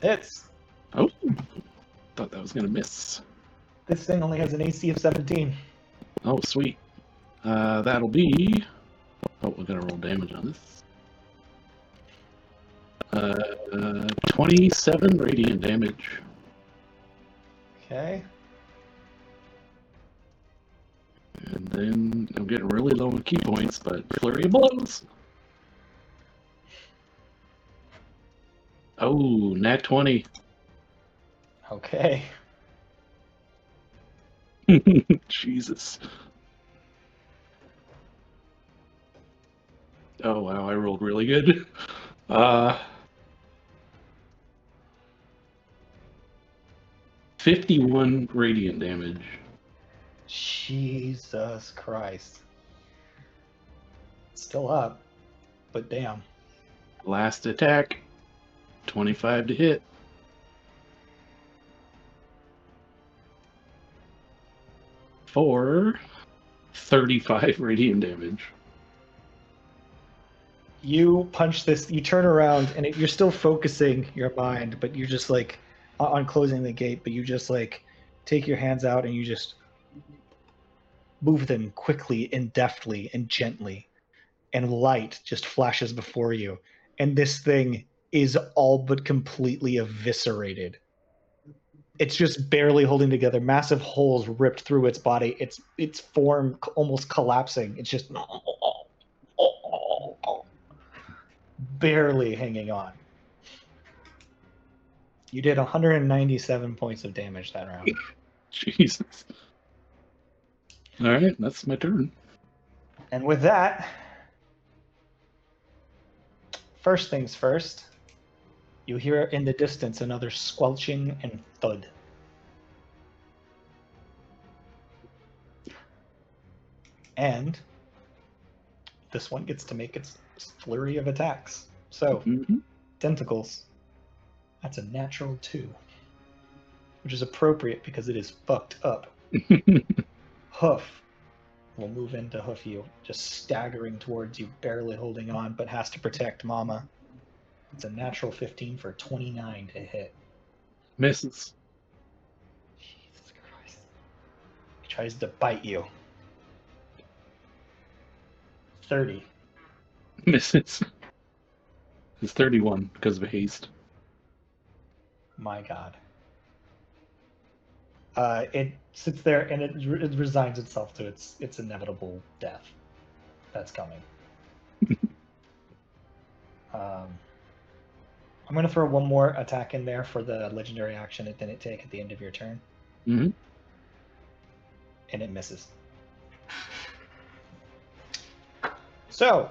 Hits. Oh, thought that was gonna miss. This thing only has an AC of 17. Oh, sweet. That'll be. Oh, we're gonna roll damage on this. 27 radiant damage. Okay. And then I'm getting really low on key points, but flurry of blows. Oh, nat 20. Okay. Jesus. Oh wow, I rolled really good. 51 radiant damage. Jesus Christ. Still up, but damn. Last attack, 25 to hit. For 35 radiant damage. You punch this, you turn around, and you're still focusing your mind, but you're just like on closing the gate, but you just like take your hands out and you just move them quickly and deftly and gently, and light just flashes before you, and this thing is all but completely eviscerated. It's just barely holding together. Massive holes ripped through its body. Its form almost collapsing. It's just barely hanging on. You did 197 points of damage that round. Jesus. All right, that's my turn. And with that, first things first, you hear in the distance another squelching and thud. And this one gets to make its flurry of attacks. So, tentacles. That's a natural 2. Which is appropriate because it is fucked up. Hoof will move in to hoof you, just staggering towards you, barely holding on, but has to protect Mama. It's a natural 15 for 29 to hit. Misses. Jesus Christ. He tries to bite you. 30. Misses. It's 31 because of haste. My God. It sits there and it resigns itself to its inevitable death that's coming. I'm going to throw one more attack in there for the legendary action it didn't take at the end of your turn. Mm-hmm. And it misses. So,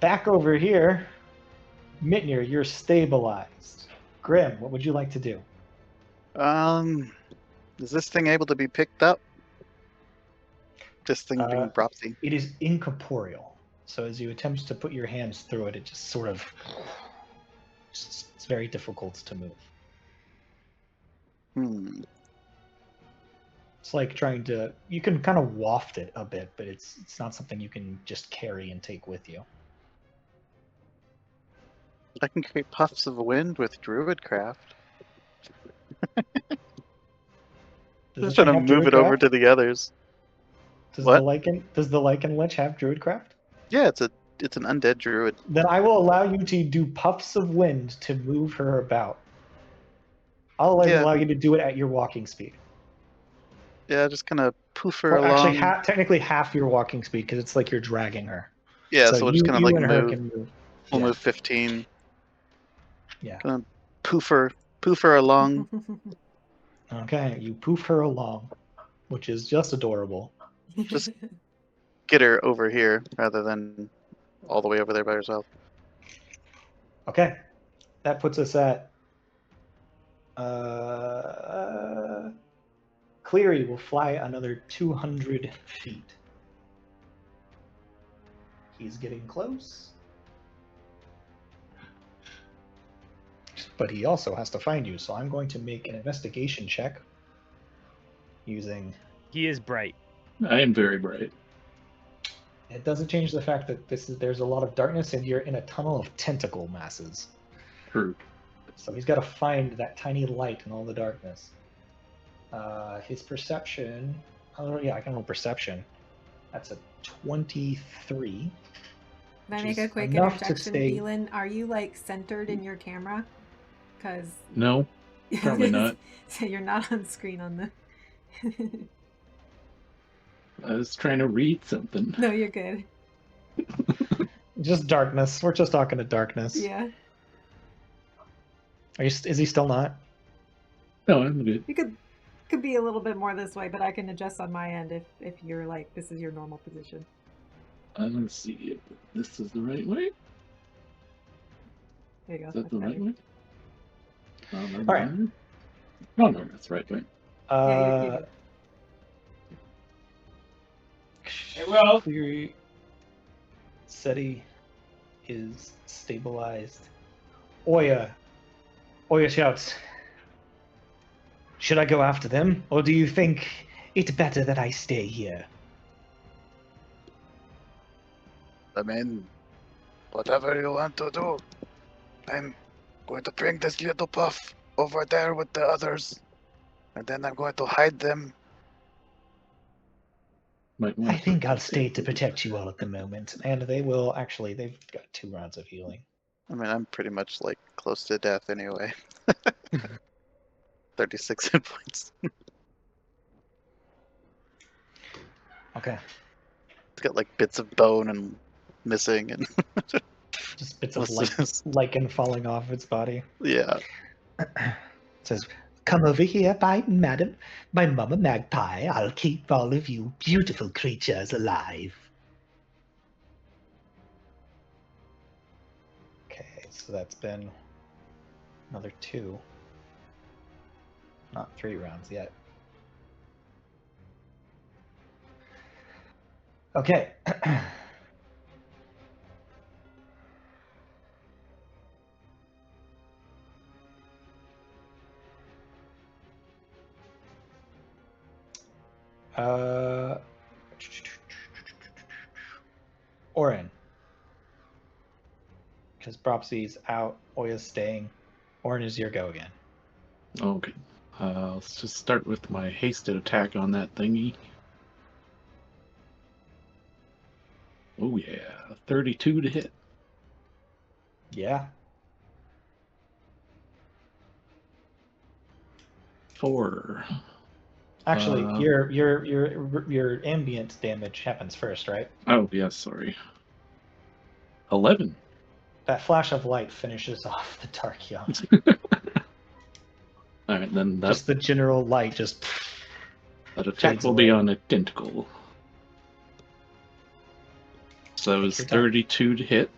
back over here, Mitnir, you're stabilized. Grim, what would you like to do? Is this thing able to be picked up? This thing being Bropsy. It is incorporeal. So as you attempt to put your hands through it, it just sort of... It's very difficult to move. It's like trying to... You can kind of waft it a bit, but it's not something you can just carry and take with you. I can create puffs of wind with Druidcraft. Just trying to move it over to the others. Does What? Does the Lycan Lich have Druidcraft? Yeah, it's an undead druid. Then I will allow you to do puffs of wind to move her about. I'll allow you to do it at your walking speed. Yeah, just kind of poof her along. Actually, technically half your walking speed because it's like you're dragging her. Yeah, so we'll just kind of like move. We'll move 15. Yeah. Kind of poof her along. Okay, you poof her along, which is just adorable. Just get her over here rather than all the way over there by herself. Okay, that puts us at Cleary will fly another 200 feet. He's getting close. But he also has to find you, so I'm going to make an investigation check using... He is bright. I am very bright. It doesn't change the fact that there's a lot of darkness and you're in a tunnel of tentacle masses. True. So he's got to find that tiny light in all the darkness. His perception... Oh, yeah, I can roll perception. That's a 23. Can I make a quick interjection, Dylan? Are you like centered in your camera? Because no, probably not. So you're not on screen on the. I was trying to read something. No, you're good. Just darkness. We're just talking to darkness. Yeah. Is he still not? No, I'm good. You could be a little bit more this way, but I can adjust on my end if you're like this is your normal position. Let's see if this is the right way. There you go. Is that the right way? All right. No, that's the right way. Yeah, Well, Cleary SETI is stabilized. Oya shouts, "Should I go after them, or do you think it better that I stay here?" I mean, whatever you want to do. I'm going to bring this little puff over there with the others, and then I'm going to hide them. I think I'll stay to protect you all at the moment, and they will actually. They've got 2 rounds of healing. I mean, I'm pretty much like close to death anyway. 36 hit points. Okay. It's got like bits of bone and missing and Just bits of What's this? lichen falling off its body. yeah. It says, "Come over here, madam. My mama magpie. I'll keep all of you beautiful creatures alive." Okay, so that's been another 2. Not 3 rounds yet. Okay. Orin. Because Bropsy's out, Oya's staying. Orin, is your go again. Okay. Let's just start with my hasted attack on that thingy. Oh yeah, 32 to hit. Yeah. 4. Actually, Uh, your ambient damage happens first, right? Oh, yes, sorry. 11. That flash of light finishes off the dark young. Alright, then Just the general light just that attack fades will be away. on a tentacle. So it was Take your time. 32 to hit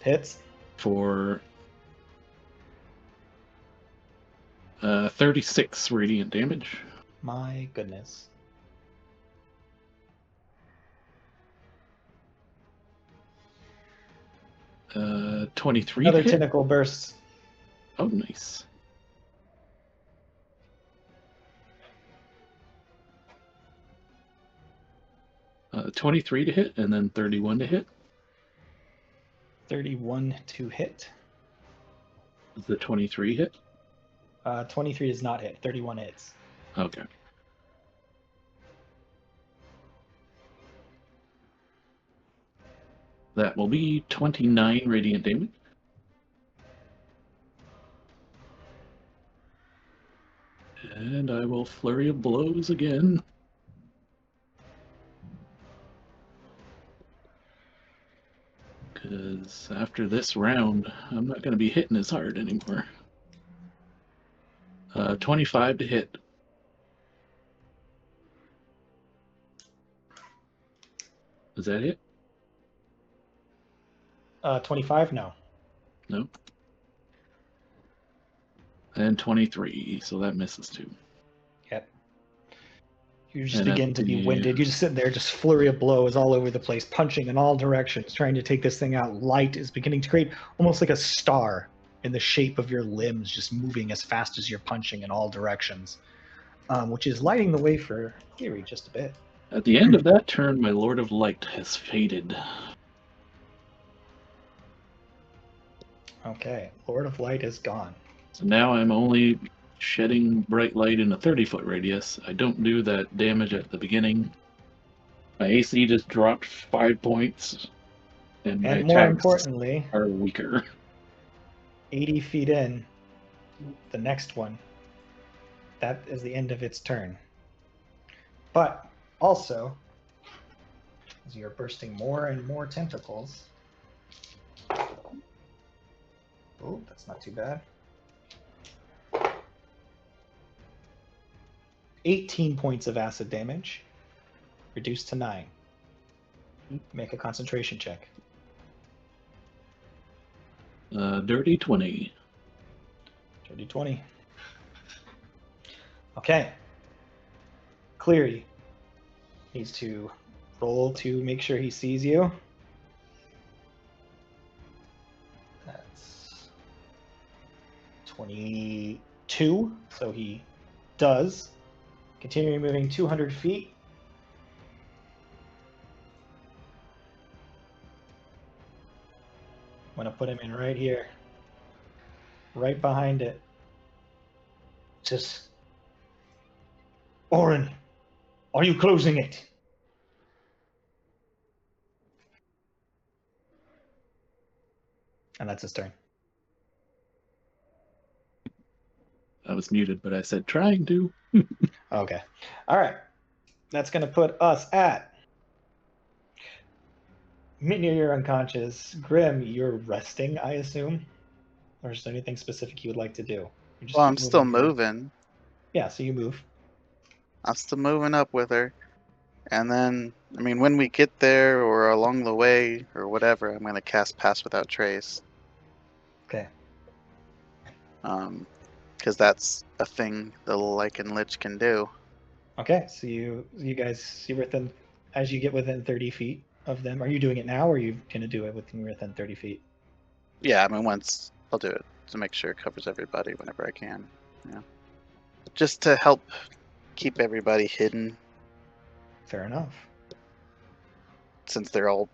hits. for 36 radiant damage. My goodness. Uh, 23 Another to hit. tentacle bursts. Oh, nice. Uh, 23 to hit, and then 31 to hit. 31 to hit. Is the 23 hit? 23 does not hit. 31 hits. Okay. That will be 29 radiant damage. And I will flurry of blows again. Because after this round, I'm not going to be hitting as hard anymore. 25 to hit. Does that hit? 25? No. No. And 23, so that misses too. Yep. You just And at begin to be the- winded. You just sit there, just flurry of blows all over the place, punching in all directions, trying to take this thing out. Light is beginning to create almost like a star in the shape of your limbs, just moving as fast as you're punching in all directions, which is lighting the way for Theory just a bit. At the end of that turn, my Lord of Light has faded. Okay, Lord of Light is gone. So now I'm only shedding bright light in a 30-foot radius. I don't do that damage at the beginning. My AC just dropped 5 points, and my And more attacks importantly, are weaker. 80 feet in, the next one, that is the end of its turn. But also, as you're bursting more and more tentacles. Oh, that's not too bad. 18 points of acid damage, reduced to 9. Make a concentration check. Dirty 20. Dirty 20. Okay. Cleary needs to roll to make sure he sees you. That's 22, so he does. Continuing moving 200 feet. I'm going to put him in right here. Right behind it. Just, Orin, are you closing it? And that's his turn. was muted, but I said trying to. Okay. All right. That's going to put us at. Mitnir, you're unconscious. Grim, you're resting, I assume? Or is there anything specific you would like to do? You just Well, keep I'm still forward. moving. Yeah, so you move. I'm still moving up with her. And then, I mean, when we get there or along the way or whatever, I'm going to cast Pass Without Trace. Okay. Because that's a thing the Lycan Lich can do. Okay, so you guys, as you get within 30 feet of them, are you doing it now or are you going to do it within 30 feet? Yeah, I mean, once I'll do it to make sure it covers everybody whenever I can. Yeah. Just to help keep everybody hidden Fair enough. since they're all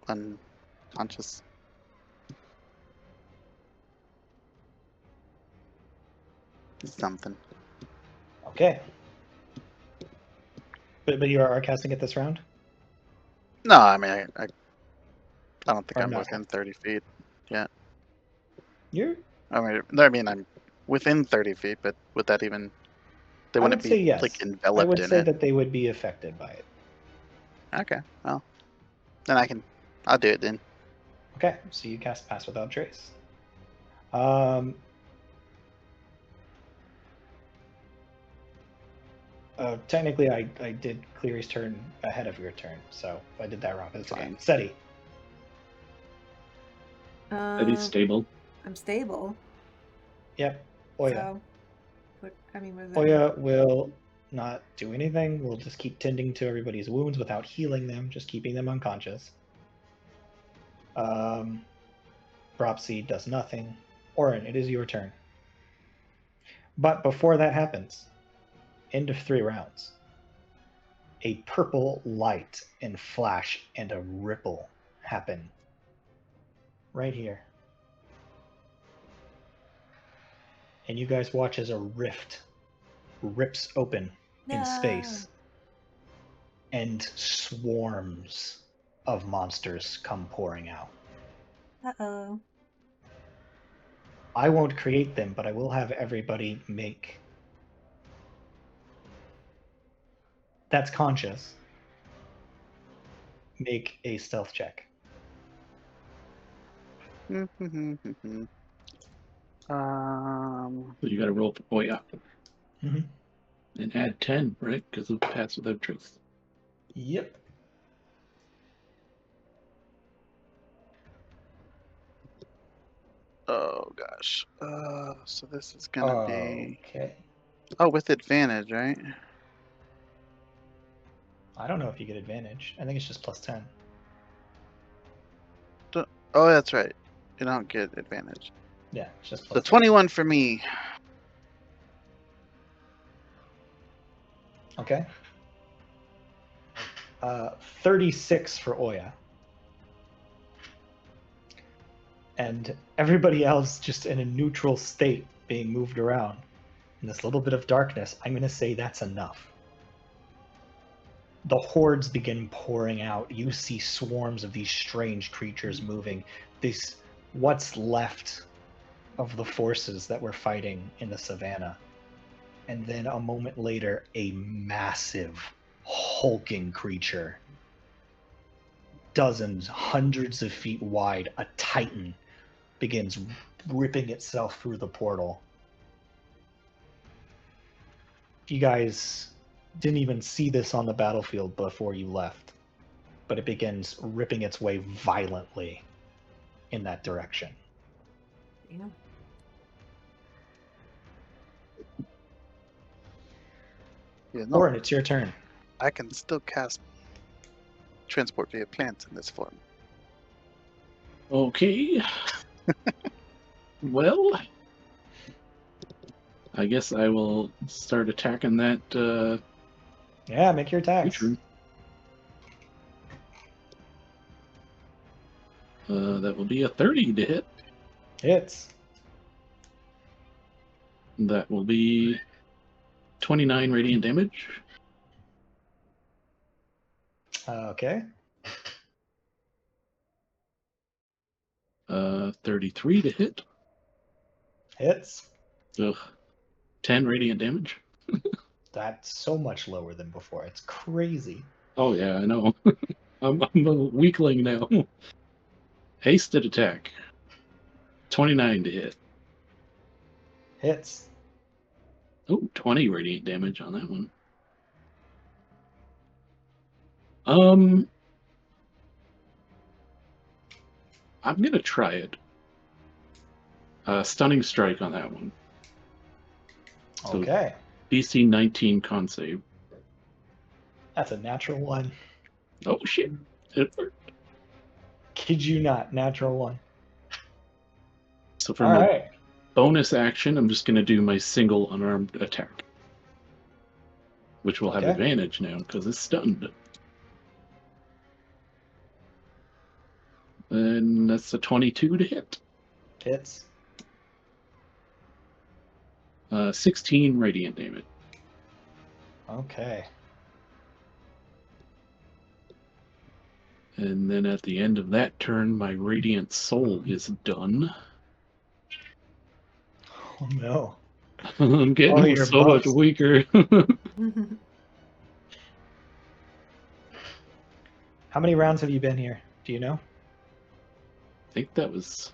unconscious. Something. Okay. But you are casting it this round? No, I mean, I don't think Or I'm not? within 30 feet yet. You're I mean, I'm within 30 feet, but would that even... They I wouldn't would say be, yes. like, I enveloped would in say it. that they would be affected by it. Okay, well, then I'll do it then. Okay, so you cast Pass Without Trace. Technically, I did Cleary's turn ahead of your turn, so if I did that wrong, it's fine. Fine. Seti. That is stable. I'm stable. Yep. Oya. So, what does that mean? Oya will not do anything. We'll just keep tending to everybody's wounds without healing them, just keeping them unconscious. Dropsy does nothing. Orin, it is your turn. But before that happens, end of 3 rounds, a purple light and flash and a ripple happen right here. And you guys watch as a rift rips open in space, and swarms of monsters come pouring out. Uh-oh. I won't create them, but I will have everybody make... That's conscious. Make a stealth check. So you got to roll for Oya. Mhm. And add 10, right? Because of Pass Without Trace. Yep. Oh, gosh. So this is gonna be... Okay. Oh, with advantage, right? I don't know if you get advantage. I think it's just plus 10. Oh, that's right. You don't get advantage. Yeah, it's just So plus 10. 21 for me. Okay. 36 for Oya. And everybody else just in a neutral state being moved around. In this little bit of darkness, I'm going to say that's enough. The hordes begin pouring out. You see swarms of these strange creatures moving. What's left of the forces that were fighting in the savannah. And then a moment later, a massive, hulking creature, dozens, hundreds of feet wide, a titan, begins ripping itself through the portal. You guys didn't even see this on the battlefield before you left, but it begins ripping its way violently in that direction. Yeah. Yeah, no, Orin, it's your turn. I can still cast transport via plants in this form. Okay. Well, I guess I will start attacking that Yeah, make your attacks. creature. That will be a 30 to hit. Hits. That will be 29 radiant damage. Okay. 33 to hit. Hits. Ugh. 10 radiant damage. That's so much lower than before. It's crazy. Oh yeah, I know. I'm a weakling now. Hasted attack. 29 to hit. Hits. Oh, 20 radiant damage on that one. I'm gonna try it. Stunning strike on that one. So Okay. DC 19 con save. That's a natural one. Oh shit! It worked. Kid you not, natural one. So for All my right. bonus action, I'm just gonna do my single unarmed attack, which will have Okay. advantage now because it's stunned. And that's a 22 to hit. Hits. 16 radiant damage. Okay. And then at the end of that turn, my radiant soul is done. Oh no. I'm getting Oh, you're so much buffed. weaker. How many rounds have you been here? Do you know? I think that was.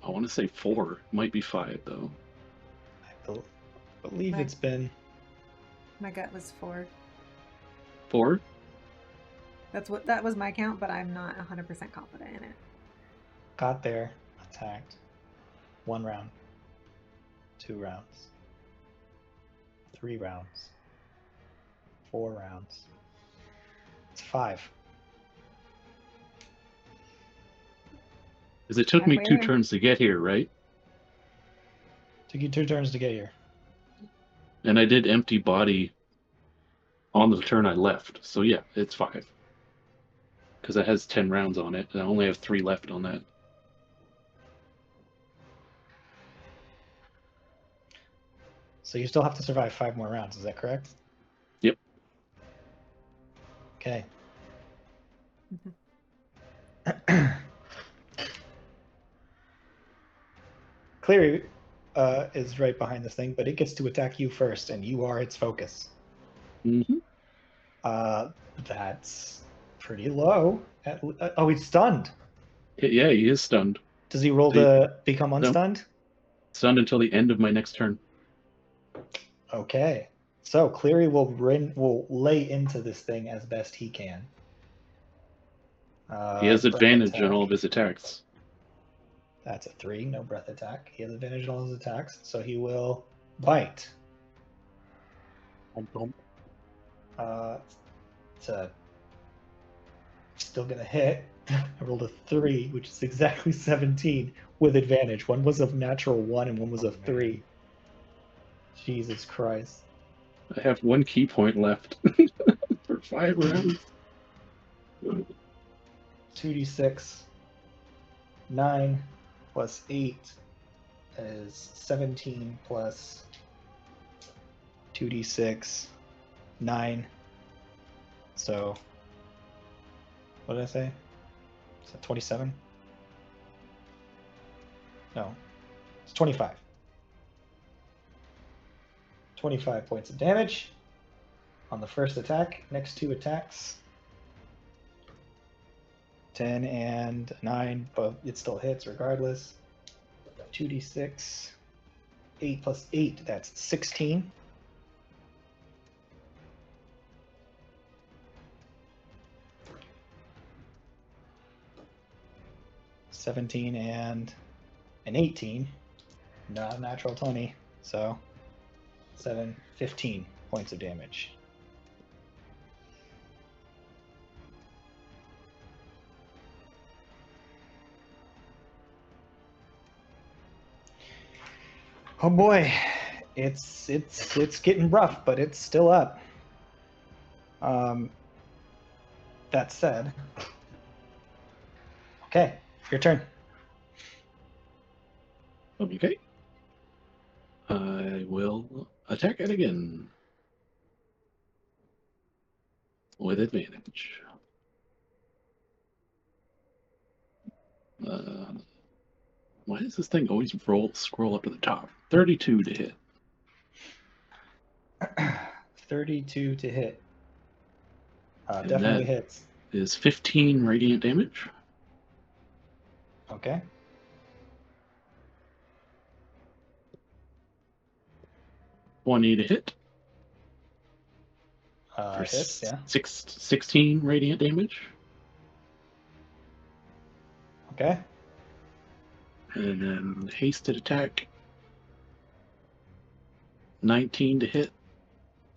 I want to say 4. Might be 5 though. I believe Right. it's been. My gut was 4. 4? That was my count, but I'm not 100% confident in it. Got there. Attacked. 1 round. 2 rounds. 3 rounds. 4 rounds. It's 5. Because it took me Halfway 2 there. turns to get here, right? Took you 2 turns to get here. And I did empty body on the turn I left. So yeah, it's 5. Because it has 10 rounds on it, and I only have 3 left on that. So you still have to survive 5 more rounds, is that correct? Yep. Okay. Cleary is right behind this thing, but it gets to attack you first, and you are its focus. Mm-hmm. That's pretty low. Oh, he's stunned. Yeah, he is stunned. Does he roll So to become unstunned? Stunned until the end of my next turn. Okay. So Cleary will lay into this thing as best he can. He has Breath advantage on attack. all of his attacks. That's a 3, no breath attack. He has advantage on all his attacks, so he will bite. It's still gonna hit. I rolled a 3, which is exactly 17 with advantage. One was a natural 1 and one was a 3. Jesus Christ. I have 1 key point left for 5 rounds. 2d6. 9 plus 8 is 17 plus 2d6. 9. So, what did I say? Is that 27? No. It's 25. 25 points of damage on the first attack. Next 2 attacks. 10 and 9, but it still hits regardless. 2d6. 8 plus 8, that's 16. $17 and an 18. Not a natural 20, so 15 points of damage. Oh boy, it's getting rough, but it's still up. That said, okay, your turn. Okay. I will attack it again. With advantage. Why does this thing always scroll up to the top? 32 to hit. 32 to hit. And Definitely that hits. is 15 radiant damage. Okay. To hit. For Hits, yeah. 16 radiant damage. Okay. And then hasted attack. 19 to hit.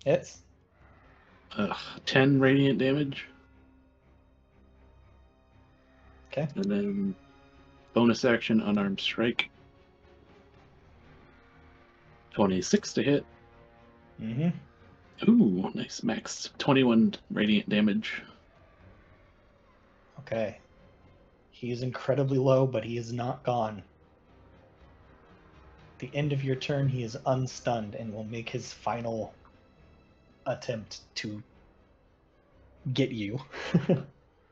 Hits. 10 radiant damage. Okay. And then bonus action unarmed strike. 26 to hit. Mm-hmm. Ooh, nice max. 21 radiant damage. Okay. He is incredibly low, but he is not gone. At the end of your turn, he is unstunned and will make his final attempt to get you,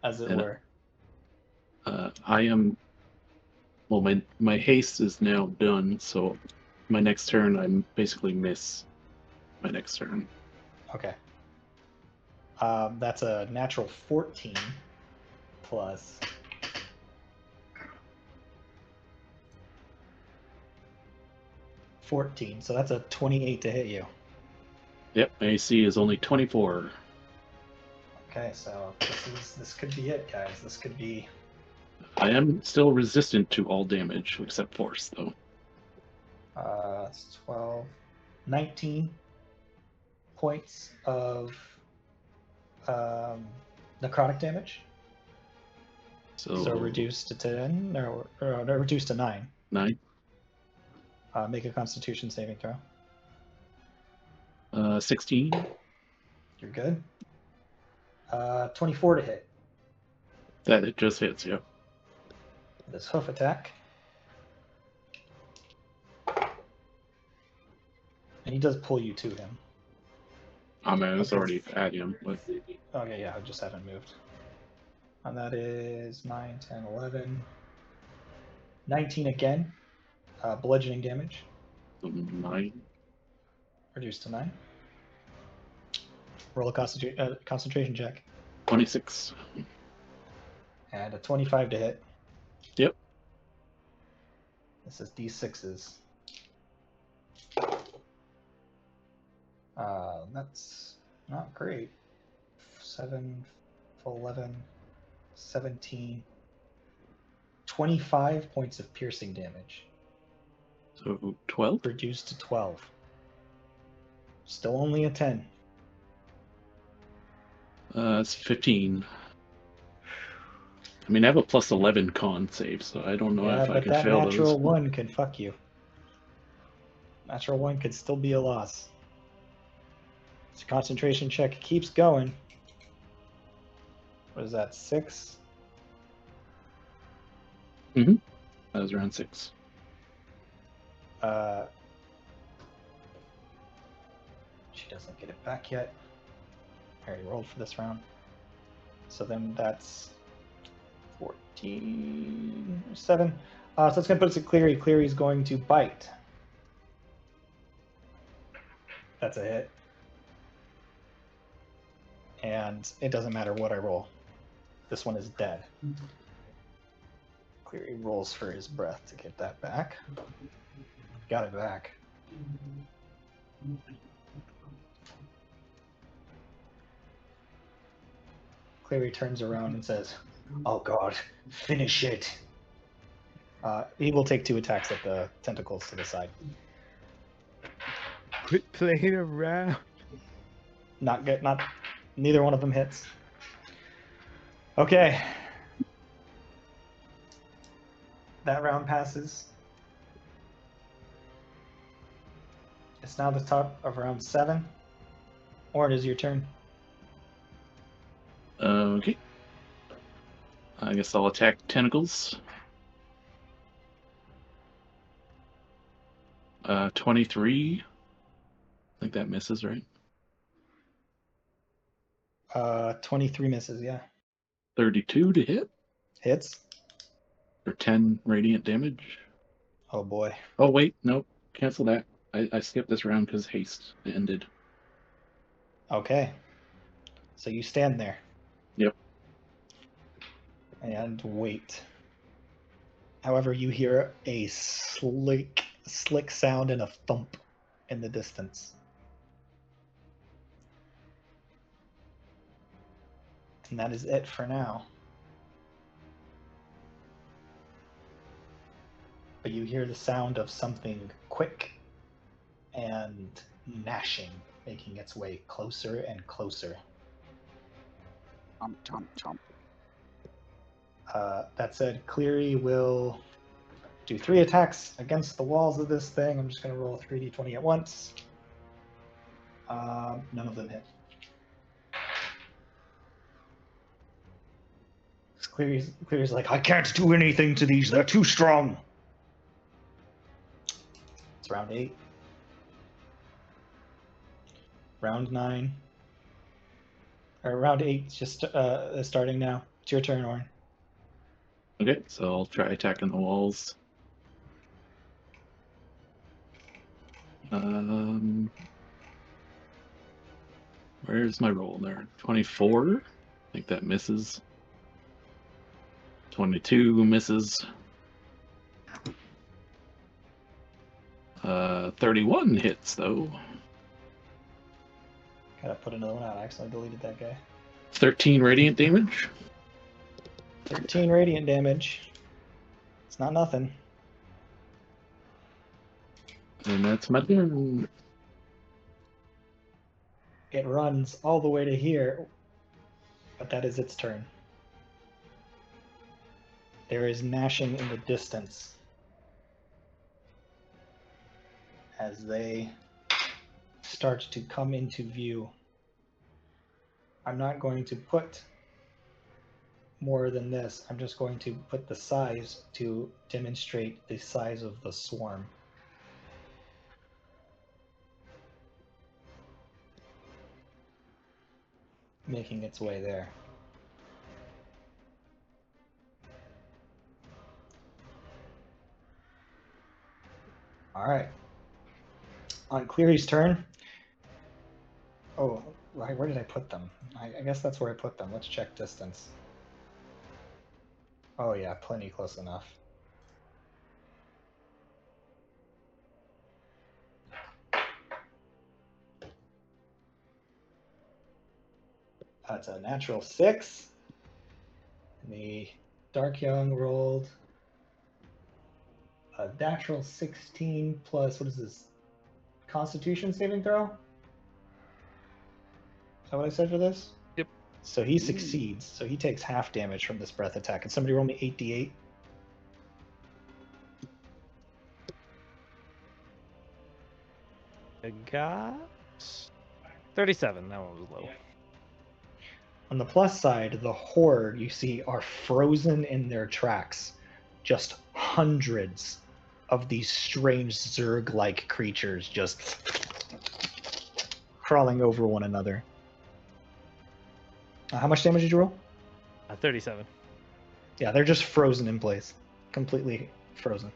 as it And, were. I am. Well, my haste is now done, so my next turn, I basically miss my next turn. Okay. That's a natural 14 plus 14, so that's a 28 to hit you. Yep, my AC is only 24. Okay, so this could be it, guys. This could be. I am still resistant to all damage except force, though. It's 12, 19 points of necrotic damage. So reduced to 10, or no, reduced to 9. 9. Make a Constitution saving throw. 16. You're good. 24 to hit. That it just hits, yeah. This hoof attack. And he does pull you to him. I mean, it's already at him. But... Okay, yeah, I just haven't moved. And that is 9, 10, 11. 19 again. Bludgeoning damage. 9. Reduced to 9. Roll a concentration check. 26. And a 25 to hit. Yep. This is D6s. That's not great. 7, 11, 17, 25 points of piercing damage. So 12? Reduced to 12. Still only a 10. It's 15. I mean, I have a plus 11 con save, so I don't know if I can that fail natural those. 1 can fuck you. Natural 1 could still be a loss. This concentration check keeps going. What is that, 6? Mm-hmm. That was around 6. She doesn't get it back yet. I already rolled for this round. So then that's 14, 7. So it's going to put us at Cleary. Cleary's going to bite. That's a hit. And it doesn't matter what I roll. This one is dead. Cleary rolls for his breath to get that back. Got it back. Cleary turns around and says, "Oh God, finish it." He will take 2 attacks at the tentacles to the side. Quit playing around. Neither one of them hits. Okay. That round passes. It's now the top of round 7. Or it is your turn. Okay. I guess I'll attack tentacles. 23. I think that misses, right? 23 misses, yeah. 32 to hit Hits. for 10 radiant damage. Oh boy. Oh wait, nope. Cancel that. I skipped this round because haste ended. Okay. So you stand there. Yep. And wait. However, you hear a slick sound and a thump in the distance. And that is it for now. But you hear the sound of something quick and gnashing making its way closer and closer. Chomp, chomp, chomp. That said, Cleary will do 3 attacks against the walls of this thing. I'm just going to roll 3d20 at once. None of them hit. Cleary's like, I can't do anything to these. They're too strong. It's round 8. Round 9. Or round 8 is just starting now. It's your turn, Orin. Okay, so I'll try attacking the walls. Where's my roll there? 24? I think that misses. 22 misses. 31 hits, though. Gotta put another one out. I accidentally deleted that guy. 13 radiant damage. 13 radiant damage. It's not nothing. And that's my turn. It runs all the way to here, but that is its turn. There is gnashing in the distance as they start to come into view. I'm not going to put more than this. I'm just going to put the size to demonstrate the size of the swarm. Making its way there. All right. On Cleary's turn. Oh, right. Where did I put them? I guess that's where I put them. Let's check distance. Oh yeah, plenty close enough. That's a natural 6. And the Dark Young rolled a natural 16 plus, what is this? Constitution saving throw? Is that what I said for this? Yep. So he succeeds. So he takes half damage from this breath attack. Can somebody roll me 8d8? I got 37. That one was low. On the plus side, the horde you see are frozen in their tracks. Just hundreds of these strange Zerg-like creatures just crawling over one another. How much damage did you roll? 37. Yeah, they're just frozen in place. Completely frozen.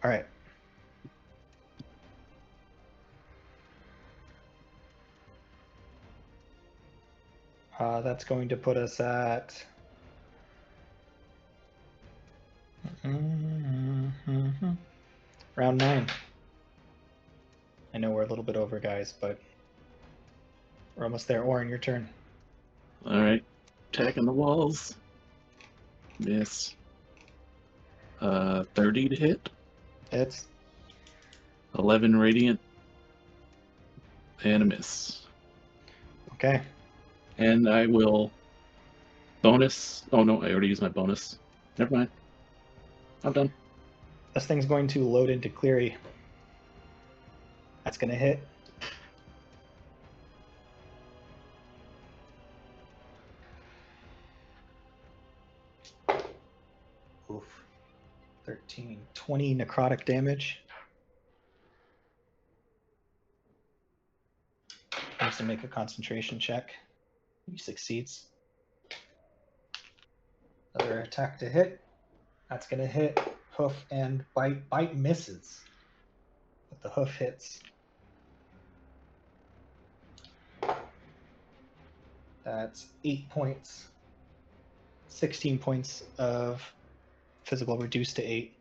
All right. That's going to put us at... round 9. I know we're a little bit over, guys, but we're almost there. Orin, your turn. Alright. Attacking the walls. Miss. 30 to hit. Hits. 11 radiant. And a miss. Okay. And I will bonus. Oh no, I already used my bonus. Never mind. I'm done. This thing's going to load into Cleary. That's going to hit. Oof. 13. 20 necrotic damage. Needs to make a concentration check. He succeeds. Another attack to hit. That's going to hit. Hoof and bite. Bite misses. But the hoof hits. That's 8 points. 16 points of physical reduced to 8.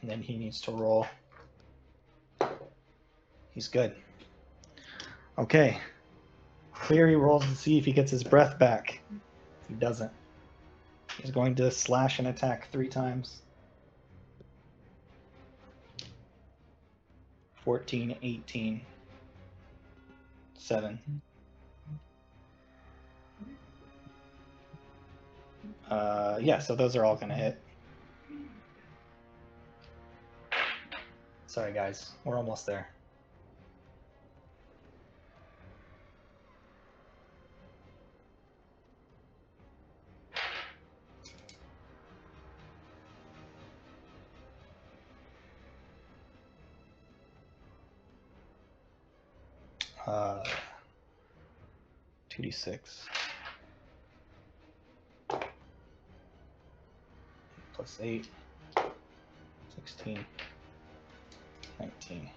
And then he needs to roll. He's good. Okay. Cleary rolls to see if he gets his breath back. He doesn't. He's going to slash and attack 3 times. 14, 18, 7. Yeah, so those are all going to hit. Sorry, guys. We're almost there. Uh, 2d6 plus 8, 16, 19.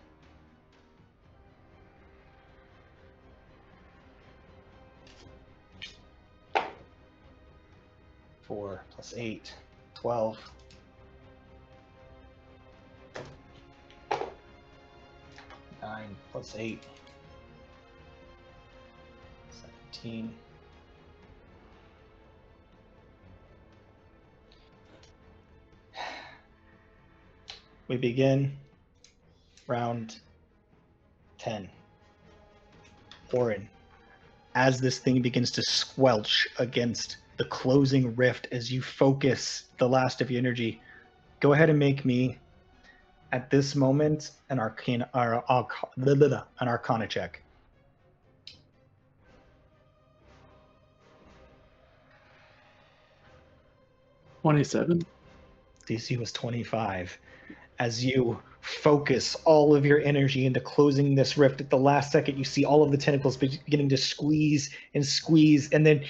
4 plus 8, 12. 9 plus 8, 17. We begin round 10. Orin, as this thing begins to squelch against the closing rift as you focus the last of your energy, go ahead and make me, at this moment, an Arcana check. 27. DC was 25. As you focus all of your energy into closing this rift, at the last second, you see all of the tentacles beginning to squeeze, and then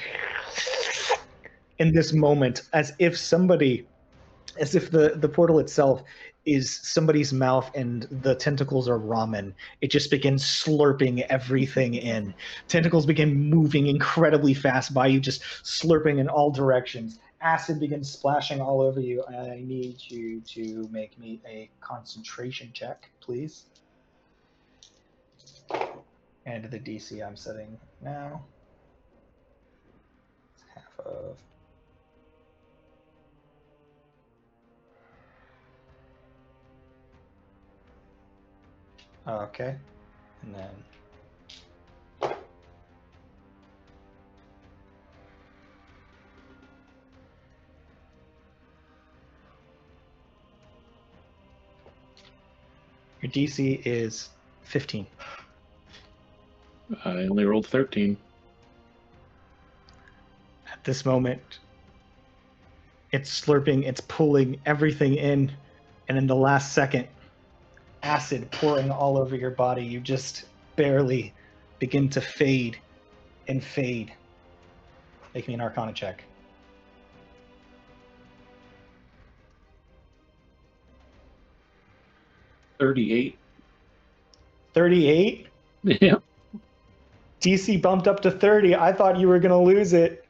in this moment, as if the portal itself is somebody's mouth and the tentacles are ramen, it just begins slurping everything in. Tentacles begin moving incredibly fast by you, just slurping in all directions. Acid begins splashing all over you. I need you to make me a concentration check, please. And the DC I'm setting now. It's half of... Okay. And then... your DC is 15. I only rolled 13. At this moment, it's slurping, it's pulling everything in, and in the last second, acid pouring all over your body, you just barely begin to fade and fade. Make me an Arcana check. 38. 38? Yeah. DC bumped up to 30. I thought you were going to lose it.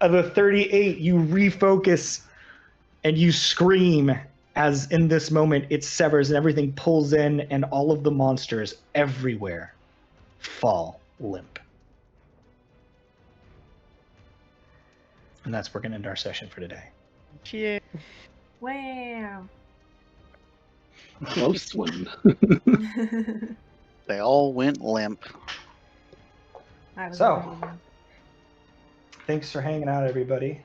Of a 38, you refocus and you scream as in this moment it severs and everything pulls in and all of the monsters everywhere fall limp. And that's where we're going to end our session for today. Cheers. Wow. Close one. They all went limp. I was So. amazing. Thanks for hanging out, everybody.